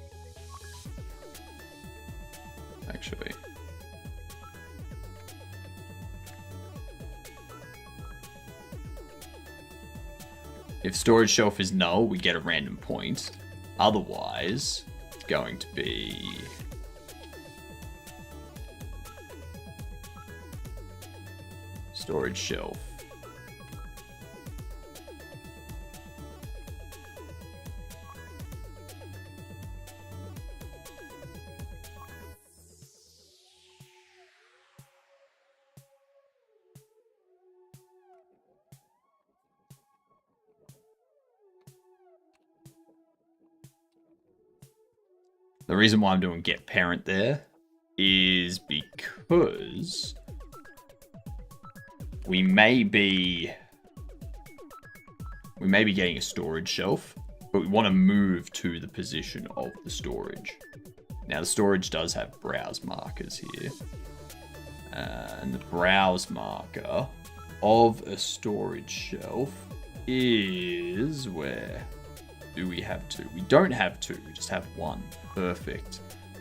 Actually, if storage shelf is null, we get a random point. Otherwise, it's going to be storage shelf The reason why I'm doing get parent there is because we may be getting a storage shelf, but we want to move to the position of the storage. Now the storage does have browse markers here, and the browse marker of a storage shelf is where do we have two? We don't have two, we just have one. Perfect.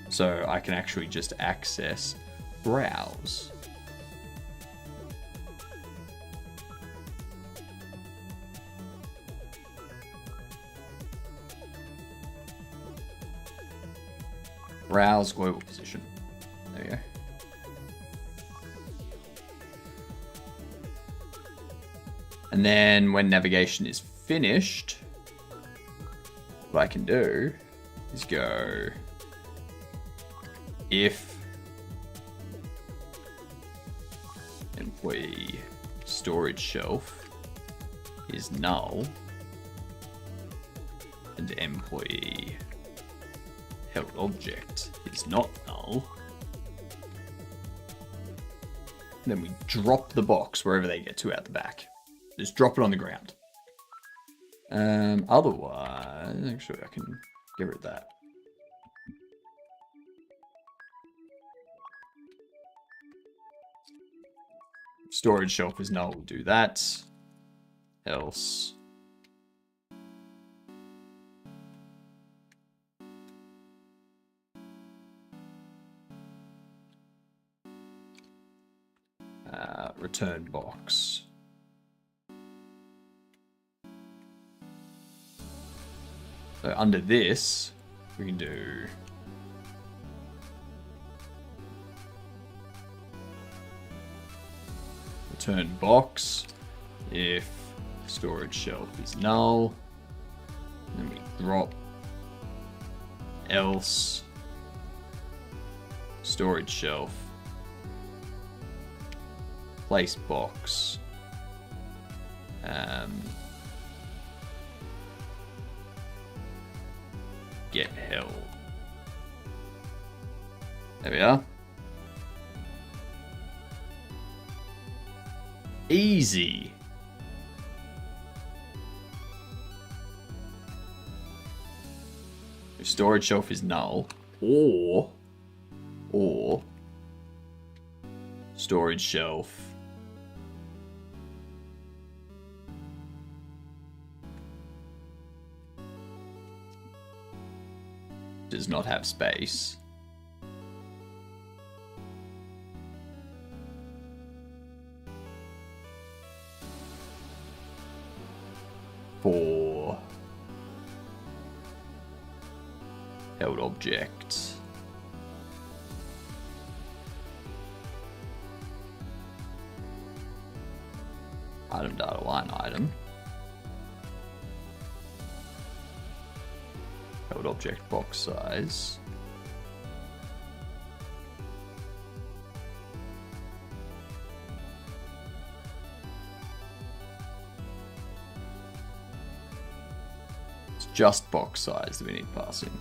So I can actually just access browse. Browse global position. There you go. And then when navigation is finished, what I can do is go if employee storage shelf is null and employee held object is not null, then we drop the box wherever they get to out the back. Just drop it on the ground. Otherwise, actually I can get rid of that. Storage shelf is null, we'll do that. Else. Return box. So under this, we can do return box if storage shelf is null. Then we drop else. Storage shelf. Place box. Get held. There we are. Easy. If storage shelf is null, or storage shelf does not have space. For held object. Item data line item. Held object box size. It's just box size that we need to pass in.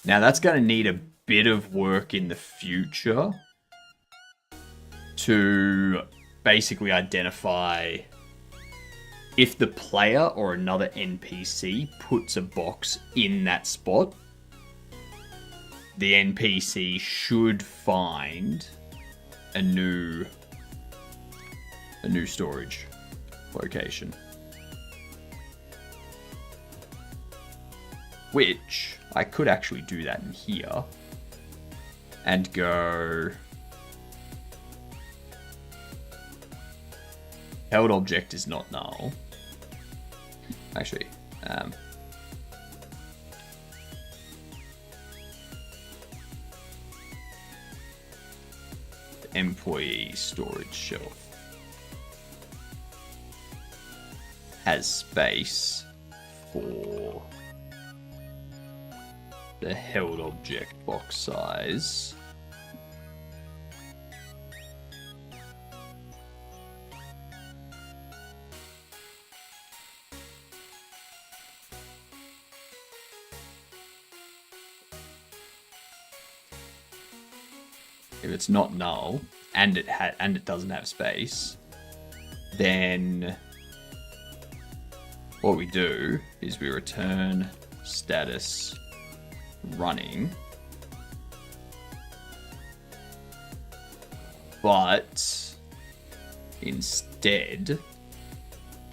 Now that's going to need a bit of work in the future to basically identify if the player or another NPC puts a box in that spot. The NPC should find a new storage location. Which, I could actually do that in here. And go... held object is not null. Actually, the employee storage shelf has space for the held object box size. If it's not null and it doesn't have space, then what we do is we return status running, but instead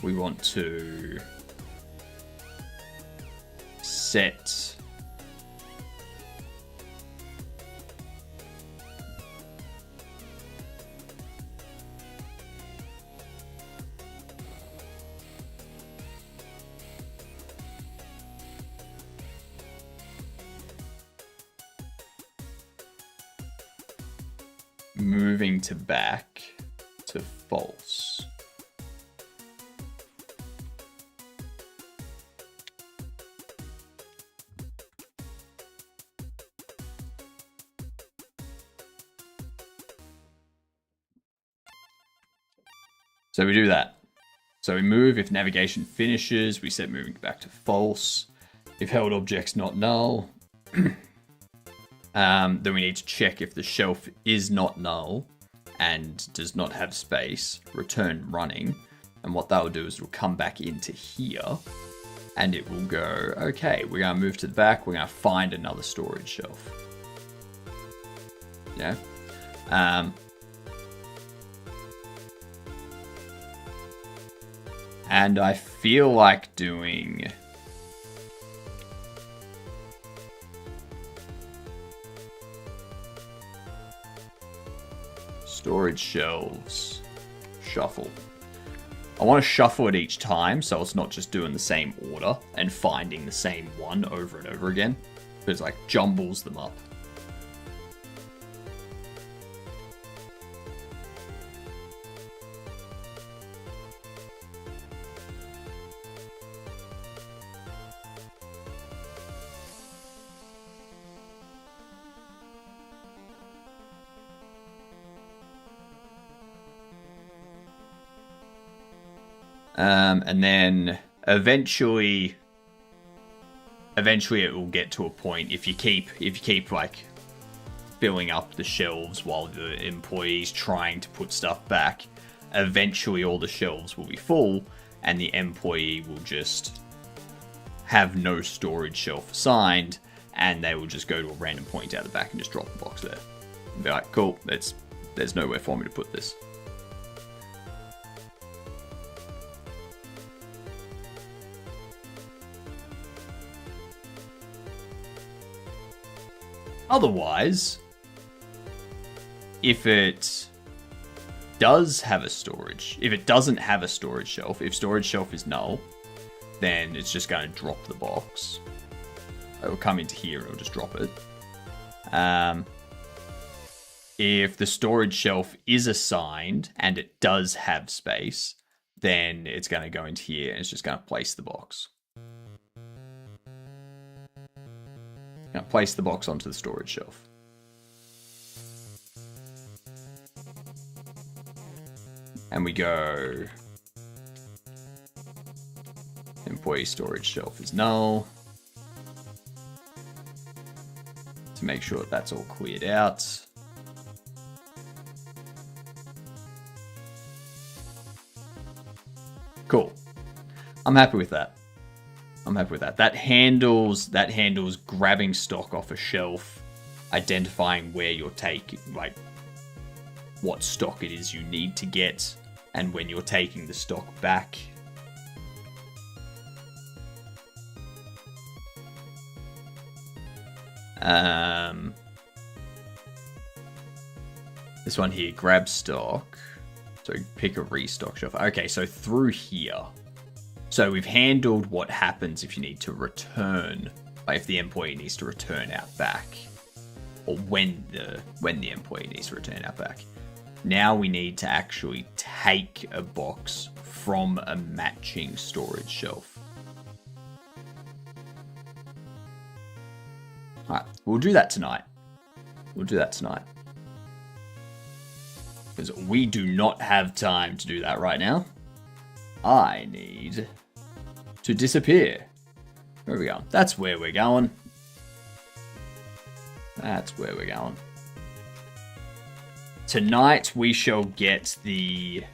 we want to set moving to back to false. So we do that. So we move, if navigation finishes, we set moving back to false. If held object's not null, then we need to check if the shelf is not null and does not have space, return running. And what that will do is it'll come back into here and it will go, okay, we're going to move to the back, we're going to find another storage shelf. Yeah. And I feel like doing storage shelves shuffle. I want to shuffle it each time so it's not just doing the same order and finding the same one over and over again. It's like jumbles them up. And then eventually it will get to a point if you keep like filling up the shelves while the employee's trying to put stuff back, eventually all the shelves will be full and the employee will just have no storage shelf assigned and they will just go to a random point out the back and just drop the box there. And be like, cool, there's nowhere for me to put this. Otherwise, if it doesn't have a storage shelf, if storage shelf is null, then it's just going to drop the box. It will come into here and it'll just drop it. If the storage shelf is assigned and it does have space, then it's going to go into here and it's just going to place the box. Place the box onto the storage shelf. And we go employee storage shelf is null. To make sure that that's all cleared out. Cool. I'm happy with that. That handles grabbing stock off a shelf, identifying where you're taking, like what stock it is you need to get, and when you're taking the stock back. This one here, grab stock. So pick a restock shelf. Okay, so through here. So we've handled what happens if you need to return, like if the employee needs to return out back, or when the employee needs to return out back. Now we need to actually take a box from a matching storage shelf. Alright, we'll do that tonight. Because we do not have time to do that right now. I need to disappear. Where are we going? That's where we're going. Tonight we shall get the...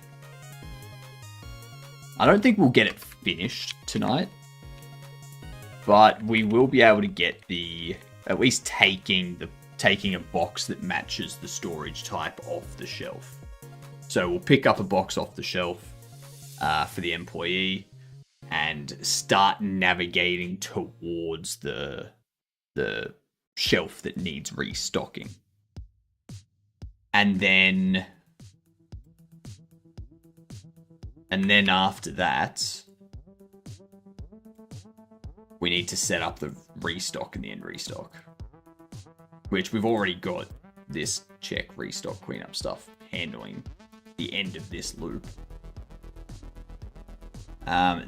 I don't think we'll get it finished tonight. But we will be able to get the... At least taking a box that matches the storage type off the shelf. So we'll pick up a box off the shelf for the employee and start navigating towards the shelf that needs restocking. And then after that, we need to set up the restock and the end restock, which we've already got this check restock cleanup stuff handling the end of this loop.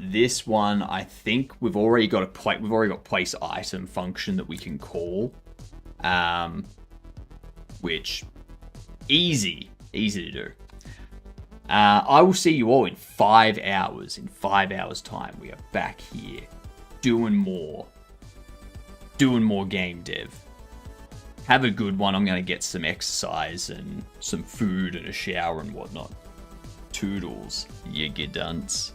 This one, I think we've already got place item function that we can call, which easy to do. I will see you all in 5 hours. In 5 hours time, we are back here doing more game dev. Have a good one. I'm going to get some exercise and some food and a shower and whatnot. Toodles, you dunce.